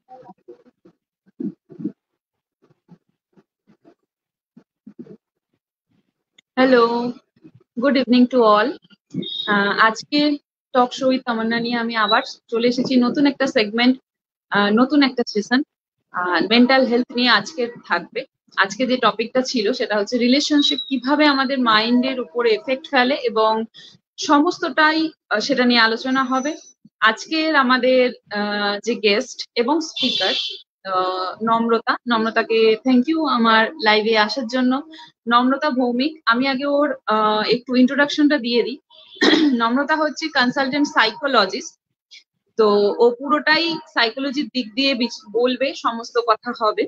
Hello, good evening to all. আজকে talk show with তামান্না নিয়ে আমি আবার চলে এসেছি নতুন একটা সেগমেন্ট, নতুন একটা সেশন। মেন্টাল হেলথ নিয়ে আজকে থাকবে। আজকে যে টপিকটা ছিল সেটা হচ্ছে রিলেশনশিপ কিভাবে আমাদের মাইন্ডের উপরে এফেক্ট ফেলে এবং সমস্তটাই সেটা নিয়ে আলোচনা হবে। আজকের আমাদের যে গেস্ট এবং স্পিকার নম্রতাকে থ্যাংক ইউ আমার লাইভে আসার জন্য। নম্রতা ভৌমিক, আমি আগে ওর একটু ইন্ট্রোডাকশনটা দিয়ে দিই। নম্রতা হচ্ছে কনসালটেন্ট সাইকোলজিস্ট। তো ও পুরোটাই সাইকোলজির দিক দিয়ে বলবে, সমস্ত কথা হবে।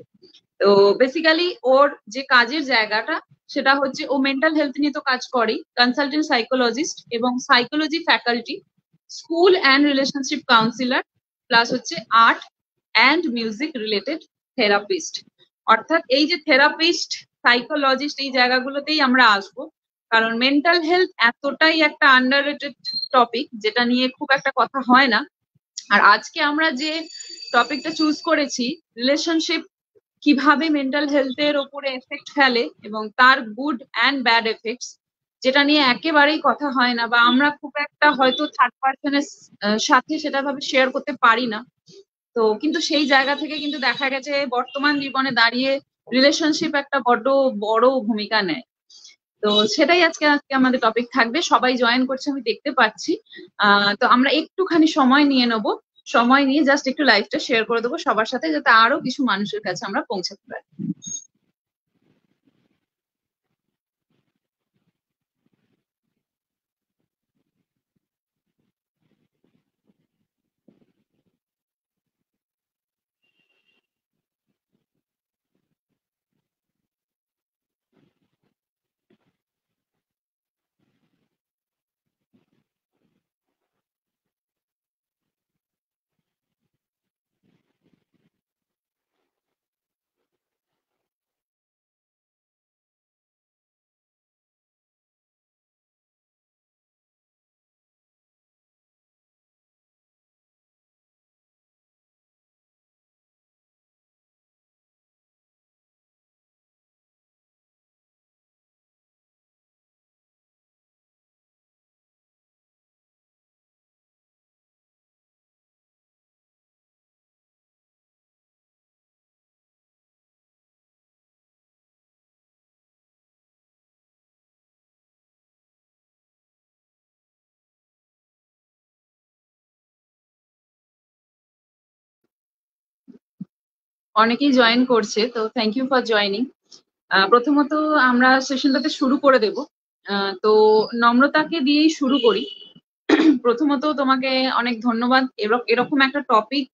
তো বেসিক্যালি ওর যে কাজের জায়গাটা সেটা হচ্ছে ও মেন্টাল হেলথ নিয়ে তো কাজ করেই, কনসালটেন্ট সাইকোলজিস্ট এবং psychology faculty, school and relationship counsellor, plus হচ্ছে art and music related therapist. অর্থাৎ এই যে থেরাপিস্ট, সাইকোলজিস্ট, এই জায়গাগুলোতেই আমরা আসবো, কারণ মেন্টাল হেলথ এতটাই একটা আন্ডাররেটেড টপিক যেটা নিয়ে খুব একটা কথা হয় না। আর আজকে আমরা যে টপিকটা চুজ করেছি, রিলেশনশিপ কিভাবে মেন্টাল হেলথের ওপরে এফেক্ট ফেলে এবং তার গুড অ্যান্ড ব্যাড এফেক্টস, যেটা নিয়ে একেবারেই কথা হয় না বা আমরা খুব একটা হয়তো থার্ড পার্সনের সাথে সেটা ভাবে শেয়ার করতে পারি না। তো কিন্তু সেই জায়গা থেকে কিন্তু দেখা গেছে বর্তমান জীবনে দাঁড়িয়ে রিলেশনশিপ একটা বড় বড় ভূমিকা নেয়। তো সেটাই আজকে আজকে আমাদের টপিক থাকবে। সবাই জয়েন করছে আমি দেখতে পাচ্ছি। তো আমরা একটুখানি সময় নিয়ে নেব, সময় নিয়ে জাস্ট একটু লাইভটা শেয়ার করে দেবো সবার সাথে, যাতে আরো কিছু মানুষের কাছে আমরা পৌঁছাতে পারি। অনেকেই জয়েন করছে, তো থ্যাংক ইউ ফর জয়নিং। প্রথমত আমরা সেশনটাতে শুরু করে দেব। তো নম্রতাকে দিয়েই শুরু করি। প্রথমত তোমাকে অনেক ধন্যবাদ এরকম একটা টপিক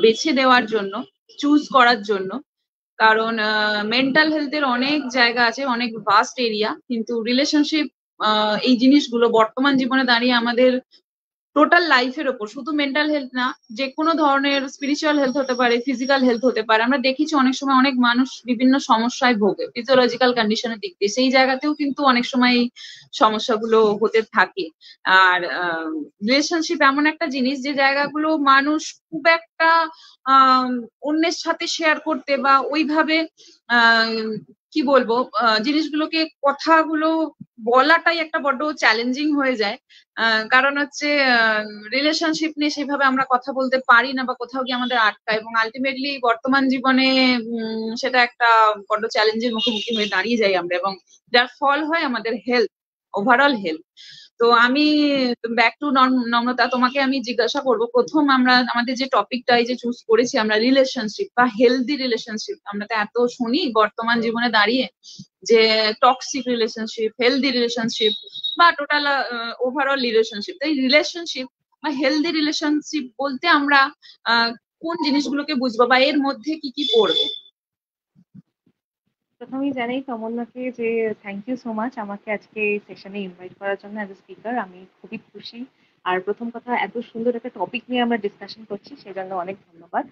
বেছে দেওয়ার জন্য, চুজ করার জন্য। কারণ মেন্টাল হেলথের অনেক জায়গা আছে, অনেক ভাস্ট এরিয়া, কিন্তু রিলেশনশিপ এই জিনিসগুলো বর্তমান জীবনে দাঁড়িয়ে আমাদের টোটাল লাইফের ওপর, শুধু মেন্টাল হেলথ না, যে কোনো ধরনের স্পিরিচুয়াল হেলথ হতে পারে, ফিজিক্যাল হেলথ হতে পারে। আমরা দেখেছি অনেক সময় অনেক মানুষ বিভিন্ন সমস্যায় ভোগে ফিজিওলজিক্যাল কন্ডিশনের দিক দিয়ে, সেই জায়গাতেও কিন্তু অনেক সময় এই সমস্যাগুলো হতে থাকে। আর রিলেশনশিপ এমন একটা জিনিস যে জায়গাগুলো মানুষ খুব একটা আহ অন্যের সাথে শেয়ার করতে বা ওইভাবে আহ কি বলবো, জিনিসগুলোকে কথাগুলো বলাটাই একটা বড্ড চ্যালেঞ্জিং হয়ে যায়। কারণ হচ্ছে রিলেশনশিপ নিয়ে সেভাবে আমরা কথা বলতে পারি না বা কোথাও গিয়ে আমাদের আটকায়, এবং আলটিমেটলি বর্তমান জীবনে সেটা একটা বড্ড চ্যালেঞ্জের মুখোমুখি হয়ে দাঁড়িয়ে যাই আমরা, এবং যার ফল হয় আমাদের হেলথ, ওভারঅল হেলথ। তো আমি ব্যাক টু নম্রতা, তোমাকে আমি জিজ্ঞাসা করব, প্রথম আমরা আমাদের যে টপিকটাই যে চুজ করেছি আমরা, রিলেশনশিপ বা হেলদি রিলেশনশিপ। আমরা তো এত শুনি বর্তমান জীবনে দাঁড়িয়ে যে টক্সিক রিলেশনশিপ, হেলদি রিলেশনশিপ বা টোটাল ওভারঅল রিলেশনশিপ। তো এই রিলেশনশিপ বা হেলদি রিলেশনশিপ বলতে আমরা আহ কোন জিনিসগুলোকে বুঝবো বা এর মধ্যে কি কি পড়বে? প্রথমেই জানাই তমন্নাকে যে থ্যাংক ইউ সো মাচ আমাকে আজকে এই সেশনে ইনভাইট করার জন্য অ্যাজ এ স্পিকার। আমি খুবই খুশি। আর প্রথম কথা, এত সুন্দর একটা টপিক নিয়ে আমরা ডিসকাশন করছি, সেজন্য অনেক ধন্যবাদ।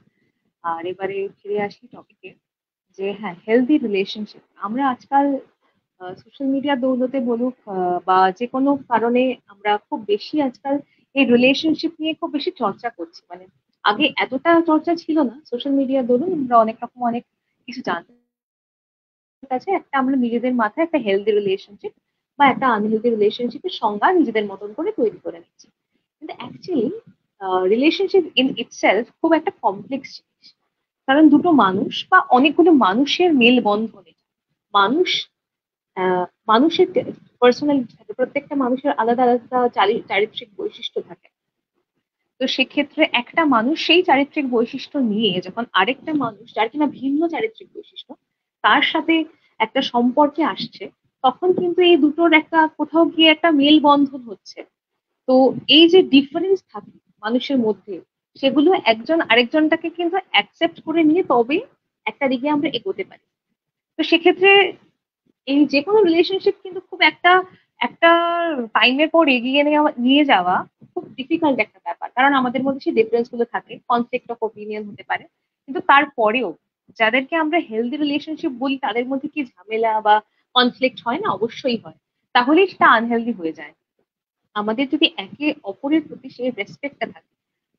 আর এবারে ফিরে আসি টপিকে, যে হ্যাঁ, হেলদি রিলেশনশিপ আমরা আজকাল সোশ্যাল মিডিয়া দৌলতে বলুক বা যে কোনো কারণে আমরা খুব বেশি আজকাল এই রিলেশনশিপ নিয়ে খুব বেশি চর্চা করছি। মানে আগে এতটা চর্চা ছিল না, সোশ্যাল মিডিয়া দরুন আমরা অনেক রকম অনেক কিছু জানতে পারছি। একটা আমরা নিজেদের মাথায় একটা হেলদি রিলেশনশিপ বা একটা আনহেলদি রিলেশনশিপের সংজ্ঞা নিজেদের মতন করে তৈরি করে নিচ্ছি। কিন্তু অ্যাকচুয়ালি রিলেশনশিপ ইন ইটসেলফ খুব একটা কমপ্লেক্স জিনিস। কারণ দুটো মানুষ বা অনেকগুলো মানুষের মেলবন্ধন এটা। মানুষ মানুষের পার্সোনালিটি থাকে, প্রত্যেকটা মানুষের আলাদা আলাদা চারিত্রিক বৈশিষ্ট্য থাকে। তো সেক্ষেত্রে একটা মানুষ সেই চারিত্রিক বৈশিষ্ট্য নিয়ে যখন আরেকটা মানুষ যার কিনা ভিন্ন চারিত্রিক বৈশিষ্ট্য তার সাথে একটা সম্পর্কে আসছে, তখন কিন্তু এই দুটোর একটা কোথাও গিয়ে একটা মেলবন্ধন হচ্ছে। তো এই যে ডিফারেন্স থাকে মানুষের মধ্যে, সেগুলো একজন আরেকজনটাকে কিন্তু অ্যাকসেপ্ট করে নিয়ে তবে একটা দিকে আমরা এগোতে পারি। তো সেক্ষেত্রে এই যে কোনো রিলেশনশিপ কিন্তু খুব একটা একটা টাইমের পর এগিয়ে নিয়ে যাওয়া খুব ডিফিকাল্ট একটা ব্যাপার, কারণ আমাদের মধ্যে সেই ডিফারেন্স গুলো থাকে, কনফ্লিক্ট অফ ওপিনিয়ন হতে পারে। কিন্তু তারপরেও যাদেরকে আমরা হেলদি রিলেশনশিপ বলি তাদের মধ্যে কি ঝামেলা বা কনফ্লিক্ট হয় না? অবশ্যই হয়। তাহলেই সেটা আনহেলদি হয়ে যায়। আমাদের যদি একে অপরের প্রতি সেই রেসপেক্টটা থাকে,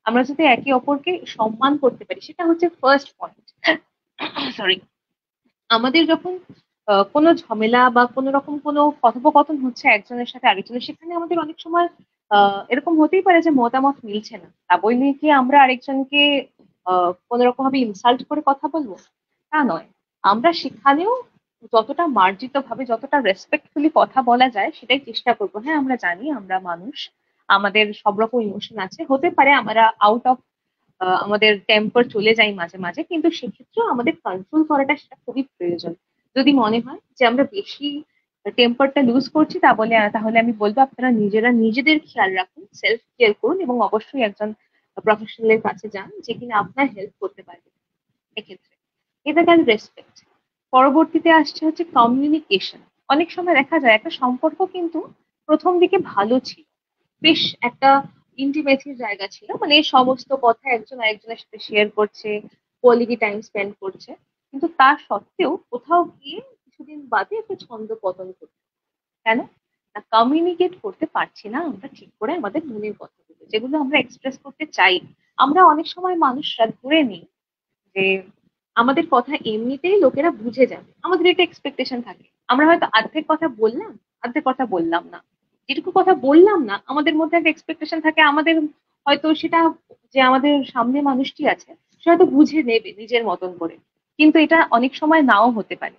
আমরা যদি একে অপরকে সম্মান করতে পারি, সেটা হচ্ছে ফার্স্ট পয়েন্ট। সরি। আমাদের যখন কোনো ঝামেলা বা কোনো রকম কোনো কথোপকথন হচ্ছে একজনের সাথে আরেকজনের, সেখানে আমাদের অনেক সময় এরকম হতেই পারে যে মতামত মিলছে না, তা বলে কি আমরা আরেকজনকে কোনো রকম ভাবে ইনসাল্ট করে কথা বলবো? তা নয়। আমরা সেখানেও যতটা মার্জিত ভাবে, যতটা রেসপেক্টফুলি কথা বলা যায় সেটাই চেষ্টা করবো। হ্যাঁ, আমরা জানি আমরা মানুষ, আমাদের সব রকম ইমোশন আছে, হতে পারে আমরা আউট অফ আমাদের টেম্পার চলে যাই মাঝে মাঝে, কিন্তু সেক্ষেত্রেও আমাদের কন্ট্রোল করাটা সেটা খুবই প্রয়োজন। যদি মনে হয় যে আমরা বেশি টেম্পারটা লুজ করছি, তাহলে আমি বলবো আপনারা নিজেরা নিজেদের খেয়াল রাখুন, সেলফ কেয়ার করুন এবং অবশ্যই একজন প্রফেশনালের কাছে যান যে কিনা আপনার হেল্প করতে পারবে এক্ষেত্রে। এটা গেল রেসপেক্ট। পরবর্তীতে আসছে হচ্ছে কমিউনিকেশন। অনেক সময় দেখা যায় একটা সম্পর্ক কিন্তু প্রথম দিকে ভালো ছিল, বেশ একটা ইন্টিমেসির জায়গা ছিল, মানে সমস্ত কথা একজন আরেকজনের সাথে শেয়ার করছে, কোয়ালিটি টাইম স্পেন্ড করছে। কিন্তু তার সত্ত্বেও কোথাও গিয়ে কিছুদিন বাদে একটা ছন্দ পতন ঘটছে। কেন? না, কমিউনিকেট করতে পারছি না আমরা ঠিক করে আমাদের মনের কথাগুলো, যেগুলো আমরা এক্সপ্রেস করতে চাই। আমরা অনেক সময় মানুষরা ধরে নিই যে আমাদের কথা এমনিতেই লোকেরা বুঝে যাবে, আমাদের একটা এক্সপেকটেশন থাকে। আমরা হয়তো অর্ধেক কথা বললাম, অর্ধেক কথা বললাম না। যেটুকু কথা বললাম না, আমাদের মধ্যে একটা এক্সপেকটেশন থাকে আমাদের হয়তো সেটা, যে আমাদের সামনে মানুষটি আছে সে হয়তো বুঝে নেবে নিজের মতন করে। কিন্তু এটা অনেক সময় নাও হতে পারে,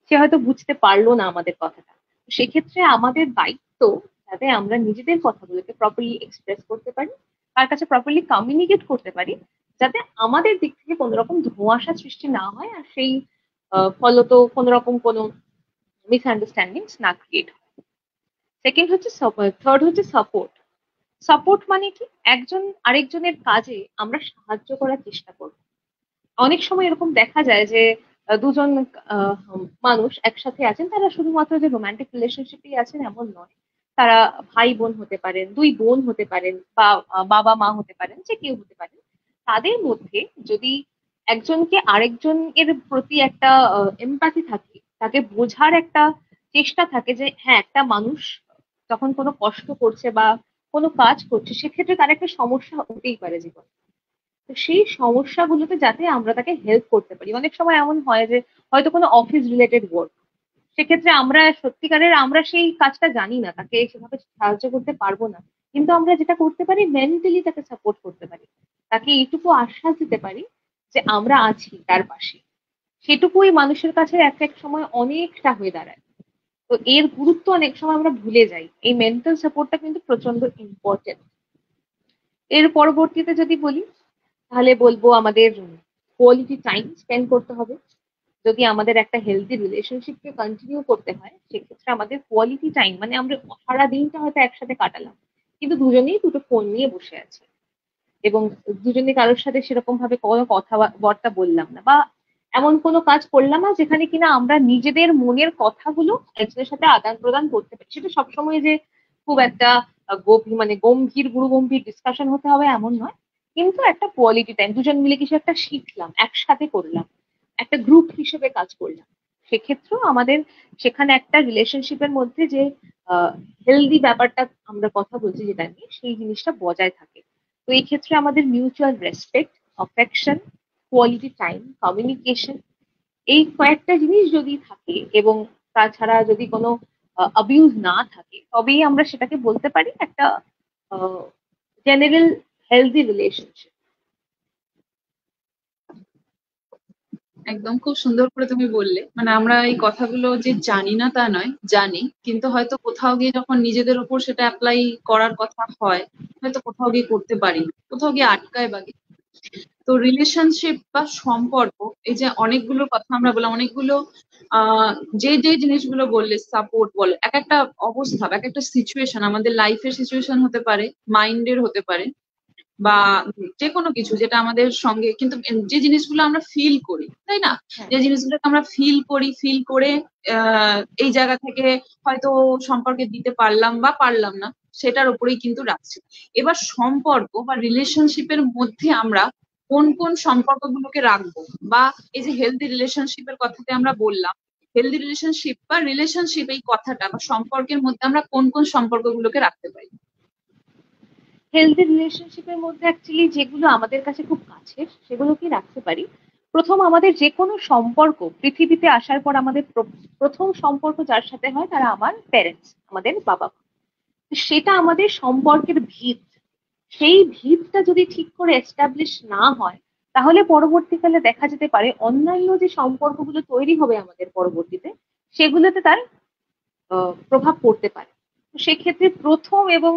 সে হয়তো বুঝতে পারলো না আমাদের কথাটা। সেক্ষেত্রে আমাদের দায়িত্ব যাতে আমরা নিজেদের কথাগুলোকে প্রপারলি এক্সপ্রেস করতে পারি, তার কাছে প্রপারলি কমিউনিকেট করতে পারি, যাতে আমাদের দিক থেকে কোনো রকম ধোঁয়াশা সৃষ্টি না হয় আর সেই ফলত কোনো রকম কোনো মিসআন্ডারস্ট্যান্ডিংস না ক্রিয়েট হয়। সেকেন্ড হচ্ছে থার্ড হচ্ছে সাপোর্ট। সাপোর্ট মানে কি? একজন আরেকজনের কাজে আমরা সাহায্য করার চেষ্টা করব। অনেক সময় এরকম দেখা যায় যে দুজন আহ, মানুষ একসাথে আছেন, তারা শুধুমাত্র যে রোমান্টিক রিলেশনশিপেই আছেন এমন নয়। তারা ভাই বোন হতে পারেন, দুই বোন হতে পারেন, বা বাবা মা হতে পারেন, যে কেউ হতে পারেন। তাদের মধ্যে যদি একজনকে আরেকজনের প্রতি একটা এমপ্যাথি থাকে, তাকে বোঝার একটা চেষ্টা থাকে, যে হ্যাঁ একটা মানুষ যখন কোনো কষ্ট করছে বা কোনো কাজ করছে, সেক্ষেত্রে তার একটা সমস্যা হতেই পারে জীবনে। তো সেই সমস্যাগুলোতে যাতে আমরা তাকে হেল্প করতে পারি। অনেক সময় এমন হয় যে হয়তো কোনো অফিস রিলেটেড ওয়ার্ক, সেক্ষেত্রে আমরা সত্যিকারের আমরা সেই কাজটা জানি না, তাকে সেভাবে সাহায্য করতে পারবো না। কিন্তু আমরা যেটা করতে পারি, মেন্টালি তাকে সাপোর্ট করতে পারি, তাকে এইটুকু আশ্বাস দিতে পারি যে আমরা আছি তার পাশে। সেটুকুই মানুষের কাছে এক এক সময় অনেকটা হয়ে দাঁড়ায়। তো এর গুরুত্ব অনেক সময় আমরা ভুলে যাই। এই মেন্টাল সাপোর্টটা কিন্তু প্রচন্ড ইম্পর্টেন্ট। এর পরবর্তীতে যদি বলি, তাহলে বলবো আমাদের কোয়ালিটি টাইম স্পেন্ড করতে হবে। যদি আমাদের একটা হেলদি রিলেশনশিপকে কন্টিনিউ করতে হয়, সেক্ষেত্রে আমাদের কোয়ালিটি টাইম মানে আমরা সারা দিনটা হয়তো একসাথে কাটালাম, কিন্তু দুজনেই দুটো ফোন নিয়ে বসে আছে এবং দুজনে কারোর সাথে সেরকম ভাবে কোনো কথাবার্তা বললাম না, বা এমন কোনো কাজ করলাম না যেখানে কিনা আমরা নিজেদের মনের কথাগুলো একজনের সাথে আদান প্রদান করতে পারি। সেটা সবসময় যে খুব একটা গভীর মানে গম্ভীর গুরু গম্ভীর ডিসকাশন হতে হবে এমন নয়, কিন্তু একটা কোয়ালিটি টাইম, দুজন মিলে কিছু একটা শিখলাম, একসাথে করলাম, একটা গ্রুপ হিসেবে কাজ করলাম। সেক্ষেত্রেও আমাদের সেখানে একটা রিলেশনশিপের মধ্যে যে হেলদি ব্যাপারটা আমরা কথা বলছি যেটা নিয়ে, সেই জিনিসটা বজায় থাকে। তো এই ক্ষেত্রে আমাদের mutual respect affection, quality time, communication, এই কয়েকটা জিনিস যদি থাকে এবং তাছাড়া যদি কোনো অ্যাবিউজ না থাকে, তবেই আমরা সেটাকে বলতে পারি একটা জেনারেল হেলদি রিলেশনশিপ। একদম খুব সুন্দর করে তুমি বললে, মানে আমরা এই কথাগুলো যে জানি না তা নয়, জানি, কিন্তু হয়তো কোথাও গিয়ে যখন নিজেদের উপর সেটা অ্যাপ্লাই করার কথা হয়, হয়তো কোথাও গিয়ে করতে পারি না, কোথাও গিয়ে আটকায় বা তো রিলেশনশিপ বা সম্পর্ক, এই যে অনেকগুলো কথা আমরা বললাম, অনেকগুলো আহ যে যে জিনিসগুলো বললে, সাপোর্ট বলো, এক একটা অবস্থা, এক একটা সিচুয়েশন, আমাদের লাইফের সিচুয়েশন হতে পারে, মাইন্ডের হতে পারে, বা যে কোনো কিছু যেটা আমাদের সঙ্গে, কিন্তু যে জিনিসগুলো আমরা ফিল করি, তাই না, হ্যাঁ, যে জিনিসগুলোকে আমরা ফিল করি, ফিল করে এই জায়গা থেকে হয়তো সম্পর্কে দিতে পারলাম বা পারলাম না, সেটার উপরেই কিন্তু রাখছি। এবার সম্পর্ক বা রিলেশনশিপের মধ্যে আমরা কোন কোন সম্পর্কগুলোকে রাখবো, বা এই যে হেলদি রিলেশনশিপের কথাতে আমরা বললাম, হেলদি রিলেশনশিপ বা রিলেশনশিপ এই কথাটা বা সম্পর্কের মধ্যে আমরা কোন কোন সম্পর্কগুলোকে রাখতে পারি? হেলদি রিলেশনশিপের মধ্যে অ্যাকচুয়ালি যেগুলো আমাদের কাছে খুব কাছের সেগুলোকেই রাখতে পারি। প্রথম, আমাদের যে কোনো সম্পর্ক পৃথিবীতে আসার পর আমাদের প্রথম সম্পর্ক যার সাথে হয় তারা আমার প্যারেন্টস, আমাদের বাবা মা। তো সেটা আমাদের সম্পর্কের ভিত। সেই ভিতটা যদি ঠিক করে এস্টাবলিশ না হয়, তাহলে পরবর্তীকালে দেখা যেতে পারে অন্যান্য যে সম্পর্কগুলো তৈরি হবে আমাদের পরবর্তীতে, সেগুলোতে তার প্রভাব পড়তে পারে। তো সেক্ষেত্রে প্রথম এবং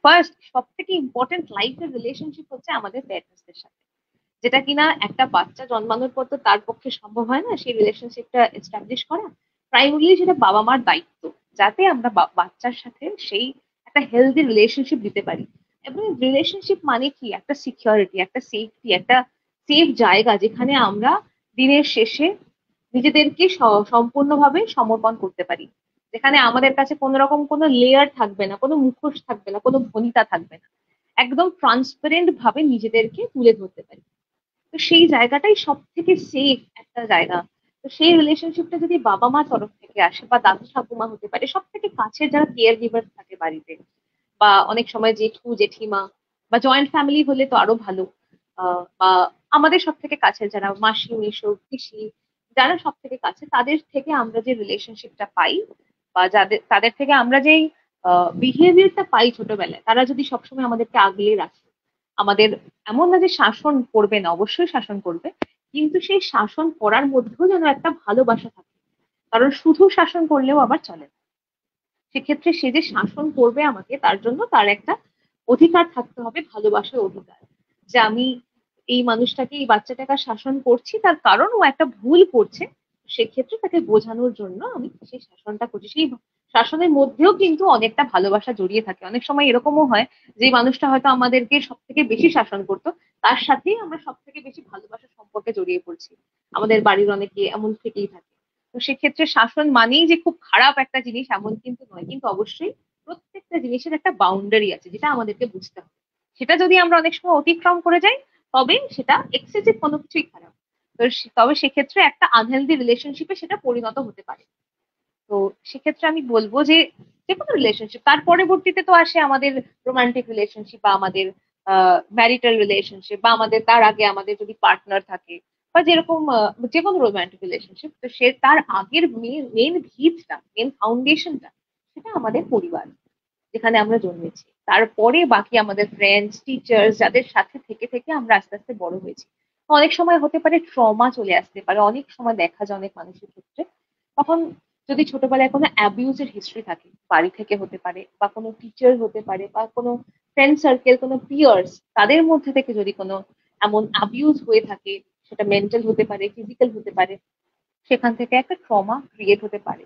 ফার্স্ট সব থেকে ইম্পর্টেন্ট লাইফের রিলেশনশিপ হচ্ছে আমাদের প্যারেন্টসদের সাথে, যেটা কিনা একটা বাচ্চা জন্মানোর পর তো তার পক্ষে সম্ভব হয় না সেই রিলেশনশিপটা এস্টাবলিশ করা। প্রাইমারিলি সেটা বাবা মার দায়িত্ব, যাতে আমরা বাচ্চার সাথে সেই একটা হেলদি রিলেশনশিপ দিতে পারি। এবং রিলেশনশিপ মানে কি, একটা সিকিউরিটি, একটা সেফটি, একটা সেফ জায়গা যেখানে আমরা দিনের শেষে নিজেদেরকে সম্পূর্ণভাবে সমর্পণ করতে পারি, যেখানে আমাদের কাছে কোনো রকম কোনো লেয়ার থাকবে না, কোনো মুখোশ থাকবে না, কোনো ভনিতা থাকবে না, একদম ট্রান্সপারেন্ট ভাবে নিজেদেরকে তুলে ধরতে পারি। তো সেই জায়গাটাই সব থেকে সেফ একটা জায়গা। তো সেই রিলেশনশিপটা যদি বাবা মা তরফ থেকে আসে বা দাদু ঠাকুমা হতে পারে, সব থেকে কাছের যারা কেয়ার গিভার থাকে বাড়িতে, বা অনেক সময় জেঠু জেঠিমা, বা জয়েন্ট ফ্যামিলি হলে তো আরো ভালো। বা আমাদের সব থেকে কাছের যারা মাসি মেশো পিসি, যারা সব থেকে কাছে, তাদের থেকে আমরা যে রিলেশনশিপটা পাই, বা তাদের থেকে আমরা যেই বিহেভিয়ারটা পাই ছোটবেলায়, তারা যদি সবসময় আমাদেরকে আগলে রাখে, আমাদের এমন না যে শাসন করবে না, অবশ্যই শাসন করবে, কিন্তু সেই শাসন করার মধ্যেও যেন একটা ভালোবাসা থাকে। কারণ শুধু শাসন করলেও আবার চলে না। সেক্ষেত্রে সে যে শাসন করবে আমাকে, তার জন্য তার একটা অধিকার থাকতে হবে, ভালোবাসার অধিকার, যে আমি এই মানুষটাকে, এই বাচ্চাটাকে শাসন করছি, তার কারণ ও একটা ভুল করছে। সেক্ষেত্রে তাকে বোঝানোর জন্য আমি সেই শাসনটা করছি। সেই শাসনের মধ্যেও কিন্তু অনেকটা ভালোবাসা জড়িয়ে থাকে। অনেক সময় এরকমও হয় যে মানুষটা হয়তো আমাদেরকে সব থেকে বেশি শাসন করতো, তার সাথেই আমরা সব থেকে বেশি ভালোবাসার সম্পর্কে জড়িয়ে পড়ছি। আমাদের বাড়ির অনেকে এমন থেকেই থাকে। তো সেক্ষেত্রে শাসন মানেই যে খুব খারাপ একটা জিনিস এমন কিন্তু নয়, কিন্তু অবশ্যই প্রত্যেকটা জিনিসের একটা বাউন্ডারি আছে, যেটা আমাদেরকে বুঝতে হবে। সেটা যদি আমরা অনেক সময় অতিক্রম করে যাই, তবে সেটা এক্সেসিভ কোনো কিছুই খারাপ। তো তবে সেক্ষেত্রে একটা আনহেলদি রিলেশনশিপে সেটা পরিণত হতে পারে। তো সেক্ষেত্রে আমি বলবো যে যে কোনো রিলেশনশিপ, তার পরবর্তীতে তো আসে আমাদের রোমান্টিক রিলেশনশিপ, বা আমাদের ম্যারিটাল রিলেশনশিপ, বা আমাদের তার আগে আমাদের যদি পার্টনার থাকে, বা যেরকম যে কোনো রোমান্টিক রিলেশনশিপ, তো সে তার আগের মেন ভিতটা, মেন ফাউন্ডেশনটা, সেটা আমাদের পরিবার, যেখানে আমরা জন্মেছি। তারপরে বাকি আমাদের ফ্রেন্ডস, টিচার্স, যাদের সাথে থেকে থেকে আমরা আস্তে আস্তে বড় হয়েছি। তো অনেক সময় হতে পারে ট্রমা চলে আসতে পারে, অনেক সময় দেখা যায় অনেক মানুষের ক্ষেত্রে। তখন যদি ছোটবেলায় কোনো অ্যাবিউজের হিস্ট্রি থাকে, বাড়ি থেকে হতে পারে, বা কোনো টিচার হতে পারে, বা কোনো ফ্রেন্ড সার্কেল, কোনো পিয়ার্স, তাদের মধ্যে থেকে যদি কোনো এমন অ্যাবিউজ হয়ে থাকে, সেটা মেন্টাল হতে পারে, ফিজিক্যাল হতে পারে, সেখান থেকে একটা ট্রমা ক্রিয়েট হতে পারে।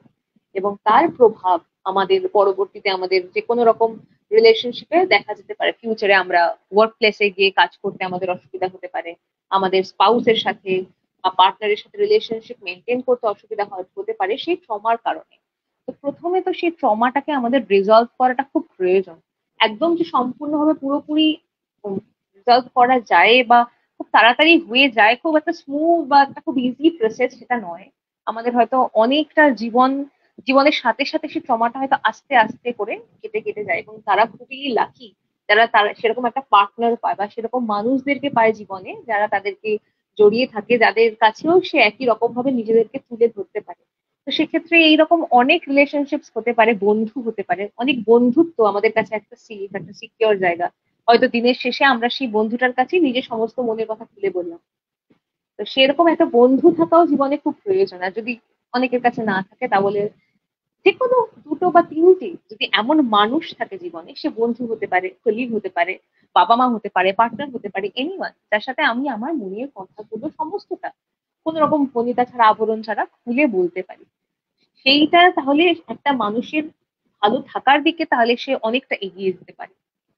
এবং তার প্রভাব আমাদের পরবর্তীতে আমাদের যে কোনো রকম রিলেশনশিপে দেখা যেতে পারে। ফিউচারে আমরা ওয়ার্ক প্লেসে গিয়ে কাজ করতে আমাদের অসুবিধা হতে পারে, আমাদের স্পাউসের সাথে বা পার্টনারের সাথে রিলেশনশিপ মেনটেন করতে অসুবিধা হতে পারে সেই ট্রমার কারণে। তো প্রথমে তো সেই ট্রমাটাকে আমাদের রিজলভ করাটা খুব প্রয়োজন। একদম যে সম্পূর্ণভাবে পুরোপুরি রিজলভ করা যায় বা খুব তাড়াতাড়ি হয়ে যায়, খুব একটা স্মুথ বা একটা খুব ইজি প্রসেস, সেটা নয়। আমাদের হয়তো অনেকটা জীবনের সাথে সাথে সেই ট্রমাটা হয়তো আস্তে আস্তে করে কেটে কেটে যায়, এবং তারা খুবই লাকি যারা তারা সেরকম একটা পার্টনার পায় বা সেরকম মানুষদেরকে পায় জীবনে, যারা তাদেরকে জড়িয়ে থাকে, যাদের কাছেও সে একই রকম ভাবে নিজেদেরকে তুলে ধরতে পারে। তো সেক্ষেত্রে এইরকম অনেক রিলেশনশিপস হতে পারে, বন্ধু হতে পারে, অনেক বন্ধুত্ব আমাদের কাছে একটা সেফ, একটা সিকিউর জায়গা। হয়তো দিনের শেষে আমরা সেই বন্ধুটার কাছেই নিজের সমস্ত মনের কথা খুলে বললাম। তো সেরকম একটা বন্ধু থাকাও জীবনে খুব প্রয়োজন। আর যদি অনেকের কাছে না থাকে, তাহলে যে কোনো দুটো বা তিনটে যদি এমন মানুষ থাকে জীবনে, সে বন্ধু হতে পারে, কলিগ হতে পারে, বাবা মা হতে পারে, পার্টনার হতে পারে, এনিওয়ান, যার সাথে আমি আমার মনের কথাগুলো সমস্তটা কোন রকম ভনিতা ছাড়া, আবরণ ছাড়া খুলে বলতে পারি, সেইটা তাহলে একটা মানুষের ভালো থাকার দিকে তাহলে সে অনেকটা এগিয়ে যেতে পারে।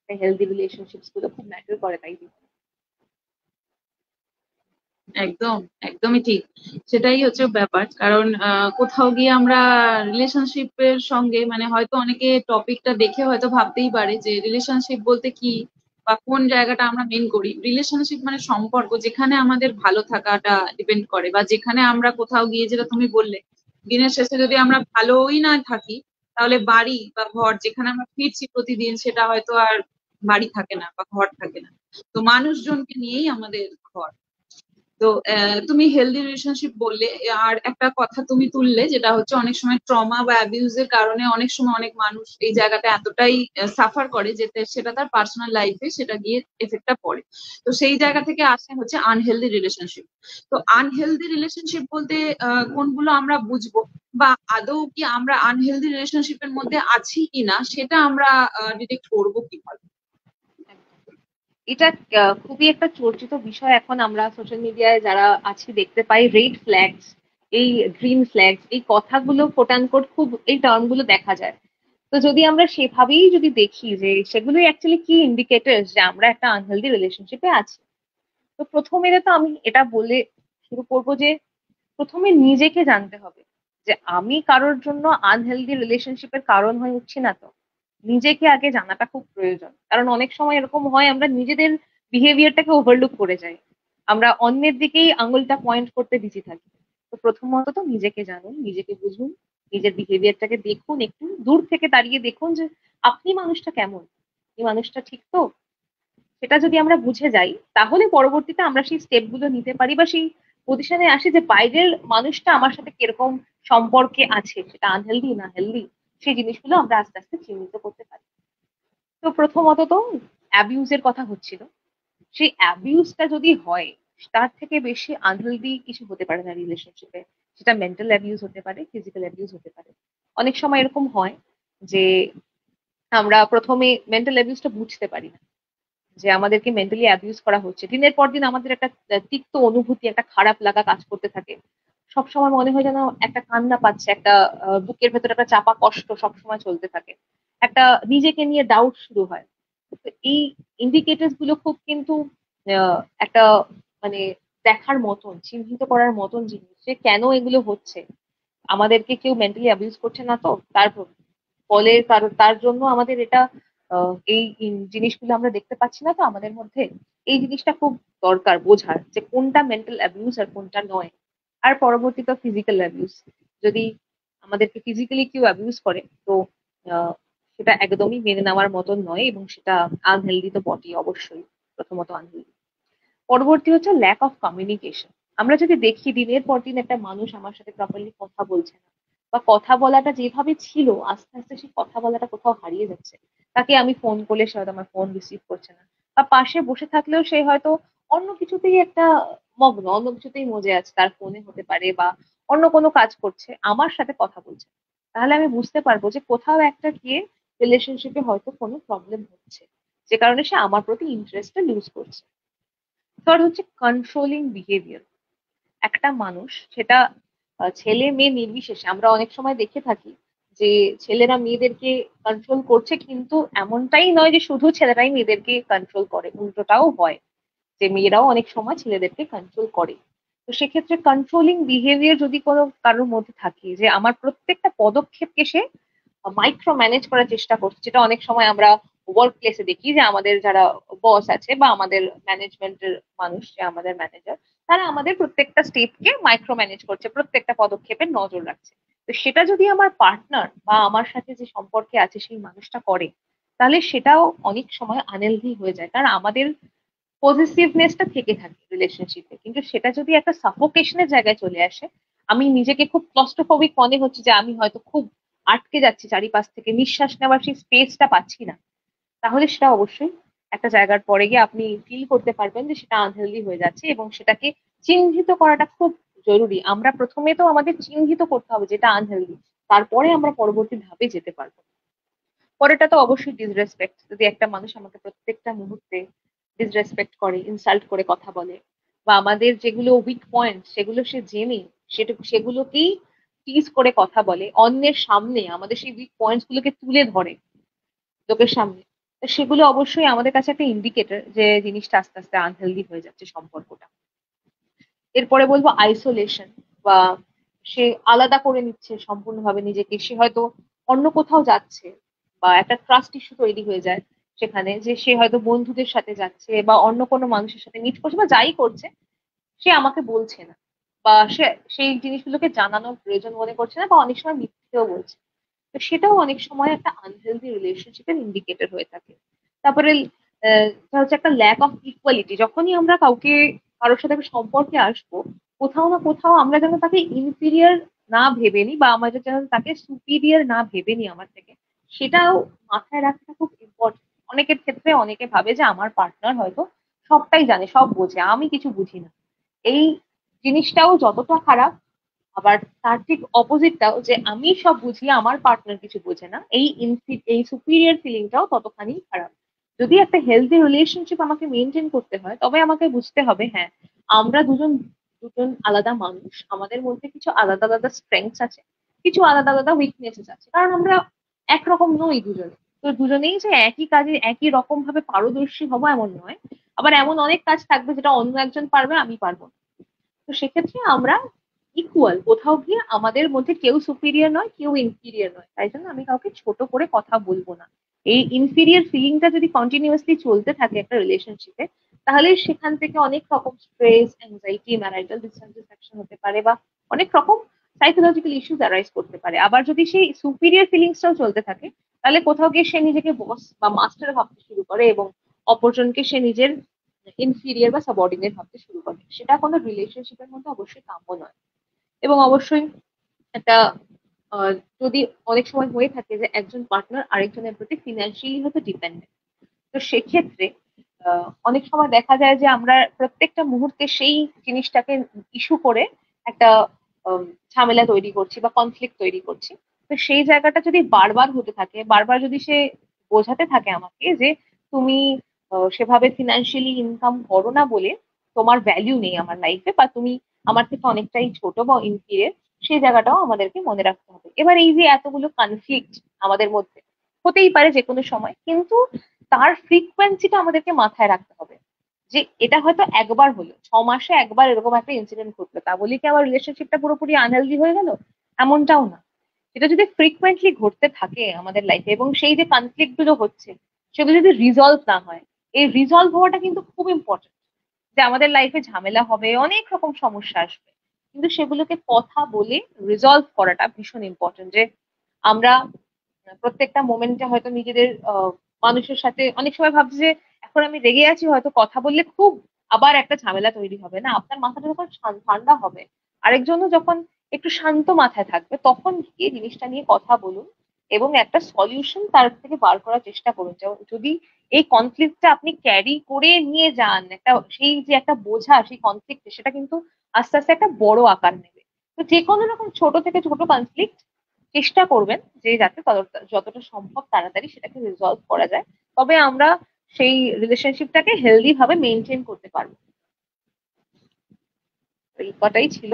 হেলদি রিলেশনশিপস গুলো খুব ম্যাটার করে তাই জীবনে। একদম, একদমই ঠিক। সেটাই হচ্ছে ব্যাপার। কারণ কোথাও গিয়ে আমরা রিলেশনশিপের সঙ্গে মানে হয়তো অনেকে টপিকটা দেখে হয়তো ভাবতেই পারে যে রিলেশনশিপ বলতে কি বা কোন জায়গাটা আমরা মেন করি। রিলেশনশিপ মানে সম্পর্ক যেখানে আমাদের ভালো থাকাটা ডিপেন্ড করে, বা যেখানে আমরা কোথাও গিয়ে, যেটা তুমি বললে, দিনের শেষে যদি আমরা ভালোই না থাকি, তাহলে বাড়ি বা ঘর যেখানে আমরা ফিরছি প্রতিদিন, সেটা হয়তো আর বাড়ি থাকে না বা ঘর থাকে না। তো মানুষজনকে নিয়েই আমাদের ঘর। তো তুমি হেলদি রিলেশনশিপ বললে, আর একটা কথা তুমি তুললে, যেটা হচ্ছে অনেক সময় ট্রমা বা অ্যাবিউজের কারণে অনেক সময় অনেক মানুষ এই জায়গাটা এতটাই সাফার করে যে সেটা তার পার্সোনাল লাইফে সেটা গিয়ে এফেক্টটা পড়ে। তো সেই জায়গা থেকে আসে হচ্ছে আনহেলদি রিলেশনশিপ। তো আনহেলদি রিলেশনশিপ বলতে কোনগুলো আমরা বুঝবো, বা আদৌ কি আমরা আনহেলদি রিলেশনশিপের মধ্যে আছি কিনা সেটা আমরা ডিটেক্ট করবো কিভাবে? এটা খুবই একটা চর্চিত বিষয়। এখন আমরা সোশ্যাল মিডিয়ায় যারা আছি দেখতে পাই রেড ফ্ল্যাগস, এই গ্রিন ফ্ল্যাগস, এই কথাগুলো কোট খুব, এই টার্মগুলো দেখা যায়। তো যদি আমরা সেভাবেই যদি দেখি যে সেগুলোই অ্যাকচুয়ালি কি ইন্ডিকেটর যে আমরা একটা আনহেলদি রিলেশনশিপে আছি। তো প্রথমে তো আমি এটা বলে শুরু করবো যে প্রথমে নিজেকে জানতে হবে যে আমি কারোর জন্য আনহেলদি রিলেশনশিপের কারণ হয়ে উঠছি না তো। নিজেকে আগে জানাটা খুব প্রয়োজন, কারণ অনেক সময় এরকম হয় আমরা নিজেদের বিহেভিয়ারটাকে ওভারলুক করে যাই, আমরা অন্যের দিকেই আঙুলটা পয়েন্ট করতে বিজি থাকি। তো প্রথমত তো নিজেকে জানুন, নিজেকে বুঝুন, নিজের বিহেভিয়ারটাকে দেখুন, একটু দূর থেকে দাঁড়িয়ে দেখুন যে আপনি মানুষটা কেমন, এই মানুষটা ঠিক তো। সেটা যদি আমরা বুঝে যাই, তাহলে পরবর্তীতে আমরা সেই স্টেপ গুলো নিতে পারি বা সেই পজিশনে আসি যে বাইরের মানুষটা আমার সাথে কিরকম সম্পর্কে আছে, সেটা আনহেলদি না হেলদি, সেই জিনিসগুলো আমরা আস্তে আস্তে চিহ্নিত করতে পারি। তো প্রথমত তো অ্যাবিউজ এর কথা হচ্ছিল। সেই অ্যাবিউজটা যদি হয়, তার থেকে বেশি আনহেলদি কিছু হতে পারে না রিলেশনশিপে। সেটা মেন্টাল অ্যাবিউজ হতে পারে, ফিজিক্যাল অ্যাবিউজ হতে পারে। অনেক সময় এরকম হয় যে আমরা প্রথমে মেন্টাল অ্যাবিউজটা বুঝতে পারি না যে আমাদেরকে মেন্টালি অ্যাবিউজ করা হচ্ছে। দিনের পর দিন আমাদের একটা তিক্ত অনুভূতি, একটা খারাপ লাগা কাজ করতে থাকে। সবসময় মনে হয় যেন একটা কান্না পাচ্ছে, একটা বুকের ভেতরে একটা চাপা কষ্ট সবসময় চলতে থাকে, একটা নিজেকে নিয়ে ডাউট শুরু হয়। তো এই ইন্ডিকেটরস গুলো খুব কিন্তু একটা মানে দেখার মতন, চিহ্নিত করার মতন জিনিস যে কেন এগুলো হচ্ছে। আমাদেরকে কেউ মেন্টালি অ্যাবিউজ করছে না তো, তার ফলে তার জন্য আমাদের এটা এই জিনিসগুলো আমরা দেখতে পাচ্ছি না তো আমাদের মধ্যে। এই জিনিসটা খুব দরকার বোঝার যে কোনটা মেন্টাল অ্যাবিউজ আর কোনটা নয়। আর পরবর্তীতে ফিজিক্যাল অ্যাবিউজ, যদি আমাদেরকে ফিজিক্যালি কেউ অ্যাবিউজ করে, তো সেটা একদমই মেনে নেওয়ার মতন নয়, এবং সেটা আনহেলদি তো বটেই, অবশ্যই প্রথমত আনহেলদি। পরবর্তী হচ্ছে ল্যাক অফ কমিউনিকেশন। আমরা যদি দেখি দিনের পর দিন একটা মানুষ আমার সাথে প্রপারলি কথা বলছে না, বা কথা বলাটা যেভাবে ছিল আস্তে আস্তে সেই কথা বলাটা কোথাও হারিয়ে যাচ্ছে। তাকে আমি ফোন করলে সে হয়তো আমার ফোন রিসিভ করছে না, বা পাশে বসে থাকলেও সে হয়তো অন্য কিছুতেই একটা মগ্ন, অন্য কিছুতেই মজে আছে, তার ফোনে হতে পারে বা অন্য কোনো কাজ করছে, আমার সাথে কথা বলছে না। তাহলে আমি বুঝতে পারবো যে কোথাও একটা গিয়ে রিলেশনশিপে হয়তো কোনো প্রবলেম হচ্ছে, যে কারণে সে আমার প্রতি ইন্টারেস্টটা লুজ করছে। থার্ড হচ্ছে কন্ট্রোলিং বিহেভিয়ার। একটা মানুষ, সেটা ছেলে মেয়ে নির্বিশেষে, আমরা অনেক সময় দেখে থাকি যে ছেলেরা মেয়েদেরকে কন্ট্রোল করছে, কিন্তু এমনটাই নয় যে শুধু ছেলেরাই মেয়েদেরকে কন্ট্রোল করে, উল্টোটাও হয় যে মেয়েরাও অনেক সময় ছেলেদেরকে কন্ট্রোল করে। তো সেক্ষেত্রে কন্ট্রোলিং বিহেভিয়ার যদি কোনো কারোর মধ্যে থাকে, যে আমার প্রত্যেকটা পদক্ষেপকে সে মাইক্রো ম্যানেজ করার চেষ্টা করছে, যেটা অনেক সময় আমরা ওয়ার্ক প্লেসে দেখি যে আমাদের যারা বস আছে বা আমাদের ম্যানেজমেন্টের মানুষ, যে আমাদের ম্যানেজার, তারা আমাদের প্রত্যেকটা স্টেপকে মাইক্রো ম্যানেজ করছে, প্রত্যেকটা পদক্ষেপে নজর রাখছে। তো সেটা যদি আমার পার্টনার বা আমার সাথে যে সম্পর্কে আছে সেই মানুষটা করে, তাহলে সেটাও অনেক সময় আনহেলদি হয়ে যায়, কারণ আমাদের পজিটিভনেসটা থেকে থাকে রিলেশনশিপে, কিন্তু সেটা যদি একটা সাফোকেশনের জায়গায় চলে আসে, আমি নিজেকে খুব ক্লস্ট্রোফোবিক মনে হচ্ছে যে আমি হয়তো খুব আটকে যাচ্ছি চারিপাশ থেকে, নিঃশ্বাস নেওয়ার সেই স্পেসটা পাচ্ছি না, তাহলে সেটা অবশ্যই একটা জায়গার পরে গিয়ে আপনি ফিল করতে পারবেন যে সেটা আনহেলদি হয়ে যাচ্ছে, এবং সেটাকে চিহ্নিত করাটা খুব জরুরি। আমরা প্রথমে তো আমাদের চিহ্নিত করতে হবে যেটা আনহেলদি, তারপরে আমরা পরবর্তী ধাপে যেতে পারবো। পরেরটা তো অবশ্যই ডিসরেসপেক্ট। যদি একটা মানুষ আমাকে প্রত্যেকটা মুহূর্তে ডিসরেসপেক্ট করে, ইনসাল্ট করে কথা বলে, বা আমাদের যেগুলো উইক পয়েন্ট সেগুলো সে জেনে সেগুলোকেই টিজ করে কথা বলে, অন্যের সামনে আমাদের সেই উইক পয়েন্টস গুলোকে তুলে ধরে লোকের সামনে, তো সেগুলো অবশ্যই আমাদের কাছে একটা ইন্ডিকেটর যে জিনিসটা আস্তে আস্তে আনহেলদি হয়ে যাচ্ছে সম্পর্কটা। এরপরে বলবো আইসোলেশন, বা সে আলাদা করে নিচ্ছে সম্পূর্ণভাবে নিজেকে, সে হয়তো অন্য কোথাও যাচ্ছে, বা একটা ট্রাস্ট ইস্যু তৈরি হয়ে যায় সেখানে, যে সে হয়তো বন্ধুদের সাথে যাচ্ছে বা অন্য কোনো মানুষের সাথে মিট করছে বা যাই করছে, সে আমাকে বলছে না, বা সে সেই জিনিসগুলোকে জানানোর প্রয়োজন মনে করছে না, বা অনেক সময় মিথ্যেও বলছে। তো সেটাও অনেক সময় একটা আনহেলদি রিলেশনশিপের ইন্ডিকেটর হয়ে থাকে। তারপরে এটা হচ্ছে একটা ল্যাক অফ ইকুয়ালিটি। যখনই আমরা কারোর সাথে একটা সম্পর্কে আসবো, কোথাও না কোথাও আমরা যেন তাকে ইনফিরিয়ার না ভেবে নিই, বা আমরা যেন তাকে সুপিরিয়ার না ভেবে নিই আমার থেকে, সেটাও মাথায় রাখাটা খুব ইম্পর্টেন্ট। অনেকের ক্ষেত্রে অনেকে ভাবে যে আমার পার্টনার হয়তো সবটাই জানে, সব বোঝে, আমি কিছু বুঝি না। এই জিনিসটাও যতটা খারাপ, আবার তার ঠিক অপোজিটটাও, যে আমি সব বুঝি আমার পার্টনার কিছু বোঝে না, এই সুপিরিয়র ফিলিংটাও ততখানি খারাপ। যদি একটা হেলদি রিলেশনশিপ আমাকে মেনটেন করতে হয়, তবে আমাকে বুঝতে হবে, হ্যাঁ, আমরা দুজন দুজন আলাদা মানুষ, আমাদের মধ্যে কিছু আলাদা আলাদা স্ট্রেংথস আছে, কিছু আলাদা আলাদা উইকনেসেস আছে, কারণ আমরা একরকম নই দুজনে। তো দুজনেই যে একই কাজে একই রকম ভাবে পারদর্শী হবো এমন নয়, আবার এমন অনেক কাজ থাকবে যেটা অন্য একজন পারবে আমি পারবো না। তো সেক্ষেত্রে আমরা ইকুয়াল, কোথাও গিয়ে আমাদের মধ্যে কেউ সুপিরিয়র নয়, কেউ ইনফিরিয়র নয়, তাই জন্য আমি কাউকে ছোট করে কথা বলবো না। এই ইনফিরিয়র ফিলিংটা যদি কন্টিনিউয়াসলি চলতে থাকে একটা রিলেশনশিপে, তাহলে সেখান থেকে অনেক রকম স্ট্রেস, অ্যাংজাইটি, ম্যারিটাল ডিসস্যাটিসফ্যাকশন হতে পারে, বা অনেক রকম সাইকোলজিক্যাল ইস্যুস অ্যারাইজ করতে পারে। আবার যদি সেই সুপিরিয়র ফিলিংসটাও চলতে থাকে, তাহলে কোথাও গিয়ে সে নিজেকে বস বা মাস্টার ভাবতে শুরু করে, এবং অপরজনকে সে নিজের ইনফিরিয়ার বা সাবঅর্ডিনেট ভাবতে শুরু করে। সেটা কোনো রিলেশনশিপের মধ্যে অবশ্যই কাম্য নয়। এবং অবশ্যই একটা আহ, যদি অনেক সময় হয়ে থাকে যে একজন পার্টনার আরেকজনের প্রতি ফিনান্সিয়ালি হয়তো ডিপেন্ডেন্ট, তো সেক্ষেত্রে অনেক সময় দেখা যায় যে আমরা প্রত্যেকটা মুহূর্তে সেই জিনিসটাকে ইস্যু করে একটা ঝামেলা তৈরি করছি বা কনফ্লিক্ট তৈরি করছি। তো সেই জায়গাটা যদি বারবার হতে থাকে, বারবার যদি সে বোঝাতে থাকে আমাকে যে তুমি সেভাবে ফিনান্সিয়ালি ইনকাম করো না বলে তোমার ভ্যালিউ নেই আমার লাইফে, বা তুমি আমার থেকে অনেকটাই ছোট বা ইনফিরিয়র, সেই জায়গাটাও আমাদেরকে মনে রাখতে হবে। এবার এই যে এতগুলো কনফ্লিক্ট আমাদের মধ্যে হতেই পারে যে কোনো সময়, কিন্তু তার ফ্রিকোয়েন্সিটা আমাদেরকে মাথায় রাখতে হবে, যে এটা হয়তো একবার হলো, 6 মাসে একবার এরকম একটা ইনসিডেন্ট ঘটলো, তা বলি কি আমার রিলেশনশিপটা পুরোপুরি আনহেলদি হয়ে গেল? এমনটাও না। এটা যদি ফ্রিকোয়েন্টলি ঘটতে থাকে আমাদের লাইফে, এবং সেই যে কনফ্লিক্ট গুলো হচ্ছে সেগুলো যদি রিজলভ না হয়, এই রিজলভ হওয়াটা কিন্তু খুব ইম্পর্টেন্ট। যে আমাদের লাইফে ঝামেলা হবে, অনেক রকম সমস্যা আসবে, কিন্তু সেগুলোকে কথা বলে রিজলভ করাটা ভীষণ ইম্পর্টেন্ট। যে আমরা প্রত্যেকটা মোমেন্টে হয়তো নিজেদের মানুষের সাথে অনেক সময় ভাবছি যে এখন আমি রেগে আছি, হয়তো কথা বললে খুব আবার একটা ঝামেলা তৈরি হবে না, আপনার মাথাটা যখন ঠান্ডা হবে, আরেকজনও যখন একটু শান্ত মাথায় থাকবে, তখন গিয়ে জিনিসটা নিয়ে কথা বলুন, এবং একটা সলিউশন তার থেকে বার করার চেষ্টা করুন। যদি এই কনফ্লিক্টটা আপনি ক্যারি করে নিয়ে যান, একটা সেই যে একটা বোঝা সেই কনফ্লিক্ট, সেটা কিন্তু আস্তে আস্তে একটা বড় আকার নেবে। তো যে কোনো রকম ছোট থেকে ছোট কনফ্লিক্ট চেষ্টা করবেন যে যাতে যতটা সম্ভব তাড়াতাড়ি সেটাকে রিজলভ করা যায়, তবে আমরা সেই রিলেশনশিপটাকে হেলদি ভাবে মেনটেন করতে পারবো। তো এই কটাই ছিল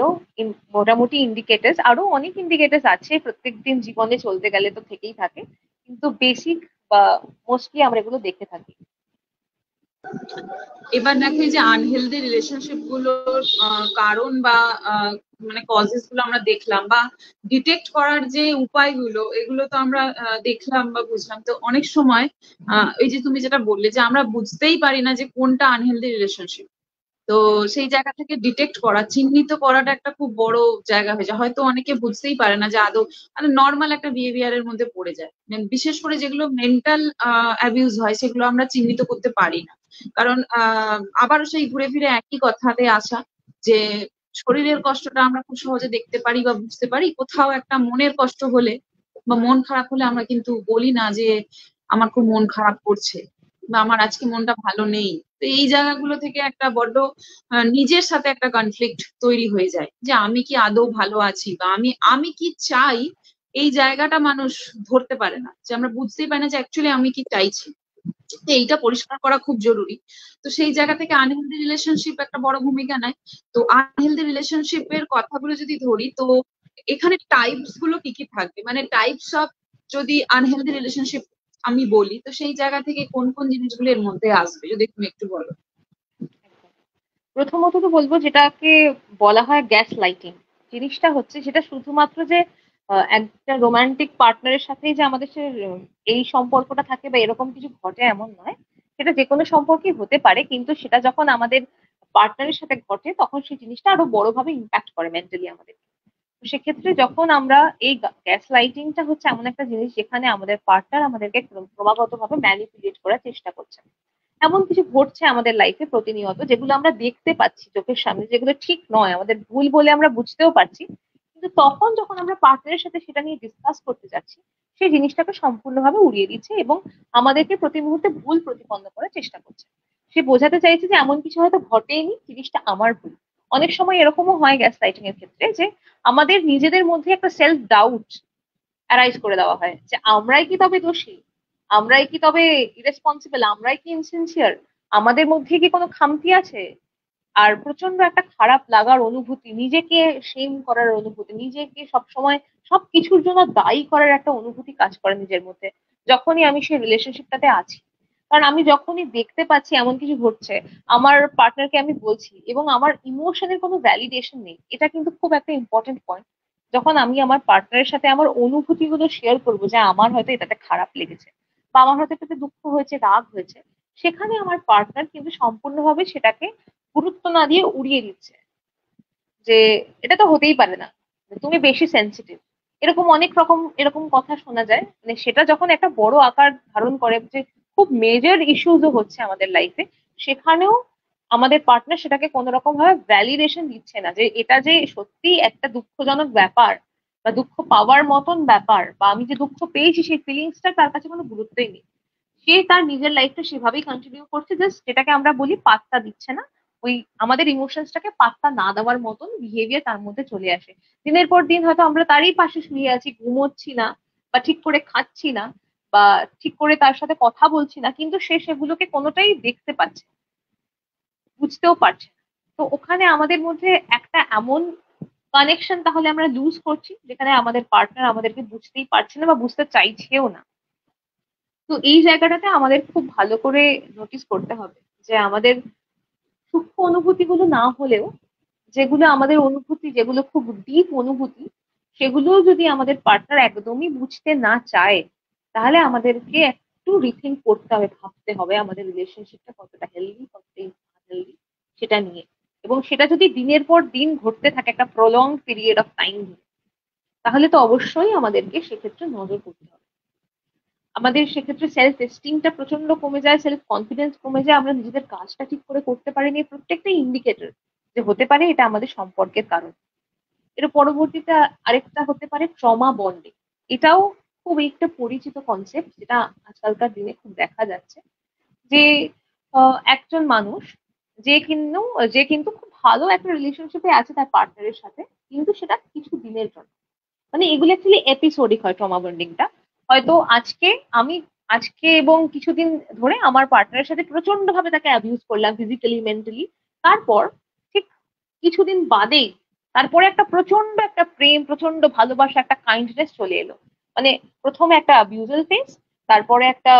মোটামুটি ইন্ডিকেটরস। আরো অনেক ইন্ডিকেটরস আছে, প্রত্যেকদিন জীবনে চলতে গেলে তো থেকেই থাকে, কিন্তু বেসিক বা মোস্টলি আমরা এগুলো দেখে থাকি। এবার দেখো এই যে আনহেলদি রিলেশনশিপ গুলোর কারণ বা মানে কজেস গুলো আমরা দেখলাম, বা ডিটেক্ট করার যে উপায়গুলো, এগুলো তো আমরা দেখলাম বা বুঝলাম। তো অনেক সময় এই যে তুমি যেটা বললে যে আমরা বুঝতেই পারি না যে কোনটা আনহেলদি রিলেশনশিপ, তো সেই জায়গা থেকে ডিটেক্ট করা, চিহ্নিত করাটা একটা খুব বড় জায়গা হয়ে যায়। হয়তো অনেকে বুঝতেই পারে না যে আদৌ মানে নর্মাল একটা বিহেভিয়ারের মধ্যে পড়ে যায়। বিশেষ করে যেগুলো মেন্টাল অ্যাবিউজ হয় সেগুলো আমরা চিহ্নিত করতে পারি না। কারণ আবারও সেই ঘুরে ফিরে একই কথাতে আসা, যে শরীরের কষ্টটা আমরা খুব সহজে দেখতে পারি বা বুঝতে পারি, কোথাও একটা মনের কষ্ট হলে বা মন খারাপ হলে আমরা কিন্তু বলি না যে আমার খুব মন খারাপ করছে বা আমার আজকে মনটা ভালো নেই। তো এই জায়গাগুলো থেকে একটা বড্ড নিজের সাথে একটা কনফ্লিক্ট তৈরি হয়ে যায়, যে আমি কি আদৌ ভালো আছি বা আমি আমি কি চাই। এই জায়গাটা মানুষ ধরতে পারে না, যে আমরা বুঝতেই পারি না যে অ্যাকচুয়ালি আমি কি চাইছি। তো এইটা পরিষ্কার করা খুব জরুরি। তো সেই জায়গা থেকে আনহেলদি রিলেশনশিপ একটা বড় ভূমিকা নেয়। তো আনহেলদি রিলেশনশিপের কথাগুলো যদি ধরি, তো এখানে টাইপস গুলো কি কি থাকবে, মানে টাইপস অফ যদি আনহেলদি রিলেশনশিপ আমি বলি, তো সেই জায়গা থেকে কোন কোন জিনিসগুলো এর মধ্যে আসবে যদি তুমি একটু বলো। প্রথমত তো বলবো যেটাকে বলা হয় গ্যাস লাইটিং। জিনিসটা হচ্ছে সেটা শুধুমাত্র যে একটা রোমান্টিক পার্টনারের সাথেই যে আমাদের সে এই সম্পর্কটা থাকে বা এরকম কিছু ঘটে এমন নয়। সেটা যে কোনো সম্পর্কই হতে পারে, কিন্তু সেটা যখন আমাদের পার্টনারের সাথে ঘটে তখন সেই জিনিসটা আরো বড়ভাবে ইম্প্যাক্ট করে মেন্টালি আমাদের। তো সেক্ষেত্রে যখন আমরা এই গ্যাস লাইটিংটা হচ্ছে এমন একটা জিনিস যেখানে আমাদের পার্টনার আমাদেরকে ক্রমাগতভাবে ম্যানিপুলেট করার চেষ্টা করছে। এমন কিছু ঘটছে আমাদের লাইফে প্রতিনিয়ত যেগুলো আমরা দেখতে পাচ্ছি চোখের সামনে, যেগুলো ঠিক নয়, আমাদের ভুল বলে আমরা বুঝতেও পারছি, কিন্তু তখন যখন আমরা পার্টনারের সাথে সেটা নিয়ে ডিসকাস করতে যাচ্ছি, সেই জিনিসটাকে সম্পূর্ণভাবে উড়িয়ে দিচ্ছে এবং আমাদেরকে প্রতি মুহূর্তে ভুল প্রতিপন্ন করার চেষ্টা করছে। সে বোঝাতে চাইছে যে এমন কিছু হয়তো ঘটেনি, জিনিসটা আমার ভুল। অনেক সময় এরকমও হয় গ্যাস লাইটিং এর ক্ষেত্রে যে আমাদের নিজেদের মধ্যে একটা সেলফ ডাউট অ্যারাইজ করে দেওয়া হয় যে আমরাই কি তবে দোষী, আমরাই কি তবে ইরেসপন্সিবল, আমরাই কি ইনসিনসিয়ার, আমাদের মধ্যে কি কোনো খামতি আছে। আর প্রচন্ড একটা খারাপ লাগার অনুভূতি, নিজেকে শেম করার অনুভূতি, নিজেকে সবসময় সবকিছুর জন্য দায়ী করার একটা অনুভূতি কাজ করে নিজের মধ্যে যখনই আমি সেই রিলেশনশিপটাতে আছি। কারণ আমি যখনই দেখতে পাচ্ছি এমন কিছু ঘটছে, আমার পার্টনারকে আমি বলছি এবং আমার ইমোশনের কোনো ভ্যালিডেশন নেই, এটা কিন্তু খুব একটা ইম্পর্টেন্ট পয়েন্ট। যখন আমি আমার পার্টনারের সাথে আমার অনুভূতিগুলো শেয়ার করবো যে আমার হয়তো এটাতে খারাপ লেগেছে বা আমার হয়তো এটাতে দুঃখ হয়েছে, রাগ হয়েছে, সেখানে আমার পার্টনার কিন্তু সম্পূর্ণভাবে সেটাকে গুরুত্ব না দিয়ে উড়িয়ে দিচ্ছে যে এটা তো হতেই পারে না, তুমি বেশি সেনসিটিভ। এরকম অনেক রকম এরকম কথা শোনা যায়, মানে সেটা যখন একটা বড় আকার ধারণ করে যে খুব মেজর ইস্যুজও হচ্ছে আমাদের লাইফে, সেখানেও আমাদের পার্টনার সেটাকে কোনো রকম ভাবে ভ্যালিডেশন দিচ্ছে না যে এটা যে সত্যি একটা দুঃখজনক ব্যাপার বা দুঃখ পাওয়ার মতন ব্যাপার, বা আমি যে দুঃখ পেয়েছি সেই ফিলিংসটা তার কাছে কোনো গুরুত্বই নেই। সে তার নিজের লাইফটা সেভাবেই কন্টিনিউ করছে, জাস্ট যেটাকে আমরা বলি পাত্তা দিচ্ছে না। ওই আমাদের ইমোশনসটাকে পাত্তা না দেওয়ার মতন বিহেভিয়ার তার মধ্যে চলে আসে। দিনের পর দিন হয়তো আমরা তারই পাশে শুয়ে আছি, ঘুমোচ্ছি না বা ঠিক করে খাচ্ছি না বা ঠিক করে তার সাথে কথা বলছি না, কিন্তু সে সেগুলোকে কোনোটাই দেখতে পাচ্ছে না, বুঝতেও পারছে না। তো ওখানে আমাদের মধ্যে একটা এমন কানেকশন তাহলে আমরা লুজ করছি যেখানে আমাদের পার্টনার আমাদেরকে বুঝতেই পারছে না বা বুঝতে চাইছেও না। তো এই জায়গাটাতে আমাদের খুব ভালো করে নোটিস করতে হবে যে আমাদের সূক্ষ্ম অনুভূতিগুলো না হলেও যেগুলো আমাদের অনুভূতি, যেগুলো খুব ডিপ অনুভূতি, সেগুলো যদি আমাদের পার্টনার একদমই বুঝতে না চায়, তাহলে আমাদেরকে একটু রিথিঙ্ক করতে হবে, ভাবতে হবে আমাদের রিলেশনশিপটা কতটা হেলদি কতটা আনহেলদি সেটা নিয়ে। এবং সেটা যদি দিনের পর দিন ঘটতে থাকে একটা প্রলং পিরিয়ড অফ টাইম, তাহলে তো অবশ্যই আমাদেরকে সেক্ষেত্রে নজর করতে হবে। আমাদের সেক্ষেত্রে সেলফ এস্টিমটা প্রচন্ড কমে যায়, সেলফ কনফিডেন্স কমে যায়, আমরা নিজেদের কাজটা ঠিক করে করতে পারিনি, প্রত্যেকটা ইন্ডিকেটর যে হতে পারে এটা আমাদের সম্পর্কের কারণ। এর পরবর্তীতে আরেকটা হতে পারে ট্রমা বন্ডিং। এটাও খুব একটা পরিচিত কনসেপ্ট যেটা আজকালকার দিনে খুব দেখা যাচ্ছে যে একজন মানুষ যে কিন্তু খুব ভালো একটা রিলেশনশিপে আছে তার পার্টনারের সাথে, কিন্তু সেটা কিছু দিনের জন্য, মানে এগুলো অ্যাকচুয়ালি এপিসোডিক হয় ট্রমা বন্ডিংটা। হয়তো আমি আজকে এবং কিছুদিন ধরে আমার পার্টনারের সাথে প্রচন্ড ভাবে তাকে অ্যাবিউজ করলাম ফিজিক্যালি মেন্টালি, তারপর ঠিক কিছুদিন বাদেই তারপরে একটা প্রচন্ড একটা প্রেম, প্রচন্ড ভালোবাসা, একটা কাইন্ডনেস চলে এলো। মানে প্রথমে একটা অ্যাবিউজাল ফেজ, তারপরে একটা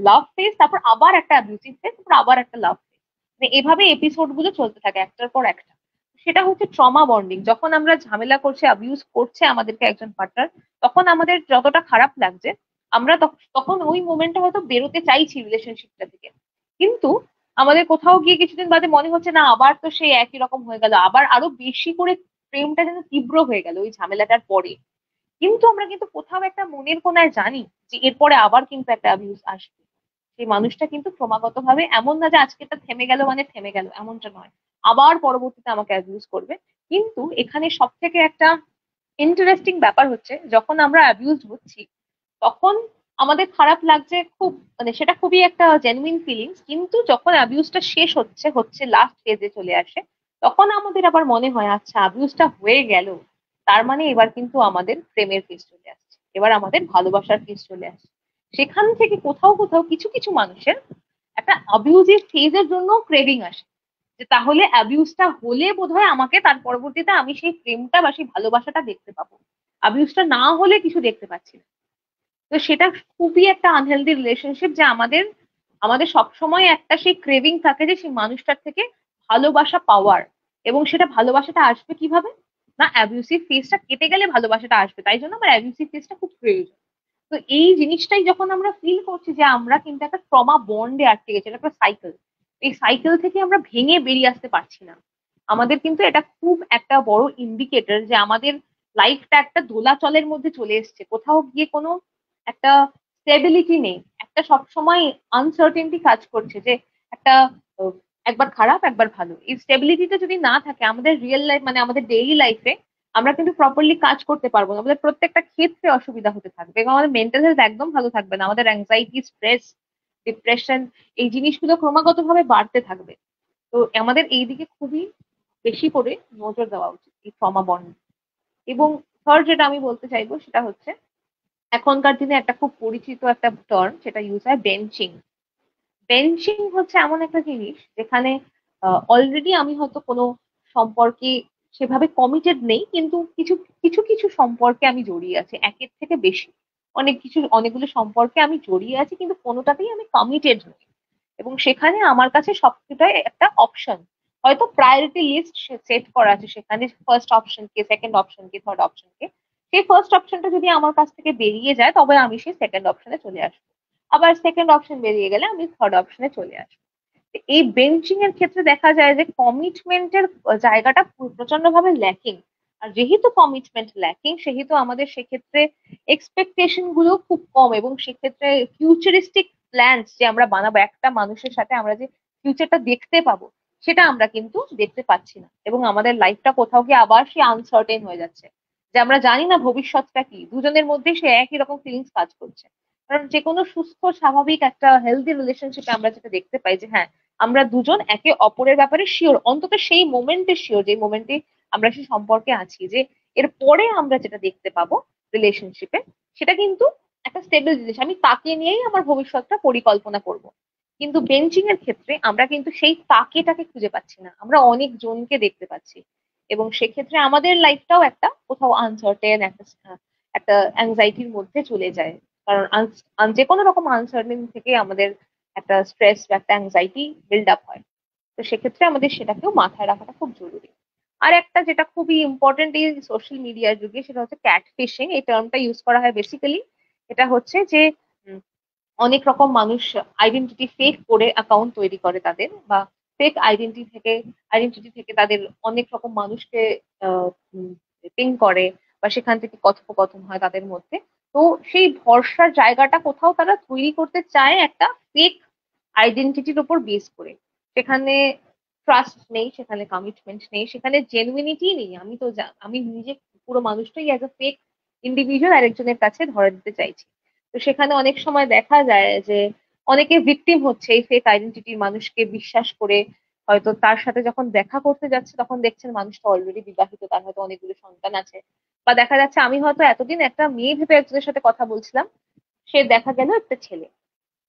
লাভ ফেজ, তারপর আবার একটা অ্যাবিউসিভ ফেজ, তারপর আবার একটা লাভ ফেজ। মানে এভাবে এপিসোড গুলো চলতে থাকে একটার পর একটা। সেটা হচ্ছে ট্রমা বন্ডিং। যখন আমরা ঝামেলা করছে, অ্যাবিউজ করছে আমাদেরকে একজন পার্টনার, তখন আমাদের যতটা খারাপ লাগছে, আমরা তখন ওই মোমেন্টে হয়তো বেরোতে চাইছি রিলেশনশিপটা থেকে, কিন্তু আমাদের কোথাও গিয়ে কিছুদিন বাদে মনে হচ্ছে না আবার তো সেই একই রকম হয়ে গেল, আবার আরো বেশি করে প্রেমটা যেন তীব্র হয়ে গেল ওই ঝামেলাটার পরে। কিন্তু আমরা কিন্তু কোথাও একটা মনের কোণায় জানি যে এরপরে আবার কিন্তু একটা অ্যাবিউজ আসবে। সেই মানুষটা কিন্তু ক্রমাগত ভাবে, এমন না যে আজকে এটা থেমে গেল মানে থেমে গেল, এমনটা নয়, আবার পরবর্তীতে আমাকে অ্যাবিউজ করবে। কিন্তু এখানে সব থেকে একটা ইন্টারেস্টিং ব্যাপার হচ্ছে, যখন আমরা অ্যাবিউজ হচ্ছি তখন আমাদের খারাপ লাগছে খুব, মানে সেটা খুবই একটা জেনুইন ফিলিংস। কিন্তু যখন অ্যাবিউজটা শেষ হচ্ছে হচ্ছে লাস্ট ফেজে চলে আসে, তখন আমাদের আবার মনে হয় আচ্ছা অ্যাবিউজটা হয়ে গেল, তার মানে এবার কিন্তু আমাদের প্রেমের ফেজ চলে আসছে, এবার আমাদের ভালোবাসার ফেজ চলে আসছে। সেখান থেকে কোথাও কোথাও কিছু কিছু মানুষের একটা অ্যাবিউজিভ ফেজের জন্য ক্রেভিং আসে, যে তাহলে অ্যাবিউজটা হলে বোধহয় আমাকে তার পরবর্তীতে আমি সেই প্রেমটা বা সেই ভালোবাসাটা দেখতে পাবো, অ্যাবিউজটা না হলে কিছু দেখতে পাচ্ছি না। তো সেটা খুবই একটা আনহেলদি রিলেশনশিপ, যে আমাদের আমাদের সবসময় একটা সেই ক্রেভিং থাকে যে সেই মানুষটার থেকে ভালোবাসা পাওয়ার। এবং সেটা ভালোবাসাটা আসবে কিভাবে? না, অ্যাবিউসিভ ফেজটা কেটে গেলে ভালোবাসাটা আসবে, তাই জন্য আমার অ্যাবিউসিভ ফেজটা খুব প্রয়োজন। তো এই জিনিসটাই যখন আমরা ফিল করছি যে আমরা কিন্তু একটা ট্রমা বন্ডে আটকে গেছি, এটা একটা সাইকেল, এই সাইকেল থেকে আমরা ভেঙে বেরিয়ে আসতে পারছি না, আমাদের কিন্তু এটা খুব একটা বড় ইন্ডিকেটর যে আমাদের লাইফটা একটা দোলাচলের মধ্যে চলে এসেছে, কোথাও গিয়ে কোনো একটা স্টেবিলিটি নেই, একটা সবসময় আনসার্টেনটি কাজ করছে, যে একটা আহ, একবার খারাপ একবার ভালো, এই স্টেবিলিটিটা যদি না থাকে আমাদের রিয়েল লাইফ মানে আমাদের ডেইলি লাইফে, আমরা কিন্তু প্রপারলি কাজ করতে পারবো না, আমাদের প্রত্যেকটা ক্ষেত্রে অসুবিধা হতে থাকবে এবং আমাদের মেন্টাল হেলথ একদম ভালো থাকবে না, আমাদের অ্যাংজাইটি, স্ট্রেস, ডিপ্রেশন, এই জিনিসগুলো ক্রমাগত ভাবে বাড়তে থাকবে। তো আমাদের এই দিকে খুবই বেশি করে নজর দেওয়া উচিত, এই ট্রমা বন্ড। এবং থার্ড যেটা আমি বলতে চাইবো সেটা হচ্ছে, এখনকার দিনে একটা খুব পরিচিত একটা টার্ম সেটা ইউজ হয়, বেঞ্চিং। বেঞ্চিং হচ্ছে এমন একটা জিনিস যেখানে অলরেডি আমি হয়তো কোনো সম্পর্কে সেভাবে কমিটেড নেই, কিন্তু কিছু কিছু কিছু সম্পর্কে আমি জড়িয়ে আছি, একের থেকে বেশি, অনেকগুলো সম্পর্কে আমি জড়িয়ে আছি, কিন্তু কোনোটাতেই আমি কমিটেড নই। এবং সেখানে আমার কাছে সবকটাই একটা অপশন, হয়তো প্রায়োরিটি লিস্ট সেট করা আছে সেখানে, ফার্স্ট অপশন কে, সেকেন্ড অপশন কে, থার্ড অপশন কে। সেই ফার্স্ট অপশনটা যদি আমার কাছ থেকে বেরিয়ে যায় তবে আমি সেই সেকেন্ড অপশনে চলে আসবো, আবার সেকেন্ড অপশন বেরিয়ে গেলে আমি থার্ড অপশনে চলে আসবো। এই বেঞ্চিং এর ক্ষেত্রে দেখা যায় যে কমিটমেন্টের জায়গাটা প্রচন্ড ভাবে ল্যাকিং। আর যেহেতু কমিটমেন্ট ল্যাকিং সেহেতু আমাদের সেক্ষেত্রে এক্সপেকটেশন গুলো খুব কম, এবং সেক্ষেত্রে ফিউচারিস্টিক প্ল্যানস যে আমরা বানাবো একটা মানুষের সাথে, আমরা যে ফিউচারটা দেখতে পাবো সেটা আমরা কিন্তু দেখতে পাচ্ছি না, এবং আমাদের লাইফটা কোথাও গিয়ে আবার সে আনসার্টেন হয়ে যাচ্ছে, যে আমরা জানি না ভবিষ্যৎটা কি, দুজনের মধ্যে সে একই রকম ফিলিংস কাজ করছে। কারণ যে কোনো সুস্থ স্বাভাবিক একটা হেলদি রিলেশনশিপে আমরা যেটা দেখতে পাই যে হ্যাঁ, আমরা দুজন একে অপরের ব্যাপারে শিওর, অন্তত সেই মোমেন্টে শিওর, যে মোমেন্টে আমরা সেই সম্পর্কে আছি, যে এর পরে আমরা যেটা দেখতে পাবো রিলেশনশিপে সেটা কিন্তু একটা স্টেবল জিনিস, আমি তাকে নিয়েই আমার ভবিষ্যৎটা পরিকল্পনা করব। কিন্তু বেঞ্চিং এর ক্ষেত্রে আমরা কিন্তু সেই তাকেটাকে খুঁজে পাচ্ছি না, আমরা অনেক জনকে দেখতে পাচ্ছি, এবং সেক্ষেত্রে আমাদের লাইফটাও একটা কোথাও আনসার্টেন একটা একটা অ্যাংজাইটির মধ্যে চলে যায়। কারণ যে কোনো রকম আনসার্টেন থেকে আমাদের একটা স্ট্রেস বা একটা অ্যাংজাইটি বিল্ড আপ হয়। তো সেক্ষেত্রে আমাদের সেটাকেও মাথায় রাখাটা খুব জরুরি। আর একটা যেটা খুবই ইম্পর্টেন্ট এই সোশ্যাল মিডিয়ার যুগে সেটা হচ্ছে ক্যাট ফিশিং, এই টার্মটা ইউজ করা হয় বেসিক্যালি। এটা হচ্ছে যে উম, অনেক রকম মানুষ আইডেন্টিটি ফেক করে অ্যাকাউন্ট তৈরি করে তাদের, বা ফেক আইডেন্টিটি থেকে তাদের অনেক রকম মানুষকে পিং করে, বা সেখান থেকে কথোপকথন হয় তাদের মধ্যে। তো সেই ভরসার জায়গাটা কোথাও তারা তৈরি করতে চায় একটা ফেক আইডেন্টিটির উপর বেস করে, সেখানে ট্রাস্ট নেই, সেখানে কমিটমেন্ট নেই, সেখানে জেনুইনিটি নেই। আমি নিজে পুরো মানুষটাই অ্যাজ এ ফেক ইন্ডিভিজুয়াল আরেকজনের কাছে ধরা দিতে চাইছি। তো সেখানে অনেক সময় দেখা যায় যে অনেকে ভিকটিম হচ্ছে এই ফেক আইডেন্টিটির, মানুষকে বিশ্বাস করে হয়তো তার সাথে যখন দেখা করতে যাচ্ছে তখন দেখছেন মানুষটা অলরেডি বিবাহিত, তার হয়তো অনেকগুলো সন্তান আছে। বা দেখা যাচ্ছে আমি হয়তো এতদিন একটা মেয়ে ভেবে একজনের সাথে কথা বলছিলাম, সে দেখা গেল একটা ছেলে,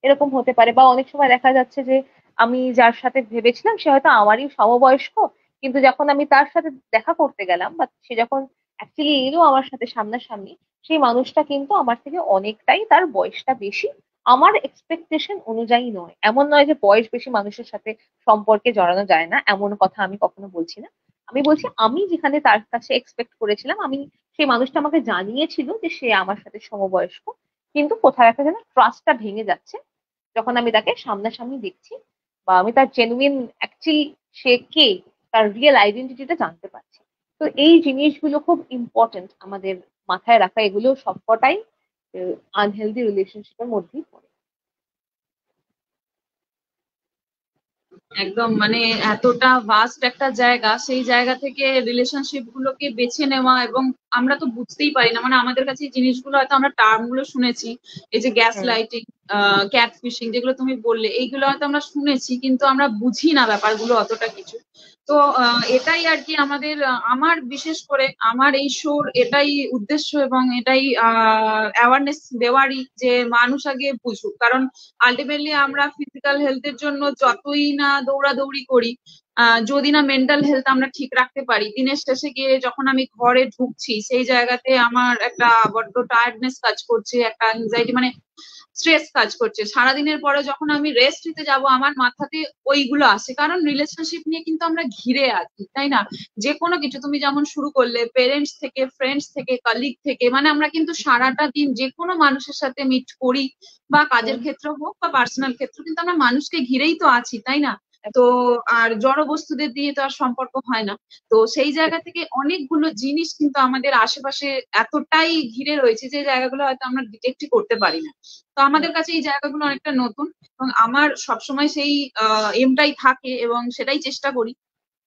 এরকম হতে পারে। বা অনেক সময় দেখা যাচ্ছে যে আমি যার সাথে ভেবেছিলাম সে হয়তো আমারই সমবয়স্ক, কিন্তু যখন আমি তার সাথে দেখা করতে গেলাম বা সে যখন অ্যাকচুয়ালি এলো আমার সাথে সামনাসামনি, সেই মানুষটা কিন্তু আমার থেকে অনেকটাই তার বয়সটা বেশি, আমার এক্সপেকটেশন অনুযায়ী নয়। এমন নয় যে বয়স বেশি মানুষের সাথে সম্পর্কে জড়ানো যায় না, এমন কথা আমি কখনো বলছি না। আমি বলছি আমি যেখানে তার কাছে এক্সপেক্ট করেছিলাম, আমি সেই মানুষটা আমাকে জানিয়েছিল যে সে আমার সাথে সমবয়স্ক, কিন্তু কোথাও একটা যেন ট্রাস্টটা ভেঙে যাচ্ছে যখন আমি তাকে সামনাসামনি দেখছি। বা আমি তার জেনুইন অ্যাকচুয়ালি সে কে, তার রিয়েল আইডেন্টিটিটা জানতে পারছি। তো এই জিনিসগুলো খুব ইম্পর্টেন্ট আমাদের মাথায় রাখা, এগুলো সবকটাই আনহেলদি রিলেশনশিপের মধ্যেই পড়ে। একদম মানে এতটা ভাস্ট একটা জায়গা, সেই জায়গা থেকে রিলেশনশিপ গুলোকে বেছে নেওয়া, এবং আমরা তো বুঝতেই পারি না, মানে আমাদের কাছে এই জিনিসগুলো হয়তো আমরা টার্ম গুলো শুনেছি, এই যে গ্যাস হুম। লাইটিং, ক্যাট ফিশিং, যেগুলো তুমি বললে, এইগুলো হয়তো আমরা শুনেছি, কিন্তু আমরা বুঝি না ব্যাপারগুলো অতটা কিছু। তো এটাই আর কি আমাদের, আমার বিশেষ করে আমার এই শোর এটাই উদ্দেশ্য, এবং এটাই অ্যাওয়ারনেস দেওয়ারই, যে মানুষ আগে বুঝুক। কারণ আলটিমেটলি আমরা ফিজিক্যাল হেলথের জন্য যতই না দৌড়াদৌড়ি করি, যদি না মেন্টাল হেলথ আমরা ঠিক রাখতে পারি, দিনের শেষে গিয়ে যখন আমি ঘরে ঢুকছি সেই জায়গাতে আমার একটা বড্ড টায়ার্ডনেস কাজ করছে, একটা অ্যাংজাইটি, মানে স্ট্রেস কাজ করছে। সারাদিনের পরে যখন আমি রেস্ট নিতে যাব, আমার মাথাতে ওইগুলো আসে, কারণ রিলেশনশিপ নিয়ে কিন্তু আমরা ঘিরে আছি, তাই না? যে কোনো কিছু, তুমি যেমন শুরু করলে পেরেন্টস থেকে, ফ্রেন্ডস থেকে, কলিগ থেকে, মানে আমরা কিন্তু সারাটা দিন যে কোনো মানুষের সাথে মিট করি, বা কাজের হুম। ক্ষেত্র হোক বা পার্সোনাল ক্ষেত্র, কিন্তু আমরা মানুষকে ঘিরেই তো আছি, তাই না? তো একদম। আর জড় বস্তুদের দিয়ে তো আর সম্পর্ক হয় না। তো সেই জায়গা থেকে অনেকগুলো জিনিস কিন্তু আমাদের আশেপাশে এতটাই ঘিরে রয়েছে, যে জায়গাগুলো হয়তো আমরা ডিটেক্টই করতে পারি না। তো হুম। আমাদের কাছে এই জায়গাগুলো অনেকটা নতুন, এবং আমার সবসময় সেই এমটাই থাকে, এবং সেটাই চেষ্টা করি,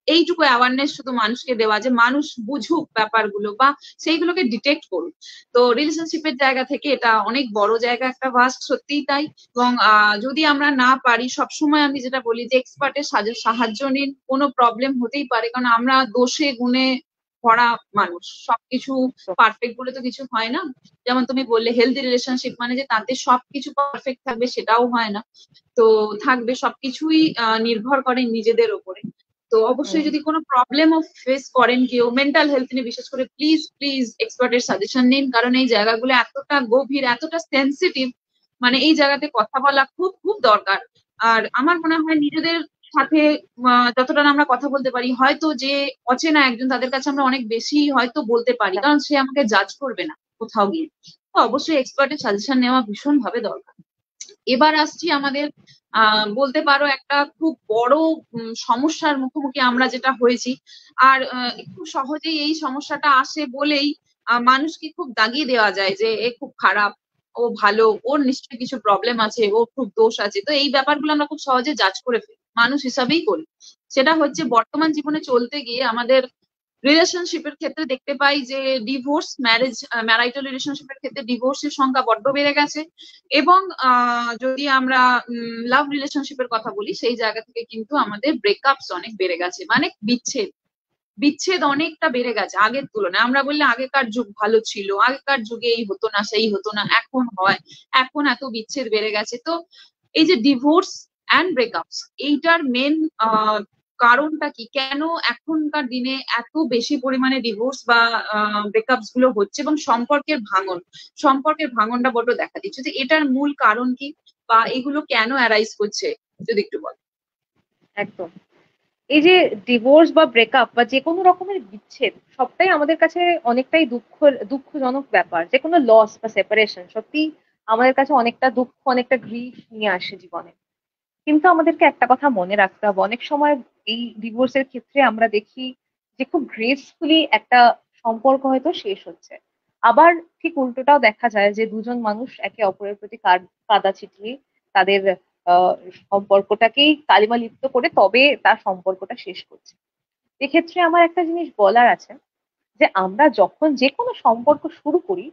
এইটুকু অ্যাওয়ারনেস শুধু মানুষকে দেওয়া, যে মানুষ বুঝুক ব্যাপারগুলো, বা সেইগুলোকে ডিটেক্ট করুক। তো রিলেশনশিপের জায়গা থেকে এটা অনেক বড় জায়গা, একটা ভাস্ট, সত্যিই তাই। এবং যদি আমরা না পারি, সবসময় আমি যেটা বলি যে এক্সপার্টের সাহায্য নিন, কোনো প্রবলেম হতেই পারে, কারণ আমরা দোষে গুণে ভরা মানুষ, সবকিছু একদম। পারফেক্ট বলে তো কিছু হয় না। যেমন তুমি বললে হেলদি রিলেশনশিপ মানে যে তাতে সবকিছু পারফেক্ট থাকবে, সেটাও হয় না। তো থাকবে, সবকিছুই নির্ভর করে নিজেদের ওপরে। তো অবশ্যই হুম। যদি কোনো প্রবলেমও ফেস করেন কেউ মেন্টাল হেলথ নিয়ে, বিশেষ করে প্লিজ প্লিজ এক্সপার্টের সাজেশন নিন, কারণ এই জায়গাগুলো এতটা গভীর, এতটা সেন্সিটিভ, মানে এই জায়গাতে কথা বলা খুব খুব দরকার। আর আমার মনে হয় নিজেদের সাথে যতটা না আমরা কথা বলতে পারি, হয়তো যে অচেনা একজন, তাদের কাছে আমরা অনেক বেশি হয়তো বলতে পারি, কারণ সে আমাকে জাজ করবে না কোথাও গিয়ে। তো অবশ্যই এক্সপার্টের সাজেশন নেওয়া ভীষণ ভাবে দরকার। এবার আসছি আমাদের, বলতে পারো একটা খুব বড় সমস্যার মুখোমুখি আমরা যেটা হয়েছি। আর খুব সহজেই এই সমস্যাটা আসে বলেই মানুষকে খুব দাগিয়ে দেওয়া যায় যে এ খুব খারাপ, ও ভালো, ওর নিশ্চয়ই কিছু প্রবলেম আছে, ওর খুব দোষ আছে। তো এই ব্যাপারগুলো আমরা খুব সহজে জাজ করে ফেলি, মানুষ হিসাবেই করি। সেটা হচ্ছে বর্তমান জীবনে চলতে গিয়ে আমাদের রিলেশনশিপের ক্ষেত্রে দেখতে পাই যে ডিভোর্স, ম্যারাইটাল রিলেশনশিপের ক্ষেত্রে ডিভোর্সের সংখ্যা বড্ড বেড়ে গেছে। এবং যদি আমরা লাভ রিলেশনশিপের কথা বলি, সেই জায়গা থেকে কিন্তু আমাদের ব্রেকআপস অনেক বেড়ে গেছে, মানে বিচ্ছেদ, বিচ্ছেদ অনেকটা বেড়ে গেছে আগের তুলনায়। আমরা বললে আগেকার যুগ ভালো ছিল, আগেকার যুগে এই হতো না সেই হতো না, এখন হয়, এখন এত বিচ্ছেদ বেড়ে গেছে। তো এই যে ডিভোর্স অ্যান্ড ব্রেকআপস, এইটার মেন কারণটা কি, কেন এখনকার দিনে এত বেশি পরিমাণে ডিভোর্স বা ব্রেকআপস গুলো হচ্ছে, এবং সম্পর্কের ভাঙনটা বড্ড দেখা দিচ্ছে, যে এটার মূল কারণ কি, বা এগুলো কেন অ্যারাইজ করছে, যদি একটু বল। একদম। এই যে ডিভোর্স বা ব্রেকআপ বা যে কোনো রকমের বিচ্ছেদ, সবটাই আমাদের কাছে অনেকটাই দুঃখজনক ব্যাপার। যে কোনো লস বা সেপারেশন সত্যি আমাদের কাছে অনেকটা দুঃখ, অনেকটা গ্রিফ নিয়ে আসে জীবনে। কিন্তু আমাদেরকে একটা কথা মনে রাখতে হবে, অনেক সময় এই ডিভোর্সের ক্ষেত্রে আমরা দেখি যে খুব গ্রেসফুলি একটা সম্পর্ক হয়তো শেষ হচ্ছে। আবার ঠিক উল্টোটাও দেখা যায় যে দুজন মানুষ একে অপরের প্রতি কাদা ছিটিয়ে তাদের আহ সম্পর্কটাকেই কালিমা লিপ্ত করে তবে তার সম্পর্কটা শেষ করছে। এক্ষেত্রে আমার একটা জিনিস বলার আছে, যে আমরা যখন যে কোনো সম্পর্ক শুরু করি,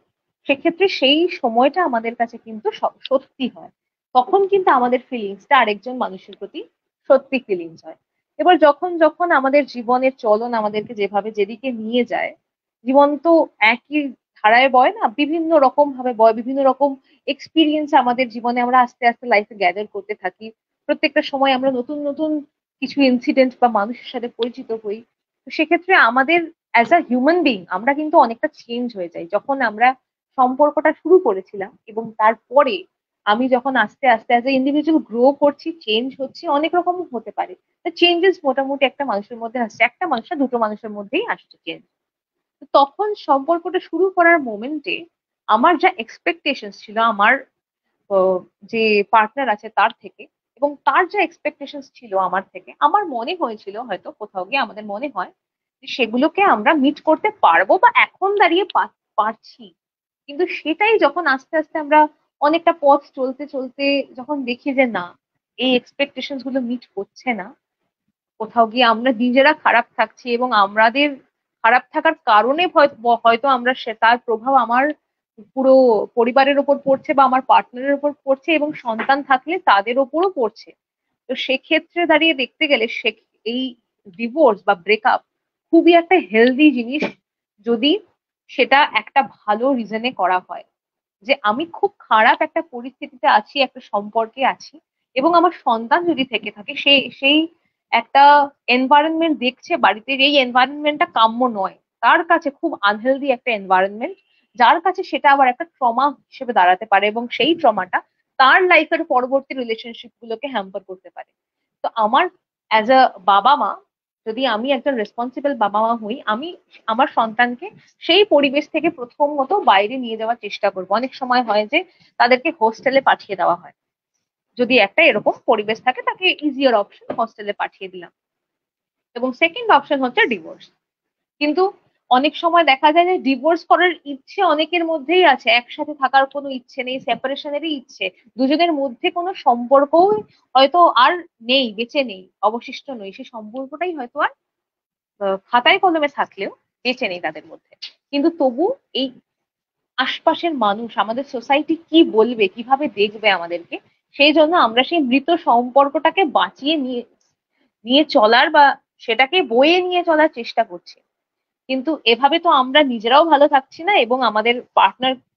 সেক্ষেত্রে সেই সময়টা আমাদের কাছে কিন্তু সত্যি হয়। তখন কিন্তু আমাদের ফিলিংসটা আরেকজন মানুষের প্রতি সত্যি ফিলিংস হয়। এবার যখন যখন আমাদের জীবনের চলন আমাদেরকে যেভাবে যেদিকে নিয়ে যায়, জীবন তো একই ধারায় বয় না, বিভিন্ন রকম ভাবে বয়, বিভিন্ন রকম এক্সপিরিয়েন্স আমাদের জীবনে আমরা আস্তে আস্তে লাইফে গ্যাদার করতে থাকি। প্রত্যেকটা সময় আমরা নতুন নতুন কিছু ইনসিডেন্ট বা মানুষের সাথে পরিচিত হই। তো সেক্ষেত্রে আমাদের অ্যাজ আ হিউম্যান বিং আমরা কিন্তু অনেকটা চেঞ্জ হয়ে যাই। যখন আমরা সম্পর্কটা শুরু করেছিলাম এবং তারপরে আমি যখন আস্তে আস্তে অ্যাজ এ ইন্ডিভিজুয়াল গ্রো করছি, চেঞ্জ হচ্ছে, অনেক রকম হতে পারে। চেঞ্জেস মোটামুটি একটা মানুষের মধ্যে আসছে, একটা মানুষ না, দুটো মানুষের মধ্যেই আসছে চেঞ্জ। তো তখন সম্পর্কটা শুরু করার মোমেন্টে আমার যা এক্সপেকটেশন ছিল আমার আহ, যে পার্টনার আছে তার থেকে, এবং তার যা এক্সপেকটেশনস ছিল আমার থেকে, আমার মনে হয়েছিল হয়তো কোথাও গিয়ে আমাদের মনে হয় যে সেগুলোকে আমরা মিট করতে পারবো বা এখন দাঁড়িয়ে পারছি। কিন্তু সেটাই যখন আস্তে আস্তে আমরা অনেকটা পথ চলতে চলতে যখন দেখি যে না, এই এক্সপেকটেশনস গুলো মিট করছে না, কোথাও গিয়ে আমরা নিজেরা খারাপ থাকছি এবং আমাদের খারাপ থাকার কারণে হয়তো আমরা তার প্রভাব আমার পুরো পরিবারের ওপর পড়ছে বা আমার পার্টনারের ওপর পড়ছে এবং সন্তান থাকলে তাদের ওপরও পড়ছে। তো সেক্ষেত্রে দাঁড়িয়ে দেখতে গেলে এই ডিভোর্স বা ব্রেকআপ খুবই একটা হেলদি জিনিস, যদি সেটা একটা ভালো রিজনে করা হয়। যে আমি খুব খারাপ একটা পরিস্থিতিতে আছি, একটা সম্পর্কে আছি, এবং আমার সন্তান যদি থেকে থাকে, সেই একটা এনভায়রনমেন্ট দেখছে বাড়িতে, এই এনভায়রনমেন্টটা কাম্য নয়, তার কাছে খুব আনহেলদি একটা এনভায়রনমেন্ট, যার কাছে সেটা আবার একটা ট্রমা হিসেবে দাঁড়াতে পারে এবং সেই ট্রমাটা তার লাইফের পরবর্তী রিলেশনশিপ গুলোকে হ্যাম্পার করতে পারে। তো আমার অ্যাজ আ বাবা মা, যদি আমি একজন রেসপন্সিবল বাবা মা হই, আমি আমার সন্তানকে সেই পরিবেশ থেকে প্রথমত বাইরে নিয়ে যাওয়ার চেষ্টা করবো। অনেক সময় হয় যে তাদেরকে হোস্টেলে পাঠিয়ে দেওয়া হয়, যদি একটা এরকম পরিবেশ থাকে তাকে ইজিয়ার অপশন হোস্টেলে পাঠিয়ে দিলাম। এবং সেকেন্ড অপশন হচ্ছে ডিভোর্স। কিন্তু অনেক সময় দেখা যায় যে ডিভোর্স করার ইচ্ছে অনেকের মধ্যেই আছে, একসাথে থাকার কোনো ইচ্ছে নেই, সেপারেশনেরই ইচ্ছে, দুজনের মধ্যে কোনো সম্পর্কও হয়তো আর নেই, বেঁচে নেই, অবশিষ্ট নয়, সেই সম্পর্কটাই হয়তো আর খাতায় কলমে থাকলেও বেঁচে নেই তাদের মধ্যে। কিন্তু তবু এই আশপাশের মানুষ, আমাদের সোসাইটি কি বলবে, কিভাবে দেখবে আমাদেরকে, সেই জন্য আমরা সেই মৃত সম্পর্কটাকে বাঁচিয়ে নিয়ে নিয়ে চলার বা সেটাকে বয়ে নিয়ে চলার চেষ্টা করছি। কিন্তু এভাবে তো আমরা নিজেরাও ভালো থাকছি না এবং আমাদের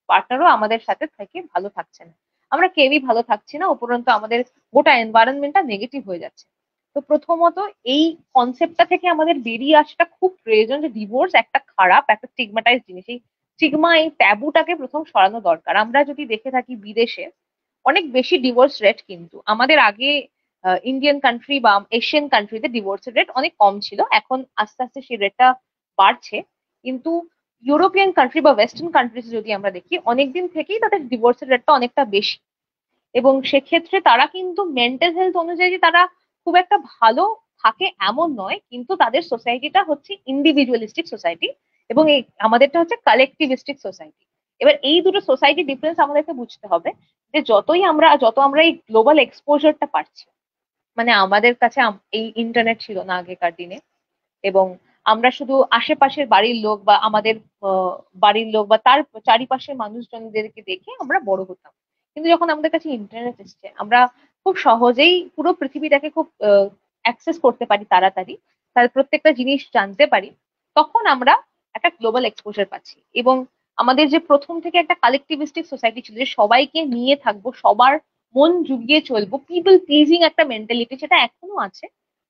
পার্টনারও আমাদের সাথে থেকে ভালো থাকছে না। আমরা কেউই ভালো থাকছি না, উপরন্তু আমাদের গোটা এনভায়রনমেন্টটা নেগেটিভ হয়ে যাচ্ছে। তো প্রথমত এই কনসেপ্টটা থেকে আমাদের বেরিয়ে আসাটা খুব প্রয়োজন যে ডিভোর্স একটা খারাপ, একটা স্টিগমাটাইজ জিনিস। এই স্টিগমা, এই ট্যাবুটাকে প্রথম সরানো দরকার। আমরা যদি দেখে থাকি বিদেশে অনেক বেশি ডিভোর্স রেট, কিন্তু আমাদের আগে ইন্ডিয়ান কান্ট্রি বা এশিয়ান কান্ট্রিতে ডিভোর্সের রেট অনেক কম ছিল, এখন আস্তে আস্তে সেই রেটটা বাড়ছে। কিন্তু ইউরোপিয়ান কান্ট্রি বা ওয়েস্টার্ন কান্ট্রিজ যদি আমরা দেখি, অনেকদিন থেকেই তাদের ডিভোর্সের রেটটা অনেকটা বেশি। এবং সেক্ষেত্রে তারা কিন্তু মেন্টাল হেলথ অনুযায়ী তারা খুব একটা ভালো থাকে এমন নয়, কিন্তু তাদের সোসাইটিটা হচ্ছে ইন্ডিভিজুয়ালিস্টিক সোসাইটি এবং এই আমাদেরটা হচ্ছে কালেকটিভিস্টিক সোসাইটি। এবার এই দুটো সোসাইটি ডিফারেন্স আমাদেরকে বুঝতে হবে, যে যত আমরা এই গ্লোবাল এক্সপোজারটা পাচ্ছি, মানে আমাদের কাছে এই ইন্টারনেট ছিল না আগেকার দিনে, এবং আমরা শুধু আশেপাশের বাড়ির লোক বা আমাদের বাড়ির লোক বা তার চারিপাশের মানুষজনদেরকে দেখে আমরা বড় হতাম। কিন্তু যখন আমাদের কাছে ইন্টারনেট এসছে, আমরা খুব সহজেই পুরো পৃথিবীটাকে খুব অ্যাক্সেস করতে পারি তাড়াতাড়ি, তার প্রত্যেকটা জিনিস জানতে পারি, তখন আমরা একটা গ্লোবাল এক্সপোজার পাচ্ছি। এবং আমাদের যে প্রথম থেকে একটা কালেকটিভিস্টিক সোসাইটি ছিল, যে সবাইকে নিয়ে থাকবো, সবার মন জুগিয়ে চলবো, পিপল প্লিজিং একটা মেন্টালিটি, সেটা এখনো আছে,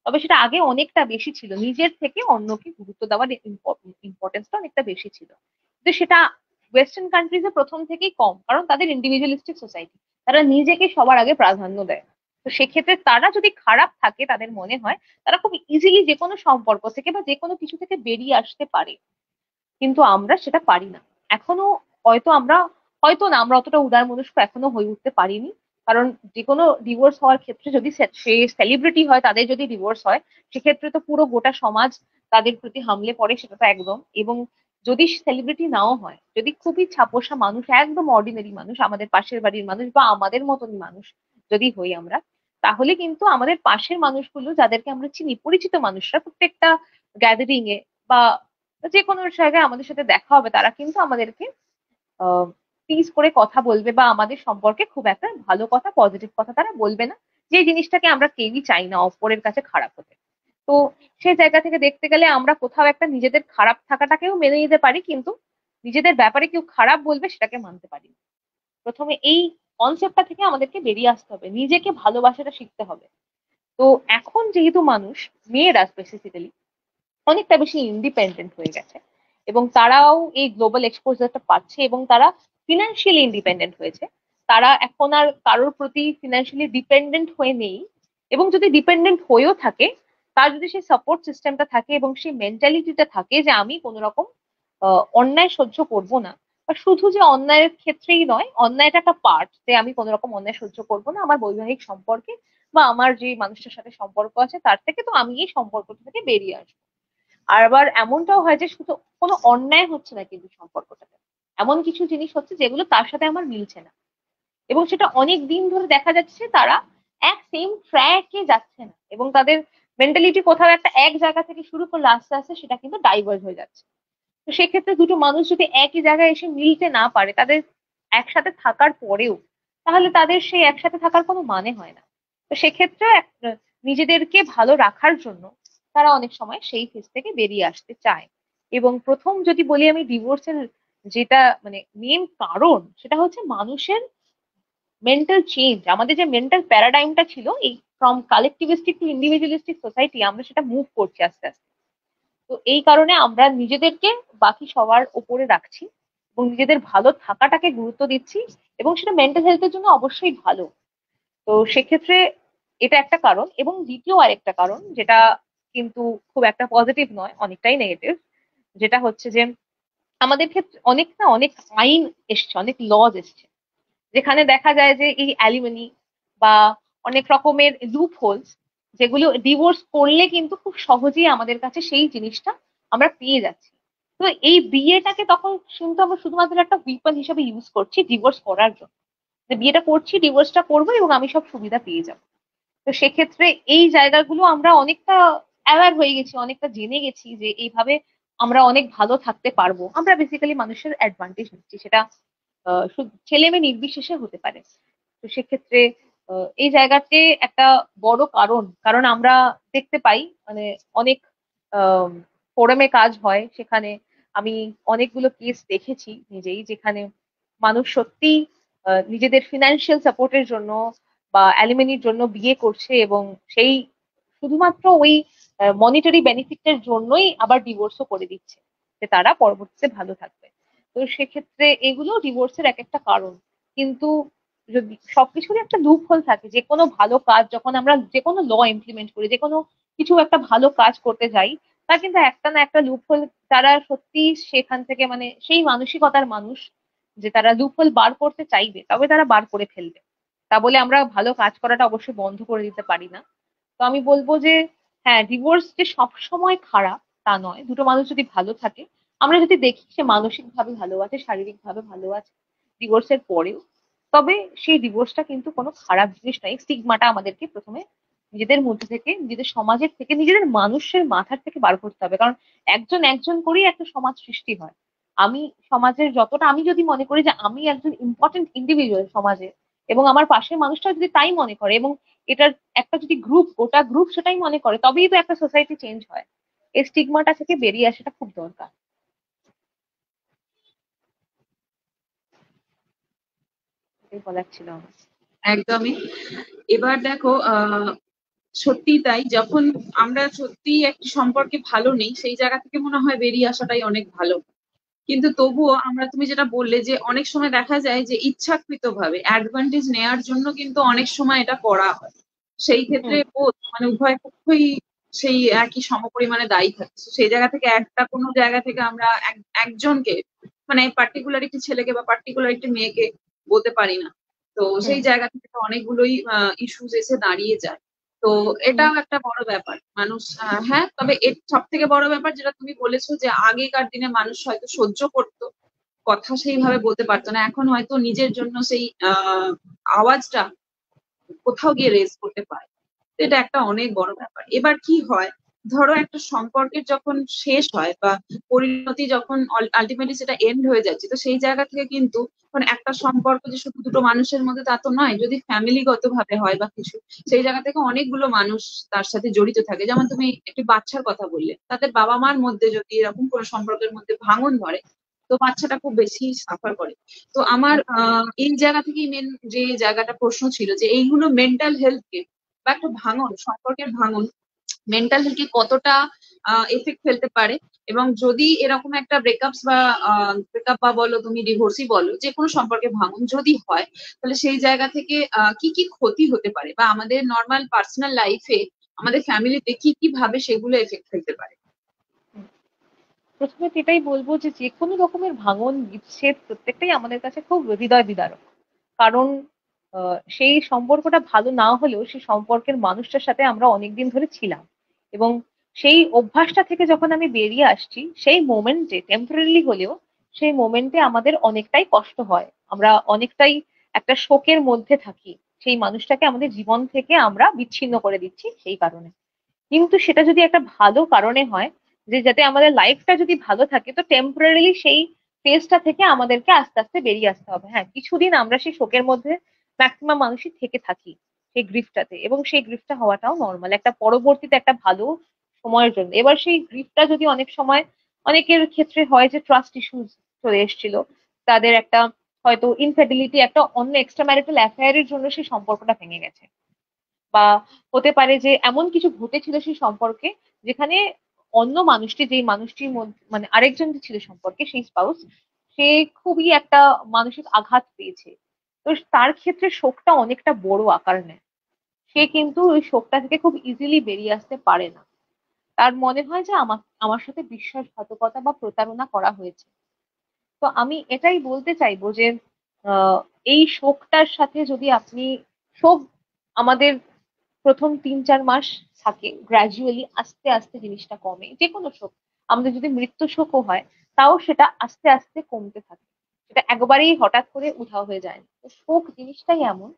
তবে সেটা আগে অনেকটা বেশি ছিল, নিজের থেকে অন্যকে গুরুত্ব দেওয়ার ইম্পর্টেন্সটা অনেকটা বেশি ছিল। কিন্তু সেটা ওয়েস্টার্ন কান্ট্রিজে প্রথম থেকেই কম, কারণ তাদের ইন্ডিভিজুয়ালিস্টিক সোসাইটি, তারা নিজেকে সবার আগে প্রাধান্য দেয়। তো সেক্ষেত্রে তারা যদি খারাপ থাকে, তাদের মনে হয় তারা খুব ইজিলি যে কোনো সম্পর্ক থেকে বা যে কোনো কিছু থেকে বেরিয়ে আসতে পারে। কিন্তু আমরা সেটা পারি না এখনো। হয়তো না, আমরা অতটা উদার মনস্ক এখনো হয়ে উঠতে পারিনি। কারণ যে কোনো ডিভোর্স হওয়ার ক্ষেত্রে যদি সে সেলিব্রিটি হয়, তাদের যদি ডিভোর্স হয়, সেক্ষেত্রে তো পুরো গোটা সমাজ তাদের প্রতি হামলে পড়ে, সেটা তো একদম। এবং যদি সেলিব্রিটি নাও হয়, যদি খুবই ছাপোষা মানুষ, একদম অর্ডিনারি মানুষ, আমাদের পাশের বাড়ির মানুষ বা আমাদের মতনই মানুষ যদি হই আমরা, তাহলে কিন্তু আমাদের পাশের মানুষগুলো, যাদেরকে আমরা চিনি, পরিচিত মানুষরা, প্রত্যেকটা গ্যাদারিং এ বা যে কোনো জায়গায় আমাদের সাথে দেখা হবে, তারা কিন্তু আমাদেরকে টিজ করে কথা বলবে বা আমাদের সম্পর্কে খুব একটা ভালো কথা, পজিটিভ কথা তারা বলবে না, যে জিনিসটাকে আমরা কেউই চাই না অপরের কাছে খারাপ হতে। তো সেই জায়গা থেকে দেখতে গেলে আমরা কোথাও একটা নিজেদের খারাপ থাকাটাকেও মেনে নিতে পারি, কিন্তু নিজেদের ব্যাপারে কেউ খারাপ বলবে সেটাকে মানতে পারি না। প্রথমে এই কনসেপ্টটা থেকে আমাদেরকে বেরিয়ে আসতে হবে, নিজেকে ভালোবাসাটা শিখতে হবে। তো এখন যেহেতু মানুষ, মেয়েরা স্পেসিফিক্যালি অনেকটা বেশি ইন্ডিপেন্ডেন্ট হয়ে গেছে, এবং তারাও এই গ্লোবাল এক্সপোজারটা পাচ্ছে এবং তারা ফিনান্সিয়ালি ইন্ডিপেন্ডেন্ট হয়েছে। তারা এখন আর কারোর প্রতি ফিনান্সিয়ালি ডিপেন্ডেন্ট হয়ে নেই, এবং যদি ডিপেন্ডেন্ট হয়েও থাকে, তার যদি সেই সাপোর্ট সিস্টেমটা থাকে এবং সেই মেন্টালিটিটা থাকে যে আমি কোনো রকম অন্যায় সহ্য করব না, বা শুধু যে অন্যায়ের ক্ষেত্রেই নয়, অন্যায়টা একটা পার্ট, যে আমি কোনো রকম অন্যায় সহ্য করবো না আমার বৈবাহিক সম্পর্কে বা আমার যে মানুষটার সাথে সম্পর্ক আছে তার থেকে, তো আমি এই সম্পর্কটা থেকে বেরিয়ে আসবো। আর আবার এমনটাও হয় যে শুধু কোনো অন্যায় হচ্ছে না কিন্তু সম্পর্কটাতে, এমন কিছু জিনিস হচ্ছে যেগুলো তার সাথে আমার মিলছে না, এবং সেটা অনেক দিন ধরে দেখা যাচ্ছে তারা এক সেম ট্র্যাকে যাচ্ছে না, এবং তাদের মেন্টালিটি কোথাও একটা এক জায়গা থেকে শুরু করলে আস্তে আস্তে সেটা কিন্তু ডাইভার্জ হয়ে যাচ্ছে। তো সেক্ষেত্রে দুটো মানুষ যদি একই জায়গায় এসে মিলতে না পারে তাদের একসাথে থাকার পরেও, তাহলে তাদের সেই একসাথে থাকার কোনো মানে হয় না। তো সেক্ষেত্রে নিজেদেরকে ভালো রাখার জন্য তারা অনেক সময় সেই ফেজ থেকে বেরিয়ে আসতে চায়। এবং প্রথম যদি বলি আমি ডিভোর্সের যেটা মানে মেন কারণ, সেটা হচ্ছে মানুষের মেন্টাল চেঞ্জ। আমাদের যে মেন্টাল প্যারাডাইমটা ছিল এই ফ্রম কালেকটিভিস্টিক টু ইন্ডিভিজুয়ালিস্টিক সোসাইটি, আমরা সেটা মুভ করছি আস্তে আস্তে। তো এই কারণে আমরা নিজেদেরকে বাকি সবার উপরে রাখছি এবং নিজেদের ভালো থাকাটাকে গুরুত্ব দিচ্ছি, এবং সেটা মেন্টাল হেলথের জন্য অবশ্যই ভালো। তো সেক্ষেত্রে এটা একটা কারণ, এবং দ্বিতীয় আরেকটা কারণ যেটা কিন্তু খুব একটা পজিটিভ নয়, অনেকটাই নেগেটিভ, যেটা হচ্ছে যে আমাদের ক্ষেত্রে অনেক আইন এসছে, অনেক লজ এসছে, যেখানে দেখা যায় যে এই অ্যালিমনি বা অনেক রকমের লুপ হোলস, যেগুলো ডিভোর্স করলে কিন্তু খুব সহজেই আমাদের কাছে সেই জিনিসটা আমরা পেয়ে যাচ্ছি। তো এই বিয়েটাকে তখন কিন্তু আমরা শুধুমাত্র একটা উইপন হিসেবে ইউজ করছি ডিভোর্স করার জন্য, যে বিয়েটা করছি ডিভোর্সটা করবো এবং আমি সব সুবিধা পেয়ে যাবো। তো সেক্ষেত্রে এই জায়গাগুলো আমরা অনেকটা অ্যাওয়ার হয়ে গেছি, অনেকটা জেনে গেছি যে এইভাবে আমরা অনেক ভালো থাকতে পারবো। আমরা বেসিক্যালি মানুষের অ্যাডভান্টেজ নিচ্ছি, সেটা শুধু ছেলে মেয়ে নির্বিশেষে হতে পারে। তো সেক্ষেত্রে এই জায়গাতে একটা বড় কারণ, কারণ আমরা দেখতে পাই মানে অনেক ফোরামে কাজ হয়, সেখানে আমি অনেকগুলো কেস দেখেছি নিজেই, যেখানে মানুষ সত্যি নিজেদের ফিনান্সিয়াল সাপোর্টের জন্য বা অ্যালিমেনির জন্য বিয়ে করছে, এবং সেই শুধুমাত্র ওই মনিটারি বেনিফিটের জন্যই আবার ডিভোর্সও করে দিচ্ছে, যে তারা পরবর্তীতে ভালো থাকবে। তো সেক্ষেত্রে এগুলো ডিভোর্সের এক একটা কারণ। কিন্তু যদি সবকিছুরই একটা লুপ হোল থাকে, যে কোনো ভালো কাজ যখন আমরা যে কোনো ল ইমপ্লিমেন্ট করি, যে কোনো কিছু একটা ভালো কাজ করতে যাই, তার কিন্তু একটা না একটা লুপ হোল, তারা সত্যি সেখান থেকে মানে সেই মানসিকতার মানুষ যে তারা লুপ হোল বার করতে চাইবে তবে তারা বার করে ফেলবে। তা বলে আমরা ভালো কাজ করাটা অবশ্যই বন্ধ করে দিতে পারি না। তো আমি বলবো যে হ্যাঁ, ডিভোর্স যে সব সময় খারাপ তা নয়। দুটো মানুষ যদি ভালো থাকে, আমরা যদি দেখি সে মানসিক ভাবে ভালো আছে, শারীরিক ভাবে ভালো আছে ডিভোর্সের পরেও, তবে সেই ডিভোর্সটা কিন্তু কোনো খারাপ জিনিস নয়। স্টিগমাটা আমাদেরকে প্রথমে নিজেদের মধ্যে থেকে, নিজেদের সমাজের থেকে, নিজেদের মানুষের মাথার থেকে বার করতে হবে। কারণ একজন একজন করেই একটা সমাজ সৃষ্টি হয়। আমি সমাজের যতটা, আমি যদি মনে করি যে আমি একজন ইম্পর্টেন্ট ইন্ডিভিজুয়াল সমাজে, এবং আমার পাশের মানুষটা যদি তাই মনে করে, এবং এটার একটা যদি গ্রুপ, গোটা গ্রুপ সেটাই মনে করে, তবেই তো একটা সোসাইটি চেঞ্জ হয়। এই স্টিগমাটা থেকে বেরিয়ে আসাটা খুব দরকার। এটাই বলার ছিল আমার। একদমই। এবার দেখো সত্যি তাই, যখন আমরা সত্যি একটি সম্পর্কে ভালো নেই সেই জায়গা থেকে মনে হয় বেরিয়ে আসাটাই অনেক ভালো। কিন্তু তবুও আমরা, তুমি যেটা বললে যে অনেক সময় দেখা যায় যে ইচ্ছাকৃত ভাবে অ্যাডভান্টেজ নেয়ার জন্য কিন্তু অনেক সময় এটা করা হয়। সেই ক্ষেত্রে হুম। বোধ মানে উভয় পক্ষই সেই একই সমপরিমাণে দায়ী থাকে। তো সেই জায়গা থেকে একটা কোনো জায়গা থেকে আমরা একজনকে মানে পার্টিকুলার একটি ছেলেকে বা পার্টিকুলার একটি মেয়েকে বলতে পারি না। তো হুম। সেই জায়গা থেকে তো অনেকগুলোই ইস্যুস এসে দাঁড়িয়ে যায়। তো হুম। এটাও একটা বড় ব্যাপার মানুষ। হ্যাঁ, তবে এর সব থেকে বড় ব্যাপার যেটা তুমি বলেছো যে আগেকার দিনে মানুষ হয়তো সহ্য করতো, কথা সেইভাবে বলতে পারতো না, এখন হয়তো নিজের জন্য সেই আওয়াজটা কোথাও গিয়ে রেজ করতে পারে। তো এটা একটা অনেক বড় ব্যাপার। এবার কি হয়, ধরো একটা সম্পর্কের যখন শেষ হয় বা পরিণতি যখন আলটিমেটলি সেটা এন্ড হয়ে যাচ্ছে, তো সেই জায়গা থেকে কিন্তু মানে একটা সম্পর্ক যে শুধু দুটো মানুষের মধ্যে তা তো নয়, যদি ফ্যামিলিগত ভাবে হয় বা কিছু, সেই জায়গা থেকে অনেকগুলো মানুষ তার সাথে জড়িত থাকে। যেমন তুমি একটি বাচ্চার কথা বললে, তাদের বাবা মার মধ্যে যদি এরকম কোনো সম্পর্কের মধ্যে ভাঙন ধরে, তো বাচ্চাটা খুব বেশি সাফার করে। তো আমার এই জায়গা থেকেই মেন যে জায়গাটা প্রশ্ন ছিল যে এইগুলো মেন্টাল হেলথকে বা একটা ভাঙন, সম্পর্কের ভাঙন মেন্টাল হেলথকে কতটা এফেক্ট ফেলতে পারে, এবং যদি এরকম একটা ব্রেকআপস বা ব্রেকআপ বা বলো তুমি ডিভোর্সই বলো, যে কোনো সম্পর্কে ভাঙন যদি হয়, তাহলে সেই জায়গা থেকে কি কি ক্ষতি হতে পারে বা আমাদের নর্মাল পার্সোনাল লাইফে, আমাদের ফ্যামিলিতে কি কি ভাবে সেগুলো এফেক্ট ফেলতে পারে। প্রথমে তো এটাই বলবো যে যে কোনো রকমের ভাঙন বিচ্ছেদ প্রত্যেকটাই আমাদের কাছে খুব হৃদয় বিদারক। কারণ সেই সম্পর্কটা ভালো না হলেও সেই সম্পর্কের মানুষটার সাথে আমরা অনেকদিন ধরে ছিলাম, এবং সেই অভ্যাসটা থেকে যখন আমি বেরিয়ে আসছি সেই মোমেন্টে টেম্পোরারিলি হলেও সেই মোমেন্টে আমাদের অনেকটাই কষ্ট হয়, আমরা অনেকটাই একটা শোকের মধ্যে থাকি। সেই মানুষটাকে আমাদের জীবন থেকে আমরা বিচ্ছিন্ন করে দিচ্ছি সেই কারণে। কিন্তু সেটা যদি একটা ভালো কারণে হয়, যে যাতে আমাদের লাইফটা যদি ভালো থাকে, তো টেম্পোরারিলি সেই ফেজটা থেকে আমাদেরকে আস্তে আস্তে বেরিয়ে আসতে হবে। হ্যাঁ, কিছুদিন আমরা সেই শোকের মধ্যে ম্যাক্সিমাম মানুষই থেকে থাকি সেই গ্রিফটাতে, এবং সেই গ্রিফটা হওয়াটাও নর্মাল একটা পরবর্তীতে একটা ভালো সময়ের জন্য। এবার সেই গ্রিফটা যদি অনেক সময় অনেকের ক্ষেত্রে হয় যে ট্রাস্ট ইস্যুস চলে এসেছিল, তাদের একটা হয়তো ইনফিডিলিটি, একটা অন্য এক্সট্রা ম্যারিটাল অ্যাফেয়ারের জন্য সেই সম্পর্কটা ভেঙে গেছে, বা হতে পারে যে এমন কিছু ঘটেছিল সেই সম্পর্কে যেখানে অন্য মানুষটি, যেই মানুষটির মধ্যে মানে আরেকজন যে ছিল সম্পর্কে সেই স্পাউস, সে খুবই একটা মানসিক আঘাত পেয়েছে। তো তার ক্ষেত্রে শোকটা অনেকটা বড় আকার নেয়। সে কিন্তু ওই শোকটা থেকে খুব ইজিলি বেরিয়ে আসতে পারে না। তার মনে হয় যে আমার আমার সাথে বিশ্বাসঘাতকতা বা প্রতারণা করা হয়েছে। তো আমি এটাই বলতে চাইবো যে আহ, এই শোকটার সাথে যদি আপনি শোক আমাদের প্রথম 3-4 মাস থাকে, গ্রাজুয়ালি আস্তে আস্তে জিনিসটা কমে। যে কোনো শোক, আমাদের যদি মৃত্যু শোকও হয় তাও সেটা আস্তে আস্তে কমতে থাকে, সেটা একবারেই হঠাৎ করে উধাও হয়ে যায় না। তো শোক জিনিসটাই এমন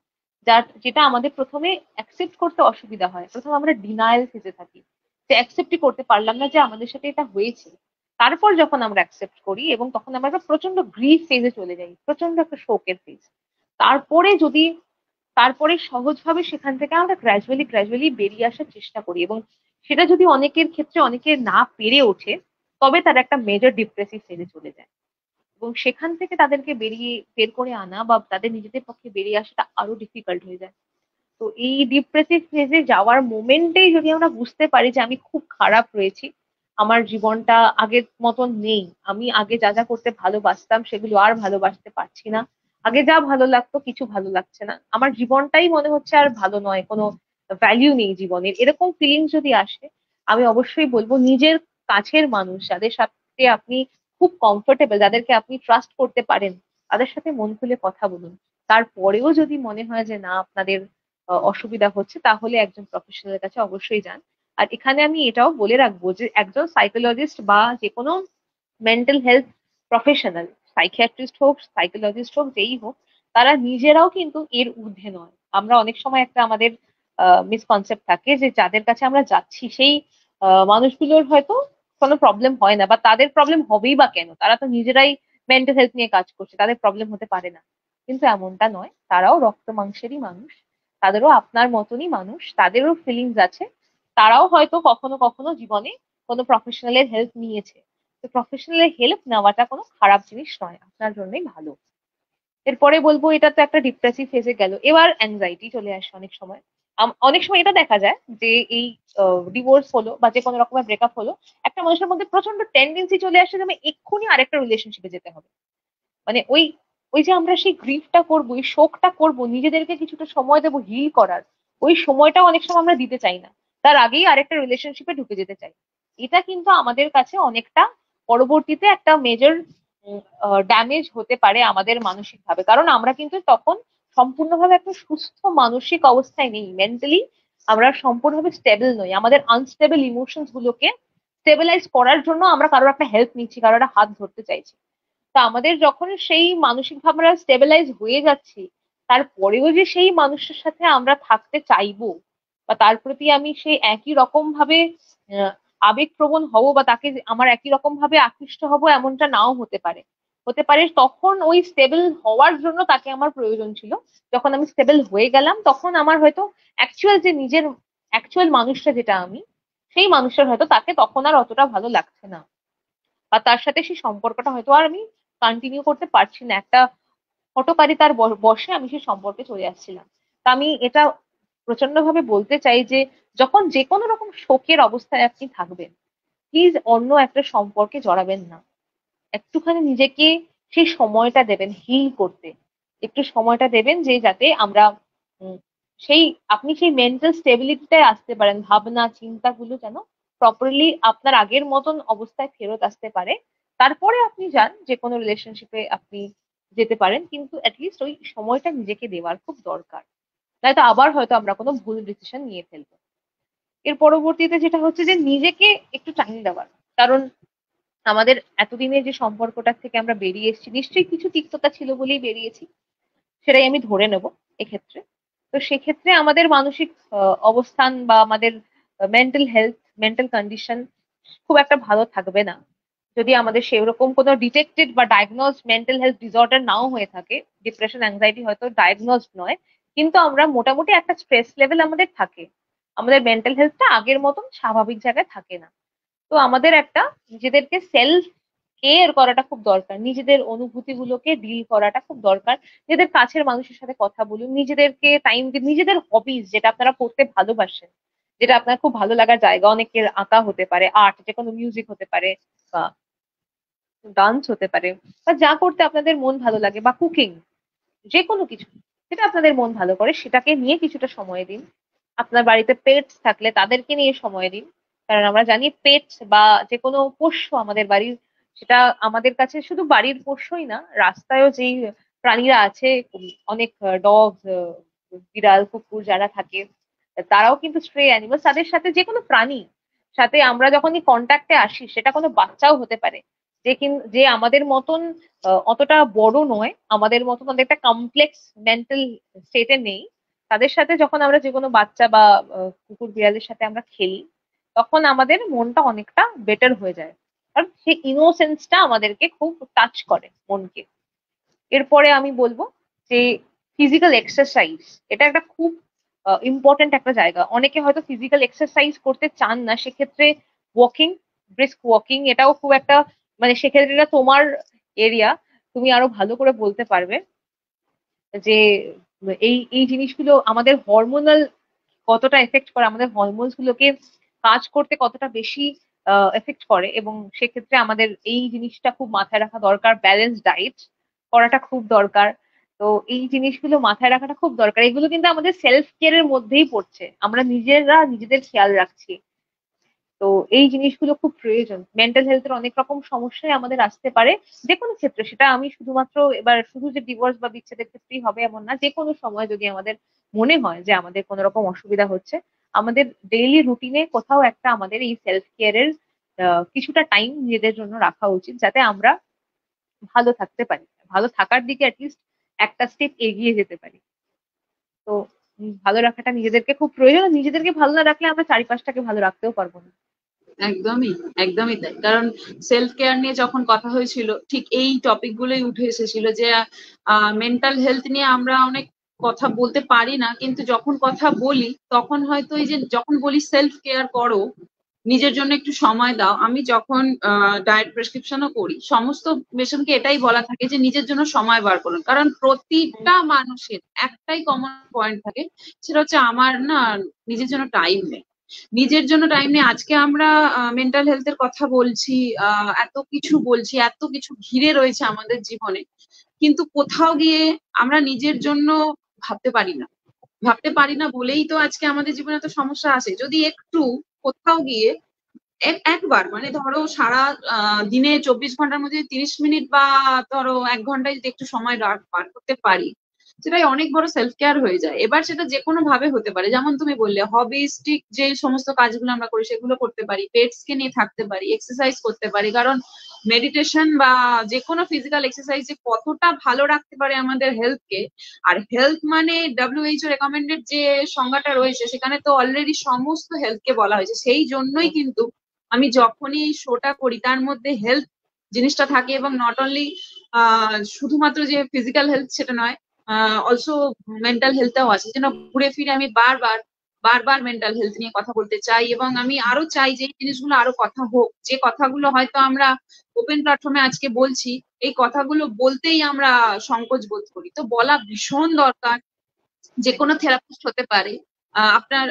যেটা আমাদের প্রথমে অ্যাকসেপ্ট করতে অসুবিধা হয়। প্রথমে আমরা ডিনায়াল ফেজে থাকি, যে অ্যাকসেপ্টই করতে পারলাম না যে আমাদের সাথে এটা হয়েছে। তারপর যখন আমরা অ্যাকসেপ্ট করি এবং তখন আমরা একটা প্রচন্ড গ্রিফ ফেজে চলে যাই, প্রচন্ড একটা শোকের ফেজ। তারপরে যদি তারপরে সহজভাবে সেখান থেকে আমরা গ্র্যাজুয়ালি গ্র্যাজুয়ালি বেরিয়ে আসার চেষ্টা করি, এবং সেটা যদি অনেকের ক্ষেত্রে অনেকে না পেরে ওঠে, তবে তারা একটা মেজর ডিপ্রেসিভ ফেজে চলে যায়, এবং সেখান থেকে তাদেরকে বের করে আনা বা তাদের নিজেদের পক্ষে বেরিয়ে আসাটা আরো ডিফিকাল্ট হয়ে যায়। তো এই ডিপ্রেসিভ ফেজে যাওয়ার মোমেন্টেই যদি আমরা বুঝতে পারি যে আমি খুব খারাপ রয়েছি, আমার জীবনটা আগের মতন নেই, আমি আগে যা যা করতে ভালোবাসতাম সেগুলো আর ভালোবাসতে পারছি না, আগে যা ভালো লাগতো কিছু ভালো লাগছে না, আমার জীবনটাই মনে হচ্ছে আর ভালো নয়, কোনো ভ্যালিউ নেই জীবনের, এরকম ফিলিংস যদি আসে, আমি অবশ্যই বলবো নিজের কাছের মানুষ যাদের সাথে আপনি খুব কমফোর্টেবল, যাদেরকে আপনি ট্রাস্ট করতে পারেন, তাদের সাথে মন খুলে কথা বলুন। তারপরেও যদি মনে হয় যে না আপনাদের অসুবিধা হচ্ছে, তাহলে একজন প্রফেশনালের কাছে অবশ্যই যান। আর এখানে আমি এটাও বলে রাখবো যে একজন সাইকোলজিস্ট বা যে কোনো মেন্টাল হেলথ প্রফেশনাল, সাইকিয়াট্রিস্ট হোক সাইকোলজিস্ট হোক যেই হোক, তারা নিজেরাও কিন্তু এর ঊর্ধ্বে নয়। আমরা অনেক সময় একটা আমাদের মিসকনসেপ্ট থাকে যে যাদের কাছে আমরা যাচ্ছি সেই মানুষগুলোর হয়তো কোনো প্রবলেম হয় না, বা তাদের প্রবলেম হবেই বা কেন, তারা তো নিজেরাই মেন্টাল হেলথ নিয়ে কাজ করছে, তাদের প্রবলেম হতে পারে না। কিন্তু এমনটা নয়, তারাও রক্ত মাংসেরই মানুষ, তাদেরও আপনার মতনই মানুষ, তাদেরও ফিলিংস আছে। তারাও হয়তো কখনো কখনো জীবনে কোনো প্রফেশনালের হেল্প নিয়েছে। তো প্রফেশনালের হেল্প নেওয়াটা কোনো খারাপ জিনিস নয়, আপনার জন্যই ভালো। এরপরে বলবো এটা তো একটা ডিপ্রেসিভ ফেজে গেল, এবার অ্যাংজাইটি চলে আসে অনেক সময়। অনেক সময় এটা দেখা যায় যে এই ডিভোর্স হলো বা যে কোনো রকমের ব্রেকআপ হলো, একটা মানুষের মধ্যে প্রচন্ড টেন্ডেন্সি চলে আসে যে আমি এক্ষুনি আরেকটা রিলেশনশিপে যেতে হবে। মানে ওই ওই যে আমরা সেই গ্রিফটা করবো, ওই শোকটা করবো, নিজেদেরকে কিছুটা সময় দেবো হিল করার, ওই সময়টাও অনেক সময় আমরা দিতে চাই না, তার আগেই আরেকটা রিলেশনশিপে ঢুকে যেতে চাই। এটা কিন্তু আমাদের কাছে অনেকটা পরবর্তীতে একটা মেজর ড্যামেজ হতে পারে আমাদের মানসিক ভাবে, কারণ আমরা কিন্তু তখন সম্পূর্ণভাবে একটা সুস্থ মানসিক অবস্থায় নেই, মেন্টালি আমরা সম্পূর্ণভাবে স্টেবল নই, আমাদের আনস্টেবল ইমোশনস গুলোকে স্টেবিলাইজ করার জন্য আমরা কারোর একটা হেল্প নিচ্ছি, কারোর একটা হাত ধরতে চাইছি। তা আমাদের যখন সেই মানসিক ভাবে আমরা স্টেবিলাইজ হয়ে যাচ্ছি, তারপরেও যে সেই মানুষের সাথে আমরা থাকতে চাইবো বা তার প্রতি আমি সেই একই রকম ভাবে আহ, আবেগপ্রবণ হব, বা তাকে আমার একই রকম ভাবে আকৃষ্ট হব, এমনটা নাও হতে পারে। হতে পারে তখন ওই স্টেবল হওয়ার জন্য তাকে আমার প্রয়োজন ছিল, যখন আমি স্টেবল হয়ে গেলাম তখন আমার হয়তো অ্যাকচুয়াল যে নিজের অ্যাকচুয়াল মানুষটা যেটা আমি, সেই মানুষটার হয়তো তাকে তখন আর অতটা ভালো লাগছে না, বা তার সাথে সেই সম্পর্কটা হয়তো আর আমি কন্টিনিউ করতে পারছি না, একটা হঠকারিতার বশে আমি সেই সম্পর্কে চলে আসছিলাম। তা আমি এটা প্রচন্ড ভাবে বলতে চাই যে যখন যে কোনো রকম শোকের অবস্থায় আপনি থাকবেন, প্লিজ অন্য একটা সম্পর্কে জড়াবেন না। একটুখানি নিজেকে সেই সময়টা দেবেন হিল করতে, একটু সময়টা দেবেন যে যাতে আমরা উম, সেই আপনি সেই মেন্টাল স্টেবিলিটিটায় আসতে পারেন, ভাবনা চিন্তাগুলো যেন প্রপারলি আপনার আগের মতন অবস্থায় ফেরত আসতে পারে, তারপরে আপনি যান, যে কোনো রিলেশনশিপে আপনি যেতে পারেন, কিন্তু অ্যাটলিস্ট ওই সময়টা নিজেকে দেওয়ার খুব দরকার। নয়তো আবার হয়তো আমরা কোনো ভুল ডিসিশন নিয়ে ফেলবো। এর পরবর্তীতে যেটা হচ্ছে যে নিজেকে একটু টাইম দেওয়ার। কারণ আমাদের এতদিনের যে সম্পর্কটার থেকে আমরা বেরিয়ে এসেছি, নিশ্চয়ই কিছু তিক্ততা ছিল বলেই বেরিয়েছি, সেটাই আমি ধরে নেব এক্ষেত্রে। তো সেক্ষেত্রে আমাদের মানসিক অবস্থান বা আমাদের মেন্টাল হেলথ, মেন্টাল কন্ডিশন খুব একটা ভালো থাকবে না যদি আমাদের সেরকম কোনো ডিটেক্টেড বা ডায়াগনোজড মেন্টাল হেলথ ডিসঅর্ডার নাও হয়ে থাকে। ডিপ্রেশন, অ্যাংজাইটি হয়তো ডায়াগনোজড নয়, কিন্তু আমরা মোটামুটি একটা স্ট্রেস লেভেল আমাদের থাকে, আমাদের মেন্টাল হেলথটা আগের মতন স্বাভাবিক জায়গায় থাকে না। তো আমাদের একটা নিজেদেরকে সেলফ কেয়ার করাটা খুব দরকার, নিজেদের অনুভূতি গুলোকে ডিল করাটা খুব দরকার। নিজেদের কাছের মানুষের সাথে কথা বলুন, নিজেদেরকে টাইম দিন, নিজেদের হবিজ যেটা আপনারা করতে ভালোবাসেন, যেটা আপনার খুব ভালো লাগার জায়গা, অনেকের আঁকা হতে পারে, আর্ট, যে কোনো মিউজিক হতে পারে, বা ডান্স হতে পারে, বা যা করতে আপনাদের মন ভালো লাগে, বা কুকিং, যে কোনো কিছু যেটা আপনাদের মন ভালো করে সেটাকে নিয়ে কিছুটা সময় দিন। আপনার বাড়িতে পেটস থাকলে তাদেরকে নিয়ে সময় দিন। কারণ আমরা জানি পেটস বা যে কোনো পোষ্য আমাদের বাড়ির, সেটা আমাদের কাছে শুধু বাড়ির পোষ্যই না, রাস্তায়ও যেই প্রাণীরা আছে, অনেক ডগ, বিড়াল, কুকুর যারা থাকে, তারাও কিন্তু স্ট্রে অ্যানিমাল। তাদের সাথে যে কোনো প্রাণী সাথে আমরা যখনই কন্ট্যাক্টে আসি, সেটা কোনো বাচ্চাও হতে পারে, যে আমাদের মতন অতটা বড় নয়, আমাদের মতন অনেক একটা কমপ্লেক্স মেন্টাল স্টেটে নেই, তাদের সাথে যখন আমরা যে কোনো বাচ্চা বা কুকুর বিড়ালের সাথে আমরা খেলি, তখন আমাদের মনটা অনেকটা বেটার হয়ে যায়। কারণ সেই ইনোসেন্সটা আমাদেরকে খুব টাচ করে মনকে। এরপরে আমি বলবো যে ফিজিক্যাল এক্সারসাইজ, এটা একটা খুব ইম্পর্টেন্ট একটা জায়গা। অনেকে হয়তো ফিজিক্যাল এক্সারসাইজ করতে চান না, সেক্ষেত্রে ওয়াকিং, ব্রিস্ক ওয়াকিং, এটাও খুব একটা, মানে সেক্ষেত্রে এটা তোমার এরিয়া, তুমি আরো ভালো করে বলতে পারবে যে এই এই জিনিসগুলো আমাদের হরমোনাল কতটা এফেক্ট করে, আমাদের হরমোনস গুলোকে কাজ করতে কতটা বেশি এফেক্ট করে, এবং সেক্ষেত্রে আমাদের এই জিনিসটা খুব মাথায় রাখা দরকার। ব্যালেন্স ডায়েট করাটা খুব দরকার। তো এই জিনিসগুলো মাথায় রাখাটা খুব দরকার। এগুলো কিন্তু আমাদের সেলফ কেয়ারের মধ্যেই পড়ছে, আমরা নিজেরা নিজেদের খেয়াল রাখছি। তো এই জিনিসগুলো খুব প্রয়োজন। মেন্টাল হেলথের অনেক রকম সমস্যাই আমাদের আসতে পারে, যে কোনো ক্ষেত্রে। সেটা আমি শুধুমাত্র এবার শুধু যে ডিভোর্স বা বিচ্ছেদের ক্ষেত্রেই হবে এমন না, যে কোনো সময় যদি আমাদের মনে হয় যে আমাদের কোনো রকম অসুবিধা হচ্ছে, আমাদের ডেইলি রুটিনে কোথাও একটা আমাদের এই সেলফ কেয়ারের কিছুটা টাইম নিজেদের জন্য রাখা উচিত, যাতে আমরা ভালো থাকতে পারি, ভালো থাকার দিকে অ্যাটলিস্ট একটা স্টেপ এগিয়ে যেতে পারি। তো ভালো রাখাটা নিজেদেরকে খুব প্রয়োজন, আর নিজেদেরকে ভালো না রাখলে আমরা চারিপাশটাকে ভালো রাখতেও পারবো না। একদমই, একদমই তাই। কারণ সেলফ কেয়ার নিয়ে যখন কথা হয়েছিল, ঠিক এই টপিক গুলোই উঠে এসেছিল যে মেন্টাল হেলথ নিয়ে আমরা অনেক কথা বলতে পারি না, কিন্তু যখন কথা বলি তখন হয়তো এই যে যখন বলি সেলফ কেয়ার করো, নিজের জন্য একটু সময় দাও। আমি যখন ডায়েট প্রেসক্রিপশনও করি, সমস্ত পেশেন্টকে এটাই বলা থাকে যে নিজের জন্য সময় বার করুন। কারণ প্রতিটা মানুষের একটাই কমন পয়েন্ট থাকে, সেটা হচ্ছে আমার না নিজের জন্য টাইম নেই। নিজের জন্য টাইম নেই। আজকে আমরা মেন্টাল হেলথের কথা বলছি, এত কিছু বলছি, এত কিছু ঘিরে রয়েছে আমাদের জীবনে, কিন্তু কোথাও গিয়ে আমরা নিজের জন্য ভাবতে পারি না। ভাবতে পারি না বলেই তো আজকে আমাদের জীবনে এত সমস্যা আসে। যদি একটু কোথাও গিয়ে একবার মানে ধরো সারা দিনে 24 ঘন্টার মধ্যে 30 মিনিট বা ধরো 1 ঘন্টায় যদি একটু সময় পার করতে পারি, সেটাই অনেক বড় সেলফ কেয়ার হয়ে যায়। এবার সেটা যে কোনো ভাবে হতে পারে, যেমন তুমি বললে হবিস্টিক যে সমস্ত কাজগুলো আমরা করি সেগুলো করতে পারি, পেটস কে নিয়ে থাকতে পারি, এক্সারসাইজ করতে পারি। কারণ মেডিটেশন বা যে কোনো ফিজিক্যাল এক্সারসাইজ যে কতটা ভালো রাখতে পারে আমাদের হেলথ কে। আর হেলথ মানে WHO রেকমেন্ডেড যে সংজ্ঞাটা রয়েছে, সেখানে তো অলরেডি সমস্ত হেলথ কে বলা হয়েছে। সেই জন্যই কিন্তু আমি যখনই এই শোটা করি তার মধ্যে হেলথ জিনিসটা থাকে, এবং নট অনলি শুধুমাত্র যে ফিজিক্যাল হেলথ সেটা নয়, অলসো মেন্টাল হেলথটাও আছে। যেন ঘুরে ফিরে আমি বারবার বারবার মেন্টাল হেলথ নিয়ে কথা বলতে চাই, এবং আমি আরো চাই যে এই জিনিসগুলো আরো কথা হোক। যে কথাগুলো হয়তো আমরা ওপেন প্ল্যাটফর্মে আজকে বলছি, এই কথাগুলো বলতেই আমরা সংকোচ বোধ করি, তো বলা ভীষণ দরকার। যে কোনো থেরাপিস্ট হতে পারে, আপনার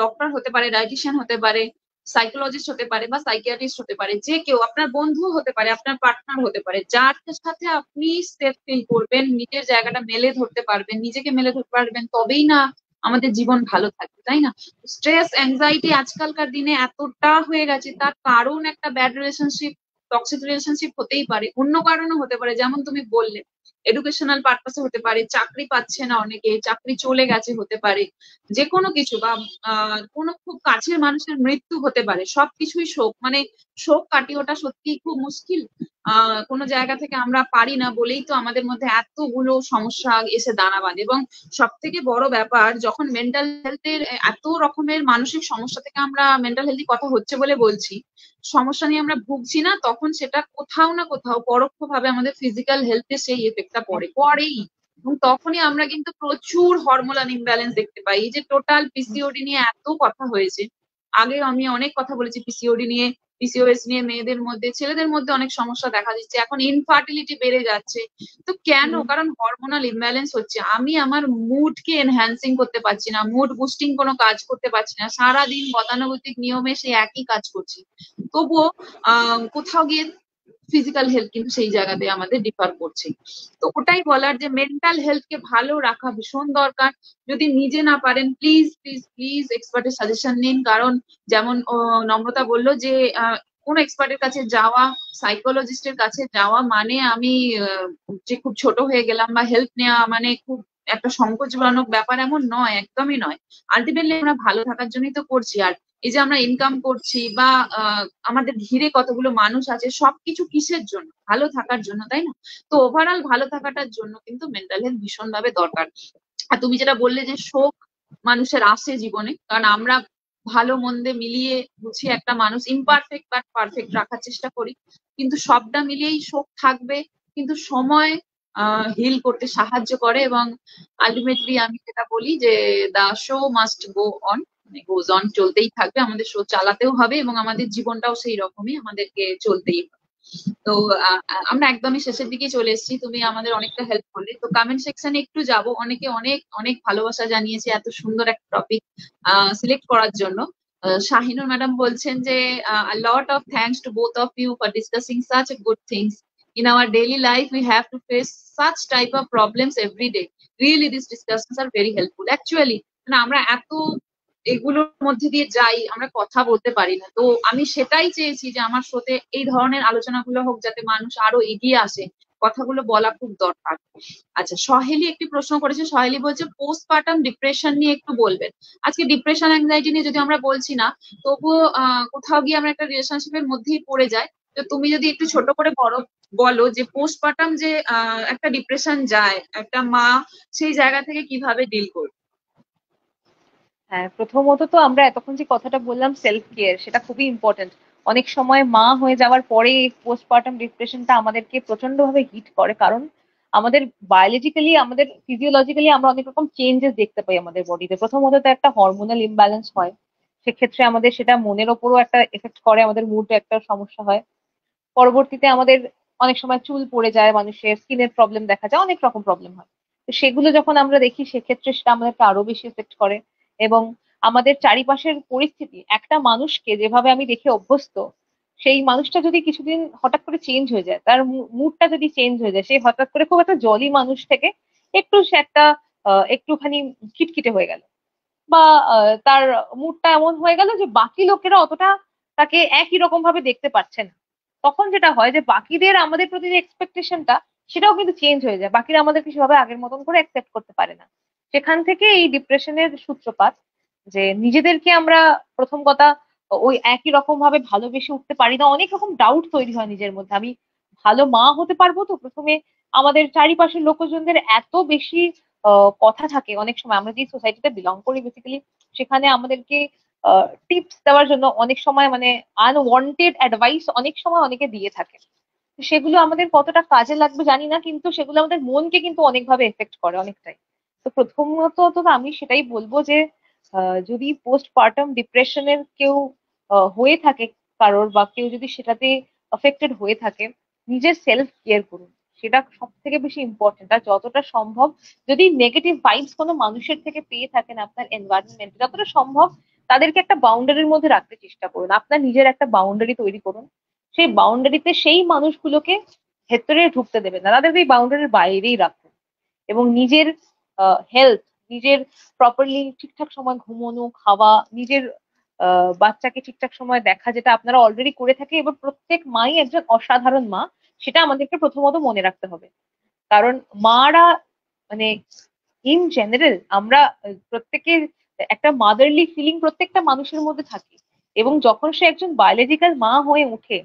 ডক্টর হতে পারে, ডায়েটিশিয়ান হতে পারে, সাইকোলজিস্ট হতে পারে, বা সাইকিয়াট্রিস্ট হতে পারে, যে কেউ, আপনার বন্ধু হতে পারে, আপনার পার্টনার হতে পারে, যার সাথে আপনি সেফ ফিল করবেন, নিজের জায়গাটা মেলে ধরতে পারবেন, নিজেকে মেলে ধরতে পারবেন, তবেই না আমাদের জীবন ভালো থাকবে, তাই না? স্ট্রেস অ্যাংজাইটি আজকালকার দিনে এতটা হয়ে গেছে, তার কারণ একটা ব্যাড রিলেশনশিপ, টক্সিক রিলেশনশিপ হতেই পারে, অন্য কারণও হতে পারে, যেমন তুমি বললে এডুকেশনাল পারপাসে হতে পারে, চাকরি পাচ্ছে না অনেকে, চাকরি চলে গেছে হতে পারে, যে কোনো কিছু, বা কোনো খুব কাছের মানুষের মৃত্যু হতে পারে, সবকিছুই শোক। মানে শোক কাটিয়ে ওঠা সত্যি খুব মুশকিল। কোনো জায়গা থেকে আমরা পারি না বলেই তো আমাদের মধ্যে এতগুলো সমস্যা এসে দাঁড়া বাঁধে। এবং সব থেকে বড় ব্যাপার, যখন মেন্টাল হেলথের এত রকমের মানসিক সমস্যা থেকে আমরা, মেন্টাল হেলথি কথা হচ্ছে বলে বলছি, সমস্যা নিয়ে আমরা ভুগছি না, তখন সেটা কোথাও না কোথাও পরোক্ষভাবে আমাদের ফিজিক্যাল হেলথে সেই এফেক্টটা পড়েই। এবং তখনই আমরা কিন্তু প্রচুর হরমোনাল ইমব্যালেন্স দেখতে পাই। এই যে টোটাল পিসিওডি নিয়ে এত কথা হয়েছে, আগে আমি অনেক কথা বলেছি পিসিওডি নিয়ে, পিসিওএস নিয়ে, মেয়েদের মধ্যে, ছেলেদের মধ্যে অনেক সমস্যা দেখা দিচ্ছে, এখন ইনফার্টিলিটি বেড়ে যাচ্ছে। তো কেন? কারণ হরমোনাল ইমব্যালেন্স হচ্ছে। আমি আমার মুডকে এনহ্যান্সিং করতে পারছি না, মুড বুস্টিং কোনো কাজ করতে পারছি না, সারাদিন গতানুগতিক নিয়মে সেই একই কাজ করছি, তবুও কোথাও গিয়ে ফিজিক্যাল হেলথ কিন্তু সেই জায়গাতে আমাদের ডিফার করছে। তো ওটাই বলার যে মেন্টাল হেলথকে ভালো রাখা ভীষণ দরকার। যদি নিজে না পারেন, প্লিজ প্লিজ প্লিজ এক্সপার্টের সাজেশন নিন। কারণ যেমন নম্রতা বললো যে কোন এক্সপার্টের কাছে যাওয়া, সাইকোলজিস্টের কাছে যাওয়া মানে আমি যে খুব ছোট হয়ে গেলাম, বা হেল্প নেওয়া মানে খুব একটা সংকোচজনক ব্যাপার, এমন নয়, একদমই নয়। আলটিমেটলি আমরা ভালো থাকার জন্যই তো করছি। আর এই যে আমরা ইনকাম করছি, বা আমাদের ঘিরে কতগুলো মানুষ আছে, সবকিছু কিসের জন্য? ভালো থাকার জন্য, তাই না? তো ওভারঅল ভালো থাকাটার জন্য কিন্তু মেন্টাল হেলথ ভীষণ ভাবে দরকার। আর তুমি যেটা বললে যে শোক মানুষের আসে জীবনে, কারণ আমরা ভালো মন্দে মিলিয়ে গুছিয়ে একটা মানুষ ইমপারফেক্ট বাট পারফেক্ট রাখার চেষ্টা করি, কিন্তু সবটা মিলিয়েই শোক থাকবে। কিন্তু সময় হিল করতে সাহায্য করে। এবং আলটিমেটলি আমি যেটা বলি যে the show must go on, মানে গোজ অন, চলতেই থাকবে, আমাদের শো চালাতেও হবে, এবং আমাদের জীবনটাও সেই রকমই, আমাদেরকে চলতেই হবে। তো আমরা একদমই শেষের দিকে চলে এসেছি, তুমি আমাদের অনেকটা হেল্প করলে। তো কমেন্ট সেকশনে একটু যাব, অনেকে অনেক অনেক ভালোবাসা জানিয়েছে এত সুন্দর একটা টপিক সিলেক্ট করার জন্য। শাহিনুর ম্যাডাম বলছেন যে lot of thanks to both of you for discussing such good things in our daily life, we have to face such type of problems every day. Really, these discussions are very helpful. Actually, মানে আমরা এত এগুলোর মধ্যে দিয়ে যাই, আমরা কথা বলতে পারি না। তো আমি সেটাই চেয়েছি যে আমার শোতে এই ধরনের আলোচনাগুলো হোক, যাতে মানুষ আরো এগিয়ে আসে, কথাগুলো বলা খুব দরকার। আচ্ছা, সহেলি একটি প্রশ্ন করেছে, সহেলি বলছে পোস্টপার্টাম ডিপ্রেশন নিয়ে একটু বলবেন। আজকে ডিপ্রেশন অ্যাংজাইটি নিয়ে যদি আমরা বলছি না, তবুও কোথাও গিয়ে আমরা একটা রিলেশনশিপের মধ্যেই পড়ে যাই। তো তুমি যদি একটু ছোট করে বলো যে পোস্টপার্টাম যে একটা ডিপ্রেশন যায়, একটা মা সেই জায়গা থেকে কিভাবে ডিল করবে। হ্যাঁ, প্রথমত তো আমরা এতক্ষণ যে কথাটা বললাম সেলফ কেয়ার, সেটা খুবই ইম্পর্টেন্ট। অনেক সময় মা হয়ে যাওয়ার পরে পোস্টপার্টাম ডিপ্রেশনটা আমাদেরকে প্রচন্ড ভাবে হিট করে, কারণ আমাদের বায়োলজিক্যালি, আমাদের ফিজিওলজিক্যালি আমরা অনেক রকম চেঞ্জেস দেখতে পাই আমাদের বডিতে। প্রথমত তো একটা হরমোনাল ইমব্যালেন্স হয়, সেক্ষেত্রে আমাদের সেটা মনের ওপরও একটা এফেক্ট করে, আমাদের মুডে একটা সমস্যা হয়। পরবর্তীতে আমাদের অনেক সময় চুল পড়ে যায়, মানুষের স্কিনের প্রবলেম দেখা যায়, অনেক রকম প্রবলেম হয়। তো সেগুলো যখন আমরা দেখি, সেক্ষেত্রে সেটা আমাদেরকে আরো বেশি এফেক্ট করে। এবং আমাদের চারিপাশের পরিস্থিতি, একটা মানুষকে যেভাবে আমি দেখে অভ্যস্ত, সেই মানুষটা যদি কিছুদিন হঠাৎ করে চেঞ্জ হয়ে যায়, তার মুডটা যদি চেঞ্জ হয়ে যায়, সে হঠাৎ করে খুব একটা জলি মানুষ থেকে একটু সে একটা একটুখানি খিটখিটে হয়ে গেল, বা তার মুডটা এমন হয়ে গেল যে বাকি লোকেরা অতটা তাকে একই রকম ভাবে দেখতে পাচ্ছে না, তখন যেটা হয় যে বাকিদের আমাদের প্রতি যে এক্সপেকটেশনটা, সেটাও কিন্তু চেঞ্জ হয়ে যায়। বাকিরা আমাদেরকে সেভাবে আগের মতন করে অ্যাকসেপ্ট করতে পারে না। সেখান থেকে এই ডিপ্রেশনের সূত্রপাত। যে নিজেদেরকে আমরা, প্রথম কথা, ওই একই রকম ভাবে ভালোবেসে উঠতে পারি না, অনেক রকম ডাউট তৈরি হয় নিজের মধ্যে। আমি ভালো মা হতে পারবো তো? প্রথমে আমাদের চারিপাশের লোকজনদের এত বেশি কথা থাকে অনেক সময়, আমরা যে সোসাইটিতে বিলং করি বেসিক্যালি, সেখানে আমাদেরকে টিপস দেওয়ার জন্য অনেক সময় মানে আনওয়ান্টেড অ্যাডভাইস অনেক সময় অনেকে দিয়ে থাকে। তো সেগুলো আমাদের কতটা কাজে লাগবে জানি না, কিন্তু সেগুলো আমাদের মনকে কিন্তু অনেকভাবে এফেক্ট করে, অনেকটাই। তো প্রথমত তো আমি সেটাই বলবো যে যদি পোস্টপার্টাম ডিপ্রেশনের কেউ হয়ে থাকে কারোর, বা কেউ যদি সেটাতে অফেক্টেড হয়ে থাকে, নিজের সেলফ কেয়ার করুন। সেটা সব থেকে বেশি ইম্পর্টেন্ট। আর যতটা সম্ভব, যদি নেগেটিভ ভাইবস কোনো মানুষের থেকে পেয়ে থাকেন আপনার এনভায়রনমেন্টে, যতটা সম্ভব তাদেরকে একটা বাউন্ডারির মধ্যে রাখতে চেষ্টা করুন। আপনার নিজের একটা বাউন্ডারি তৈরি করুন। সেই বাউন্ডারিতে সেই মানুষগুলোকে ভেতরে ঢুকতে দেবেন না, তাদেরকে এই বাউন্ডারির বাইরেই রাখুন। এবং নিজের হেলথ, নিজের প্রপারলি ঠিকঠাক সময় ঘুমানো, খাওয়া, নিজের বাচ্চাকে ঠিকঠাক সময় দেখা, যেটা আপনারা অলরেডি করে থাকে। এবার প্রত্যেক মাই একজন অসাধারণ মা, সেটা আমাদেরকে প্রথমত মনে রাখতে হবে। কারণ মারা মানে ইন জেনারেল আমরা প্রত্যেকের একটা মাদারলি ফিলিং প্রত্যেকটা মানুষের মধ্যে থাকে, এবং যখন সে একজন বায়োলজিক্যাল মা হয়ে ওঠে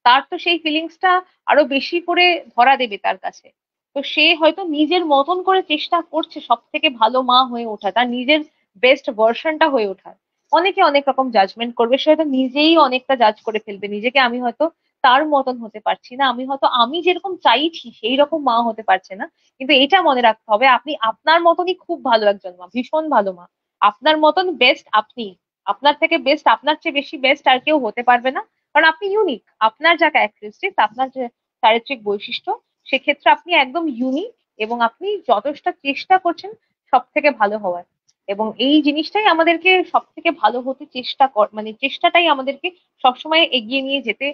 তার তো সেই ফিলিংসটা আরো বেশি করে ধরা দেবে তার কাছে। তো সে হয়তো নিজের মতন করে চেষ্টা করছে সব থেকে ভালো মা হয়ে ওঠা, তার নিজের বেস্ট ভার্সনটা হয়ে ওঠার। অনেকে অনেক রকম জাজমেন্ট করবে, সে হয়তো নিজেই অনেকটা জাজ করে ফেলবে নিজেকে, আমি হয়তো তার মতন হতে পারছি না, আমি হয়তো আমি যেরকম চাইছি সেই রকম মা হতে পারছে না। কিন্তু এটা মনে রাখতে হবে, আপনি আপনার মতনই খুব ভালো একজন মা, ভীষণ ভালো মা। আপনার মতন বেস্ট আপনি, আপনার থেকে বেস্ট, আপনার চেয়ে বেশি বেস্ট আর কেউ হতে পারবে না। কারণ আপনি ইউনিক, আপনার যা ক্যারেক্টারিস্টিক্স, আপনার যে চারিত্রিক বৈশিষ্ট্য, সেক্ষেত্রে আপনি একদম ইউনিক, এবং আপনি যথেষ্ট চেষ্টা করছেন সব থেকে ভালো হওয়ার। এবং এই জিনিসটাই আমাদেরকে সব থেকে ভালো হতে চেষ্টা মানে চেষ্টাটাই আমাদেরকে সবসময় এগিয়ে নিয়ে যেতে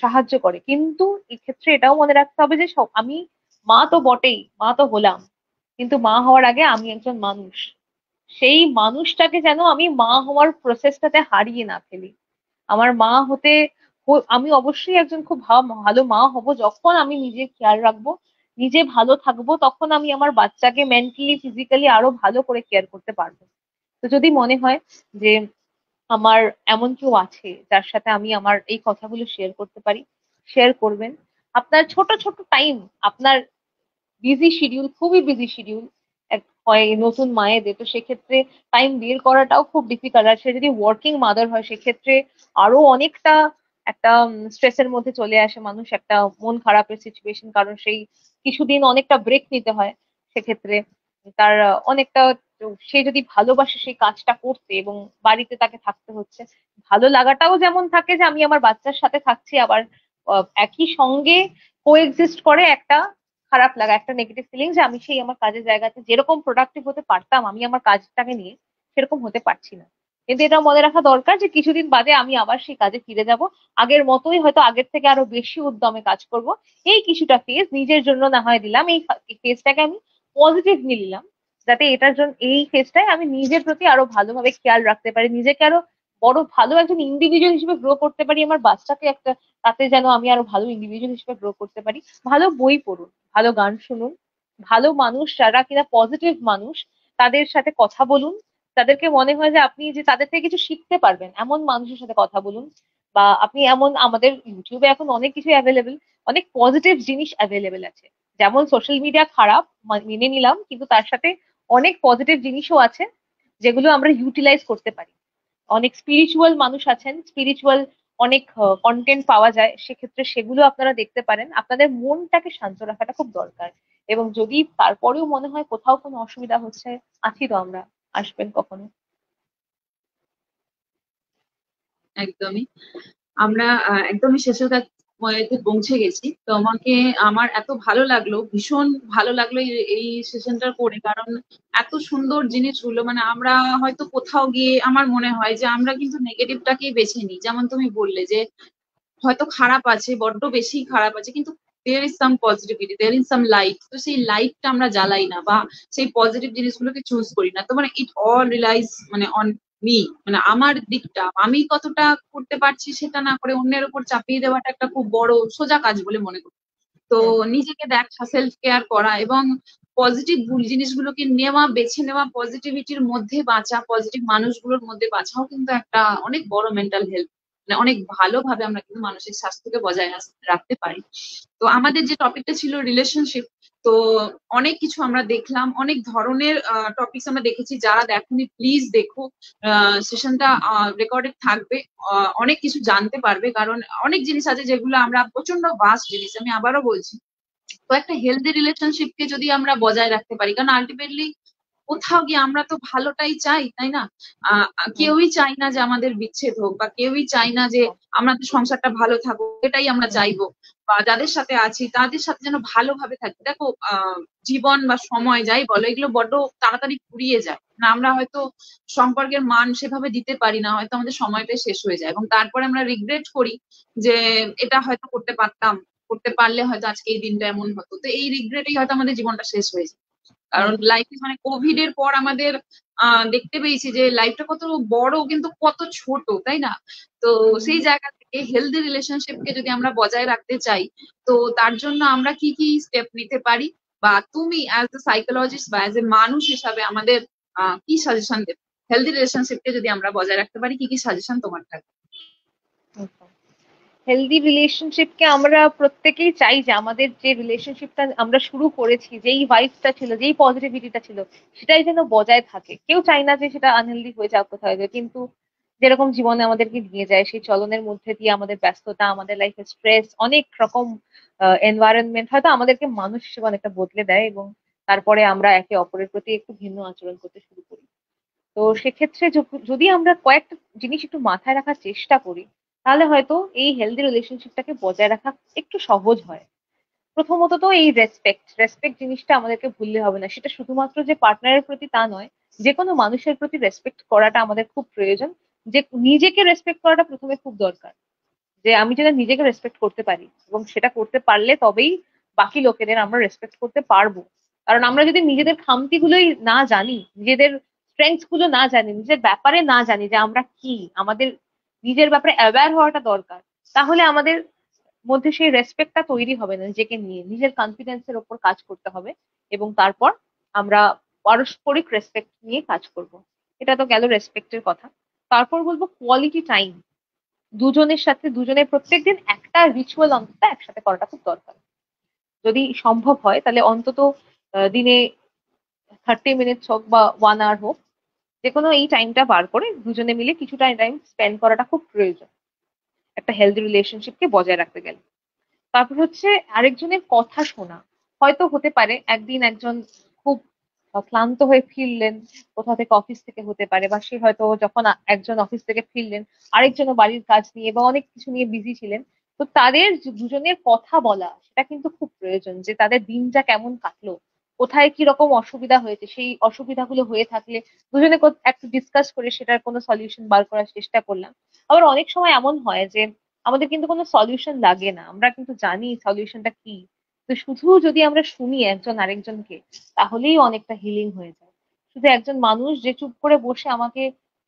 সাহায্য করে। কিন্তু এক্ষেত্রে এটাও মনে রাখতে হবে যে আমি মা তো বটেই, মা তো হলাম, কিন্তু মা হওয়ার আগে আমি একজন মানুষ। সেই মানুষটাকে যেন আমি মা হওয়ার প্রসেসটাতে হারিয়ে না ফেলি। আমার মা হতে আমি অবশ্যই একজন খুব ভালো মা হব যখন আমি নিজে খেয়াল রাখবো, নিজে ভালো থাকবো, তখন আমি আমার বাচ্চাকে মেন্টালি ফিজিক্যালি আরো ভালো করে কেয়ার করতে পারবো। তো যদি মনে হয় যে আমার এমন কেউ আছে যার সাথে আমি আমার এই কথাগুলো শেয়ার করতে পারি, শেয়ার করবেন। আপনার ছোট ছোট টাইম, আপনার বিজি শিডিউল, খুবই বিজি শিডিউল হয় নতুন মায়েদের, তো সেক্ষেত্রে টাইম বের করাটাও খুব ডিফিকাল্ট। আর সে যদি ওয়ার্কিং মাদার হয় সেক্ষেত্রে আরো অনেকটা একটা স্ট্রেসের মধ্যে চলে আসে মানুষ, একটা মন খারাপের সিচুয়েশন, কারণ সেই কিছুদিন অনেকটা ব্রেক নিতে হয়। সেক্ষেত্রে তার অনেকটা, সে যদি ভালোবাসে সেই কাজটা করতে এবং বাড়িতে তাকে থাকতে হচ্ছে, ভালো লাগাটাও যেমন থাকে যে আমি আমার বাচ্চার সাথে থাকছি, আবার একই সঙ্গে কোএক্সিস্ট করে একটা খারাপ লাগা, একটা নেগেটিভ ফিলিং যে আমি সেই আমার কাজের জায়গাতে যেরকম প্রোডাক্টিভ হতে পারতাম আমি আমার কাজটাকে নিয়ে, সেরকম হতে পারছি না। কিন্তু এটা মনে রাখা দরকার যে কিছুদিন বাদে আমি আবার সেই কাজে ফিরে যাব, আগের মতোই, হয়তো আগের থেকে আরো বেশি উদ্যমে কাজ করব। এই কিছুটা ফেজ নিজের জন্য না হয় দিলাম, এই ফেজটাকে আমি পজিটিভলি নিলাম, যাতে এটার জন্য এই ফেজটাই আমি নিজের প্রতি আরো ভালোভাবে খেয়াল রাখতে পারি, নিজেকে আরো বড় ভালো একজন ইন্ডিভিজুয়াল হিসেবে গ্রো করতে পারি, আমার বাচ্চাকে একটা, তাতে যেন আমি আরো ভালো ইন্ডিভিজুয়াল হিসেবে গ্রো করতে পারি। ভালো বই পড়ুন, ভালো গান শুনুন, ভালো মানুষ যারা কিনা পজিটিভ মানুষ তাদের সাথে কথা বলুন, তাদেরকে মনে হয় যে আপনি যে তাদের থেকে কিছু শিখতে পারবেন এমন মানুষের সাথে কথা বলুন। বা আপনি এমন, আমাদের ইউটিউবে এখন অনেক কিছু অ্যাভেলেবেল, অনেক পজিটিভ জিনিস অ্যাভেলেবেল আছে। যেমন সোশ্যাল মিডিয়া খারাপ মেনে নিলাম, কিন্তু তার সাথে অনেক পজিটিভ জিনিসও আছে যেগুলো আমরা ইউটিলাইজ করতে পারি। অনেক স্পিরিচুয়াল মানুষ আছেন, স্পিরিচুয়াল অনেক কন্টেন্ট পাওয়া যায়, সেক্ষেত্রে সেগুলো আপনারা দেখতে পারেন। আপনাদের মনটাকে শান্ত রাখাটা খুব দরকার। এবং যদি তারপরেও মনে হয় কোথাও কোনো অসুবিধা হচ্ছে, আছি তো আমরা, আসবেন কখনো। একদমই। আমরা একদমই শেষের মধ্যে পৌঁছে গেছি। তো আমার এত ভালো লাগলো, ভীষণ ভালো লাগলো এই সেশনটার করে, কারণ এত সুন্দর জিনিসগুলো, মানে আমরা হয়তো কোথাও গিয়ে আমার মনে হয় যে আমরা কিন্তু নেগেটিভটাকেই বেছে নিই। যেমন তুমি বললে যে হয়তো খারাপ আছে, বড্ড বেশি খারাপ আছে, কিন্তু there is some positivity, there is some light, তো সেই লাইটটা আমরা জ্বালাই না বা সেই পজিটিভ জিনিসগুলোকে চুজ করি না। তো মানে ইট অল রিলাইজ মানে অন মি, মানে আমার দিকটা আমি কতটা করতে পারছি সেটা না করে অন্যের উপর চাপিয়ে দেওয়াটা একটা খুব বড় সোজা কাজ বলে মনে করি। তো হুম। নিজেকে দেখা, সেলফ কেয়ার করা এবং পজিটিভ জিনিসগুলোকে নেওয়া, বেছে নেওয়া, পজিটিভিটির মধ্যে বাঁচা, পজিটিভ মানুষগুলোর মধ্যে বাঁচাও কিন্তু একটা অনেক বড় মেন্টাল হেলথ, মানে অনেক ভালোভাবে আমরা কিন্তু মানসিক স্বাস্থ্যকে বজায় রাখতে পারি। তো আমাদের যে টপিকটা ছিল রিলেশনশিপ, তো অনেক কিছু আমরা দেখলাম, অনেক ধরনের টপিকস আমরা দেখেছি। যারা দেখোনি প্লিজ দেখো, সেশনটা রেকর্ডেড থাকবে, অনেক কিছু জানতে পারবে, কারণ অনেক জিনিস আছে যেগুলো আমরা, প্রচন্ড ভাস্ট জিনিস, আমি আবারও বলছি। তো একটা হেলদি রিলেশনশিপকে যদি আমরা বজায় রাখতে পারি, কারণ আলটিমেটলি কোথাও গিয়ে আমরা তো ভালোটাই চাই, তাই না? হুম। কেউই চাই না যে আমাদের বিচ্ছেদ হোক, বা কেউই চাই না যে একদম। আমাদের সংসারটা ভালো থাকুক, এটাই আমরা হুম। চাইবো। বা যাদের সাথে আছি তাদের সাথে যেন ভালোভাবে থাকি। দেখো, জীবন বা সময় যাই বলো, এগুলো বড্ড তাড়াতাড়ি ফুরিয়ে যায় না, আমরা হয়তো সম্পর্কের মান সেভাবে দিতে পারি না, হয়তো আমাদের সময়টাই শেষ হয়ে যায় এবং তারপরে আমরা রিগ্রেট করি যে এটা হয়তো করতে পারতাম, করতে পারলে হয়তো আজকে এই দিনটা এমন হতো। তো এই রিগ্রেটেই হয়তো আমাদের জীবনটা শেষ হয়ে যায়। কারণ লাইফে মানে কোভিড এর পর আমাদের দেখতে পেয়েছি যে লাইফটা কত বড় কিন্তু কত ছোট, তাই না? তো সেই জায়গা থেকে হেলদি রিলেশনশিপকে যদি আমরা বজায় রাখতে চাই, তো তার জন্য আমরা কি কি স্টেপ নিতে পারি, বা তুমি অ্যাজ এ সাইকোলজিস্ট বা অ্যাজ এ মানুষ হিসাবে আমাদের কি সাজেশন দেবে? হেলদি রিলেশনশিপকে যদি আমরা বজায় রাখতে পারি, কি কি সাজেশন তোমার থাকবে? হেলদি রিলেশনশিপকে আমরা প্রত্যেকেই চাই যে আমাদের যে রিলেশনশিপটা আমরা শুরু করেছি, যেই ভাইবসটা ছিল, যেই পজিটিভিটিটা ছিল, সেটাই যেন বজায় থাকে। কেউ চাই না যে সেটা আনহেলদি হয়ে যাক কোথাও যায়, কিন্তু যেরকম জীবনে আমাদেরকে নিয়ে যায়, সেই চলনের মধ্যে দিয়ে আমাদের ব্যস্ততা, আমাদের লাইফে স্ট্রেস, অনেক রকম এনভায়রনমেন্ট হয়তো আমাদেরকে মানুষ হিসেবে অনেকটা বদলে দেয়, এবং তারপরে আমরা একে অপরের প্রতি একটু ভিন্ন আচরণ করতে শুরু করি। তো সেক্ষেত্রে যদি আমরা কয়েকটা জিনিস একটু মাথায় রাখার চেষ্টা করি, তাহলে হয়তো এই হেলদি রিলেশনশিপটাকে বজায় রাখা একটু সহজ হয়। প্রথমত তো এই রেসপেক্ট জিনিসটা আমাদেরকে ভুললে হবে না। সেটা শুধুমাত্র যে পার্টনারের প্রতি তা নয়, যে কোনো মানুষের প্রতি রেসপেক্ট করাটা আমাদের খুব প্রয়োজন। যে নিজেকে রেসপেক্ট করাটা প্রথমে খুব দরকার। যে আমি যেন নিজেকে রেসপেক্ট করতে পারি, এবং সেটা করতে পারলে তবেই বাকি লোকেদের আমরা রেসপেক্ট করতে পারবো। কারণ আমরা যদি নিজেদের খামতিগুলোই না জানি, নিজেদের স্ট্রেংথস গুলো না জানি, নিজের ব্যাপারে না জানি যে আমরা কি, আমাদের নিজের ব্যাপারে অ্যাওয়্যার হওয়াটা দরকার, তাহলে আমাদের মধ্যে সেই রেসপেক্টটা তৈরি হবে না। নিজেকে নিয়ে নিজের কনফিডেন্সের ওপর কাজ করতে হবে, এবং তারপর আমরা পারস্পরিক রেসপেক্ট নিয়ে কাজ করব। এটা তো গেল রেসপেক্টের কথা। তারপর বলবো কোয়ালিটি টাইম। দুজনের সাথে দুজনের প্রত্যেকদিন একটা রিচুয়াল অন্তত একসাথে করাটা খুব দরকার। যদি সম্ভব হয় তাহলে অন্তত দিনে 30 মিনিটস হোক বা 1 আওয়ার হোক, যে কোনো এই টাইমটা বার করে দুজনে মিলে কিছুটা টাইম স্পেন্ড করাটা খুব প্রয়োজন একটা হেলদি রিলেশনশিপকে বজায় রাখতে গেলে। তারপর হচ্ছে আরেকজনের কথা শোনা। হয়তো হতে পারে একদিন একজন খুব ক্লান্ত হয়ে ফিরলেন কোথাও থেকে, অফিস থেকে হতে পারে, বা সে হয়তো যখন একজন অফিস থেকে ফিরলেন আরেকজনও বাড়ির কাজ নিয়ে বা অনেক কিছু নিয়ে বিজি ছিলেন। তো তাদের দুজনের কথা বলা সেটা কিন্তু খুব প্রয়োজন, যে তাদের দিনটা কেমন কাটলো, কোথায় কি রকম অসুবিধা হয়েছে, সেই অসুবিধাগুলো হয়ে থাকলে দুজনে একটু ডিসকাস করে সেটার কোনো সলিউশন বার করার চেষ্টা করলাম। আবার অনেক সময় এমন হয় যে আমাদের কিন্তু কোনো সলিউশন লাগে না, আমরা কিন্তু জানি সলিউশনটা কি। তো শুধু যদি আমরা শুনি একজন আরেকজনকে, তাহলেই অনেকটা হিলিং হয়ে যায়। শুধু একজন মানুষ যে চুপ করে বসে আমাকে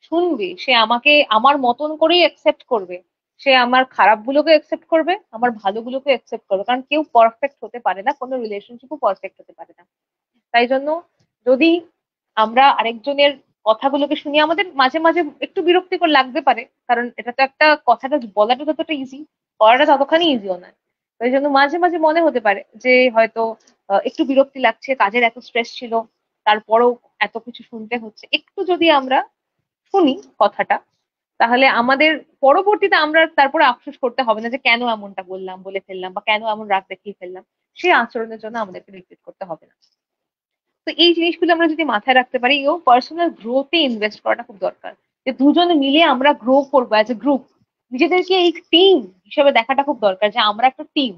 শুনবে, সে আমাকে আমার মতন করেই একসেপ্ট করবে। সে আমার খারাপগুলোকে একসেপ্ট করবে, আমার ভালোগুলোকে একসেপ্ট করবে, কারণ কেউ পারফেক্ট হতে পারে না, কোনো রিলেশনশিপও পারফেক্ট হতে পারে না। তাই জন্য যদি আমরা আরেকজনের কথাগুলোকে শুনি, আমাদের মাঝে মাঝে একটু বিরক্তিকর লাগতে পারে, কারণ এটা তো একটা, কথাটা বলাটা ততটা ইজি, করাটা ততখানি ইজিও নয়। তাই জন্য মাঝে মাঝে মনে হতে পারে যে হয়তো একটু বিরক্তি লাগছে, কাজের এত স্ট্রেস ছিল, তারপরেও এত কিছু শুনতে হচ্ছে। একটু যদি আমরা শুনি কথাটা, তাহলে আমাদের পরবর্তীতে আমরা তারপরে আফসোস করতে হবে না যে কেন এমনটা বলে ফেললাম, বা কেন এমন রাগ দেখিয়ে ফেললাম। সেই আচরণের জন্য আমাদেরকে রিপিট করতে হবে না। তো এই জিনিসগুলো আমরা যদি মাথায় রাখতে পারি, এবং পার্সোনাল গ্রোথে ইনভেস্ট করাটা খুব দরকার। যে দুজনে মিলে আমরা গ্রো করবো অ্যাজ এ গ্রুপ। নিজেদেরকে এই টিম হিসেবে দেখাটা খুব দরকার, যে আমরা একটা টিম,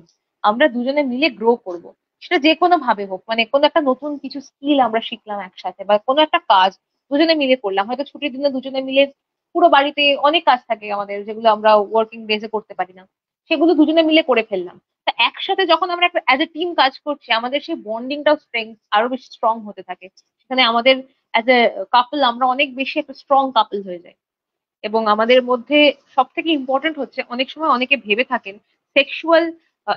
আমরা দুজনে মিলে গ্রো করব। সেটা যে কোনো ভাবে হোক, মানে কোনো একটা নতুন কিছু স্কিল আমরা শিখলাম একসাথে, বা কোনো একটা কাজ দুজনে মিলে করলাম। হয়তো ছুটির দিনে দুজনে মিলে পুরো বাড়িতে অনেক কাজ থাকে আমাদের, যেগুলো আমরা ওয়ার্কিং ডেজে করতে পারি না, সেগুলো দুজনে মিলে করে ফেললাম। তা একসাথে যখন আমরা একটা অ্যাজ এ টিম কাজ করছি, আমাদের সেই বন্ডিংটাও আরো বেশি স্ট্রং হতে থাকে। সেখানে আমাদের অ্যাজ এ কাপল আমরা অনেক বেশি একটা স্ট্রং কাপল হয়ে যাই। এবং আমাদের মধ্যে সব থেকে ইম্পর্টেন্ট হচ্ছে, অনেক সময় অনেকে ভেবে থাকেন সেক্সুয়াল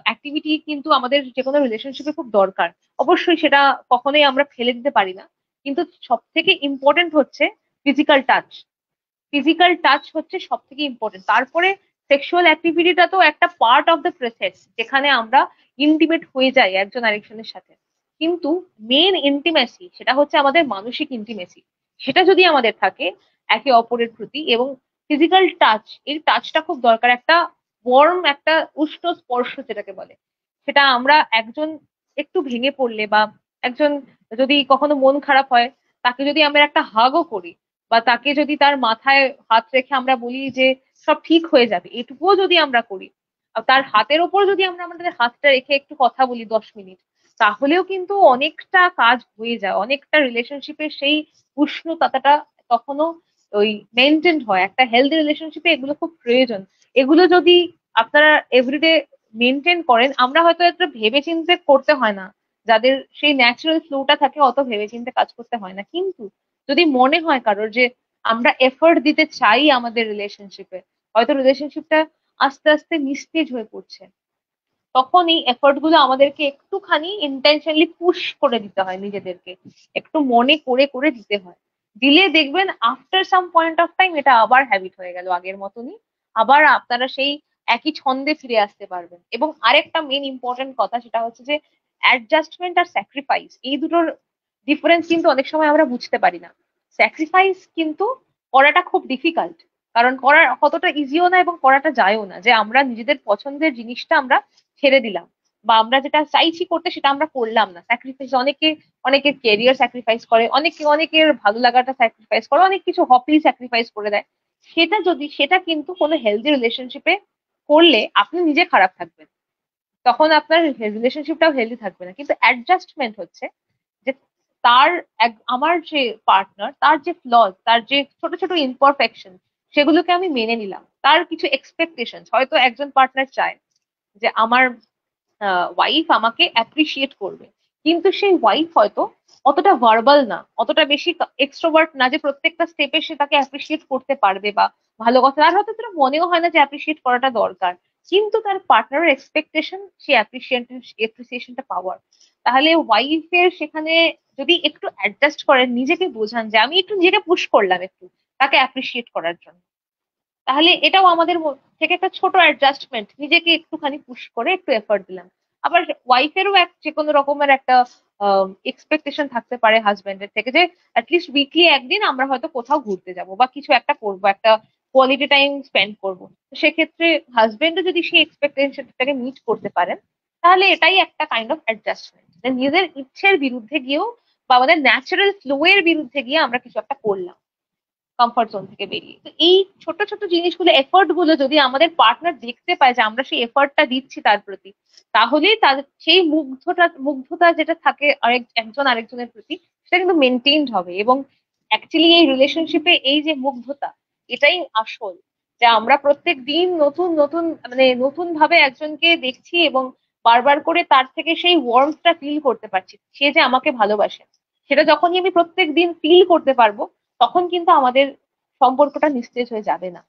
অ্যাক্টিভিটি কিন্তু আমাদের যে কোনো রিলেশনশিপে খুব দরকার। অবশ্যই সেটা কখনোই আমরা ফেলে দিতে পারি না, কিন্তু সব থেকে ইম্পর্টেন্ট হচ্ছে ফিজিক্যাল টাচ। ফিজিক্যাল টাচ হচ্ছে সব থেকে ইম্পর্টেন্ট। তারপরে সেক্সুয়াল অ্যাক্টিভিটিটা তো একটা পার্ট অফ দ্য প্রসেস, যেখানে আমরা ইন্টিমেট হয়ে যাই একজন আরেকজনের সাথে। কিন্তু মেন ইন্টিমেসি সেটা হচ্ছে আমাদের মানসিক ইন্টিমেসি। সেটা যদি আমাদের থাকে একে অপরের প্রতি, এবং ফিজিক্যাল টাচ, এই টাচটা খুব দরকার। একটা ওয়ার্ম, একটা উষ্ণ স্পর্শ যেটাকে বলে, সেটা আমরা একজন একটু ভেঙে পড়লে, বা একজন যদি কখনো মন খারাপ হয়, তাকে যদি আমরা একটা হাগও করি, বা তাকে যদি তার মাথায় হাত রেখে আমরা বলি যে সব ঠিক হয়ে যাবে, এটুকুও যদি আমরা করি, আর তার হাতের ওপর যদি আমরা আমাদের হাতটা রেখে একটু কথা বলি 10 মিনিট, তাহলেও কিন্তু অনেকটা কাজ হয়ে যায়। অনেকটা রিলেশনশিপের সেই উষ্ণতাটা তখনও ওই মেনটেন হয়। একটা হেলদি রিলেশনশিপে এগুলো খুব প্রয়োজন। এগুলো যদি আপনারা এভরিডে মেনটেন করেন, আমরা হয়তো একটা ভেবে চিন্তে করতে হয় না যাদের সেই ন্যাচারাল ফ্লোটা থাকে, অত ভেবেচিন্তে কাজ করতে হয় না। কিন্তু যদি মনে হয় কারোর যে আমরা এফোর্ট দিতে চাই আমাদের রিলেশনশিপে, হয়তো রিলেশনশিপটা আস্তে আস্তে নিস্তেজ হয়ে পড়ছে, তখন এই এফোর্ট গুলো আমাদেরকে একটুখানি ইন্টেনশনালি পুশ করে দিতে হয়, নিজেদেরকে একটু মনে করে করে দিতে হয়। দিলে দেখবেন after some point of time এটা আবার হ্যাবিট হয়ে গেল আগের মতনই, আবার আপনারা সেই একই ছন্দে ফিরে আসতে পারবেন। এবং আরেকটা মেন ইম্পর্টেন্ট কথা, সেটা হচ্ছে যে অ্যাডজাস্টমেন্ট আর স্যাক্রিফাইস, এই দুটোর ডিফারেন্স কিন্তু অনেক সময় আমরা বুঝতে পারি না। স্যাক্রিফাইস কিন্তু করাটা খুব ডিফিকাল্ট, কারণ করা কতটা ইজিও না এবং করাটা যায়ও না, যে আমরা নিজেদের পছন্দের জিনিসটা আমরা ছেড়ে দিলাম, বা আমরা যেটা চাইছি করতে সেটা আমরা করলাম না। স্যাক্রিফাইস অনেকে, অনেকের কেরিয়ার স্যাক্রিফাইস করে, অনেকের ভালো লাগাটা স্যাক্রিফাইস করে, অনেক কিছু হবি স্যাক্রিফাইস করে দেয়। সেটা কিন্তু কোনো হেলদি রিলেশনশিপে করলে আপনি নিজে খারাপ থাকবেন, তখন আপনার রিলেশনশিপটাও হেলদি থাকবে না। কিন্তু অ্যাডজাস্টমেন্ট হচ্ছে যে তার আমার যে পার্টনার, তার যে ফ্লজ, তার যে ছোট ছোট ইমপারফেকশন, সেগুলোকে আমি মেনে নিলাম। তার কিছু এক্সপেকটেশন, হয়তো একজন পার্টনার চায় যে আমার ওয়াইফ আমাকে অ্যাপ্রিসিয়েট করবে, কিন্তু সেই ওয়াইফ হয়তো অতটা ভার্বাল না, অতটা বেশি এক্সট্রোভার্ট না যে প্রত্যেকটা স্টেপে সে তাকে অ্যাপ্রিসিয়েট করতে পারবে, বা ভালো কথা আর হয়তো তার মনেও হয় না যে অ্যাপ্রিসিয়েট করাটা দরকার। কিন্তু তার পার্টনারের এক্সপেকটেশন সেই অ্যাপ্রিসিয়েশনটা পাওয়ার। তাহলে ওয়াইফের সেখানে যদি একটু অ্যাডজাস্ট করেন, নিজেকে বোঝান যে আমি একটু নিজেকে পুশ করলাম একটু তাকে অ্যাপ্রিসিয়েট করার জন্য, তাহলে এটাও আমাদের থেকে একটা ছোট অ্যাডজাস্টমেন্ট, নিজেকে একটুখানি পুশ করে একটু এফর্ট দিলাম। আবার ওয়াইফেরও যে কোনো রকমের একটা এক্সপেকটেশন থাকতে পারে হাজবেন্ডের থেকে, যে অ্যাটলিস্ট উইকলি একদিন আমরা হয়তো কোথাও ঘুরতে যাব বা কিছু একটা করবো, একটা কোয়ালিটি টাইম স্পেন্ড করবো। তো সেক্ষেত্রে হাজবেন্ডও যদি সেই এক্সপেকটেশনটাকে মিট করতে পারেন, তাহলে এটাই একটা কাইন্ড অফ অ্যাডজাস্টমেন্ট, নিজেদের ইচ্ছের বিরুদ্ধে গিয়েও বা আমাদের ন্যাচারাল ফ্লো এর বিরুদ্ধে গিয়ে আমরা কিছু একটা করলাম কমফর্ট জোন থেকে বেরিয়ে। তো এই ছোট ছোট জিনিসগুলো, এফর্ট গুলো যদি আমাদের পার্টনার দেখতে পায় যে আমরা সেই এফর্টটা দিচ্ছি তার প্রতি, তাহলেই তার সেই মুগ্ধতা যেটা থাকে একজন আরেকজনের প্রতি, সেটা কিন্তু মেনটেইনড হবে। এবং অ্যাকচুয়ালি এই রিলেশনশিপে এই যে মুগ্ধতা, এটাই আসল, যে আমরা প্রত্যেক দিন নতুন নতুন মানে নতুন ভাবে একজনকে দেখছি এবং বারবার করে তার থেকে সেই ওয়ার্মথটা ফিল করতে পারছি, সে যে আমাকে ভালোবাসে। সেটা যখনই আমি প্রত্যেক দিন ফিল করতে পারবো, তখন কিন্তু আমাদের সম্পর্কটা নিস্তেজ হয়ে যাবে না,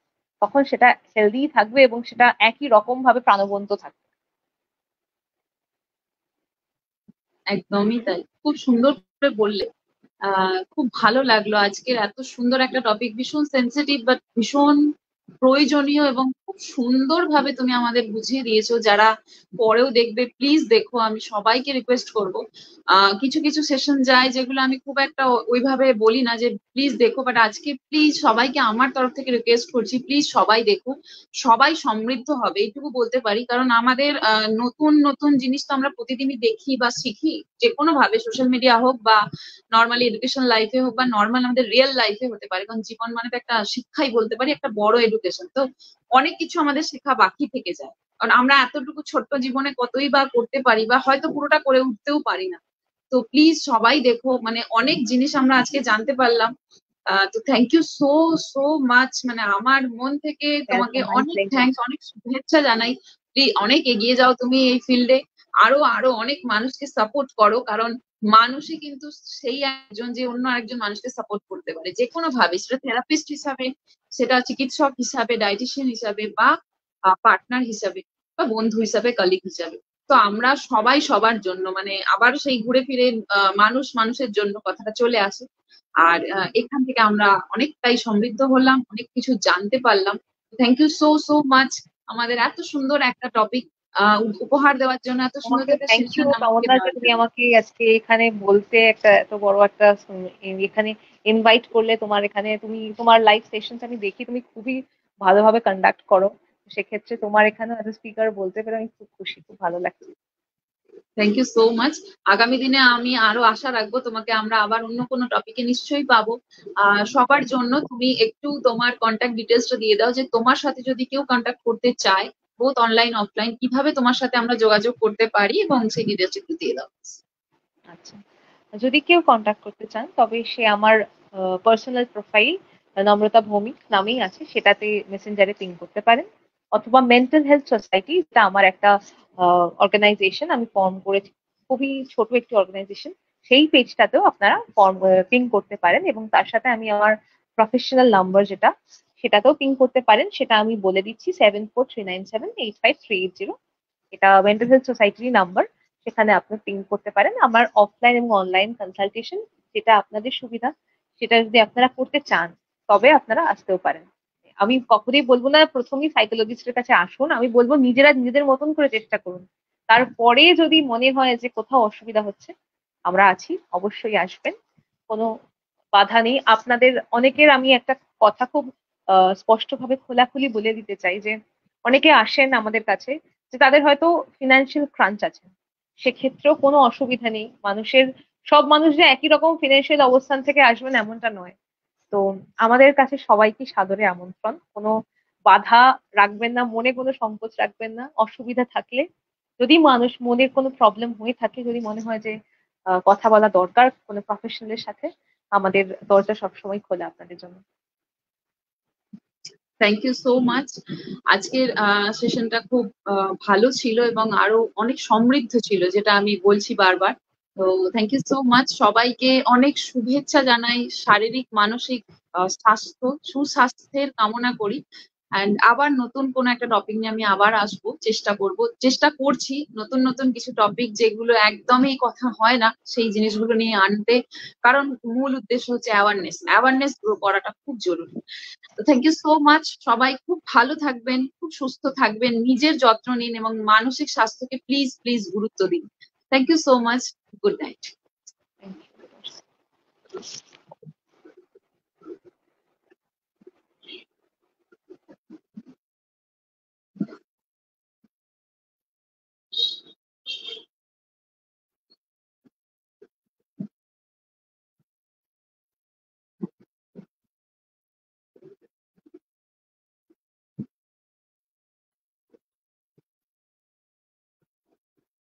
তখন সেটা হেলদি থাকবে এবং সেটা একই রকম ভাবে প্রাণবন্ত থাকবে। একদমই তাই, খুব সুন্দর করে বললে। খুব ভালো লাগলো আজকের এত সুন্দর একটা টপিক, ভীষণ সেন্সিটিভ বাট ভীষণ প্রয়োজনীয়, এবং খুব সুন্দর ভাবে তুমি আমাদের বুঝিয়ে দিয়েছো। যারা পরেও দেখবে প্লিজ দেখো, আমি সবাইকে রিকোয়েস্ট করব। কিছু কিছু সেশন যায় যেগুলো আমি খুব একটা ওইভাবে বলি না যে প্লিজ দেখো, বাট আজকে প্লিজ সবাইকে আমার তরফ থেকে রিকোয়েস্ট করছি, প্লিজ সবাই দেখো। সবাই সমৃদ্ধ হবে এইটুকু বলতে পারি, কারণ আমাদের নতুন নতুন জিনিস তো আমরা প্রতিদিনই দেখি বা শিখি, যে কোনো ভাবে সোশ্যাল মিডিয়া হোক বা নর্মালি এডুকেশন লাইফে হোক বা নর্মাল আমাদের রিয়েল লাইফে হতে পারে, কারণ জীবন মানে তো একটা শিক্ষাই বলতে পারি, একটা বড় এডুকেশন। তো অনেক কিছু আমাদের শেখা বাকি থেকে যায়, কারণ আমরা এতটুকু ছোট্ট জীবনে কতই বা করতে পারি, বা হয়তো পুরোটা করে উঠতেও পারি না। তো প্লিজ সবাই দেখো, মানে অনেক জিনিস আমরা আজকে জানতে পারলাম। তো thank you so so much, মানে আমার মন থেকে তোমাকে ওয়েলকাম, মাই অনেক প্লেজার। থ্যাঙ্কস, অনেক শুভেচ্ছা জানাই। অনেক এগিয়ে যাও তুমি এই ফিল্ডে, আরো আরো অনেক মানুষকে সাপোর্ট করো, কারণ মানুষই কিন্তু সেই একজন যে অন্য আরেকজন মানুষকে সাপোর্ট করতে পারে যে কোনো ভাবে, সেটা থেরাপিস্ট হিসাবে, সেটা চিকিৎসক হিসাবে, ডায়েটিশিয়ান হিসাবে, বা পার্টনার হিসাবে, বা বন্ধু হিসাবে, কলিগ হিসাবে। তো আমরা সবাই সবার জন্য, মানে আবার সেই ঘুরে ফিরে মানুষ মানুষের জন্য কথাটা চলে আসে। আর এখান থেকে আমরা অনেকটাই সমৃদ্ধ হলাম, অনেক কিছু জানতে পারলাম। Thank you so so much আমাদের এত সুন্দর একটা টপিক উপহার দেওয়ার জন্য, এত সুন্দর তোমাকে একটা থ্যাংক ইউ সেশন আমাকে পাবনা, যে দেওয়ার তুমি জন্য। আমাকে আজকে এখানে বলতে একটা এত বড় একটা এখানে ইনভাইট করলে। তোমার এখানে তুমি তোমার লাইভ সেশনস আমি দেখি, তুমি খুবই ভালোভাবে কন্ডাক্ট করো। সেক্ষেত্রে তোমার এখানে এজ স্পিকার বলতে পেরে আমি খুব খুশি, খুব ভালো লাগছে। Thank you so much. আগামী দিনে আমি আরো আশা রাখবো তোমাকে, আমরা আবার অন্য কোনো টপিকে নিশ্চয়ই পাবো। সবার জন্য তুমি একটু তোমার কন্ট্যাক্ট ডিটেলসটা দিয়ে দাও, যে তোমার সাথে যদি কেউ কন্ট্যাক্ট করতে চায়, বোথ অনলাইন অফলাইন, কিভাবে তোমার সাথে আমরা যোগাযোগ করতে পারি, এবং সেই ডিটেলস একটু দিয়ে দাও। আচ্ছা, যদি কেউ কন্ট্যাক্ট করতে চান তবে সে আমার পার্সোনাল প্রোফাইল নম্রতা ভৌমিক নামেই আছে, সেটাতে মেসেঞ্জারে পিং করতে পারেন। অথবা মেন্টাল হেলথ সোসাইটি, যেটা আমার একটা অর্গানাইজেশন আমি ফর্ম করেছি, খুবই ছোট একটি অর্গানাইজেশন, সেই পেজটাতেও আপনারা ফর্ম পিং করতে পারেন, এবং তার সাথে আমি আমার প্রফেশনাল নাম্বার যেটা, সেটাতেও পিং করতে পারেন। সেটা আমি বলে দিচ্ছি, 7439785380। এটা মেন্টাল হেলথ সোসাইটির নাম্বার। সেখানে আপনি পিং করতে পারেন। আমার অফলাইন এবং অনলাইন কনসালটেশন, যেটা আপনাদের সুবিধা, সেটা যদি আপনারা করতে চান তবে আপনারা আসতেও পারেন। আমি কখনোই বলবো না প্রথমেই সাইকোলজিস্টের কাছে আসুন, আমি বলবো নিজেরা নিজেদের মতন করে চেষ্টা করুন। তারপরে যদি মনে হয় যে কোথাও অসুবিধা হচ্ছে, আমরা আছি, অবশ্যই আসবেন, কোনো বাধা নেই। আপনাদের অনেকের আমি একটা কথা খুব স্পষ্টভাবে খোলাখুলি বলে দিতে চাই যে অনেকে আসেন আমাদের কাছে যে তাদের হয়তো ফিনান্সিয়াল ক্রাঞ্চ আছে, সেক্ষেত্রেও কোনো অসুবিধা নেই। সব মানুষ যে একই রকম ফিনান্সিয়াল অবস্থান থেকে আসবেন এমনটা নয়। তো আমাদের কাছে সবাইকে সাদরে আমন্ত্রণ। কোনো বাধা রাখবেন না, মনে কোনো সংকোচ রাখবেন না। অসুবিধা থাকলে, যদি মনের কোনো প্রবলেম হয়ে থাকে, যদি মনে হয় যে কথা বলা দরকার কোনো প্রফেশনালের সাথে, আমাদের দরজা সবসময় খোলা আপনাদের জন্য। Thank you so much. আজকের সেশনটা খুব ভালো ছিল এবং আরো অনেক সমৃদ্ধ ছিল, যেটা আমি বলছি বারবার। তো থ্যাংক ইউ সো মাচ, সবাইকে অনেক শুভেচ্ছা জানাই, শারীরিক মানসিক সুস্বাস্থ্যের কামনা করি। অ্যান্ড আবার নতুন কোন একটা টপিক নিয়ে আমি আবার আসবো, চেষ্টা করছি নতুন নতুন কিছু টপিক যেগুলো একদমই কথা হয় না সেই জিনিসগুলো নিয়ে আনতে, কারণ মূল উদ্দেশ্য হচ্ছে অ্যাওয়ারনেস গ্রো করাটা খুব জরুরি। তো থ্যাংক ইউ সো মাচ, সবাই খুব ভালো থাকবেন, খুব সুস্থ থাকবেন, নিজের যত্ন নিন এবং মানসিক স্বাস্থ্যকে প্লিজ প্লিজ গুরুত্ব দিন। Thank you so much, good night. Thank you.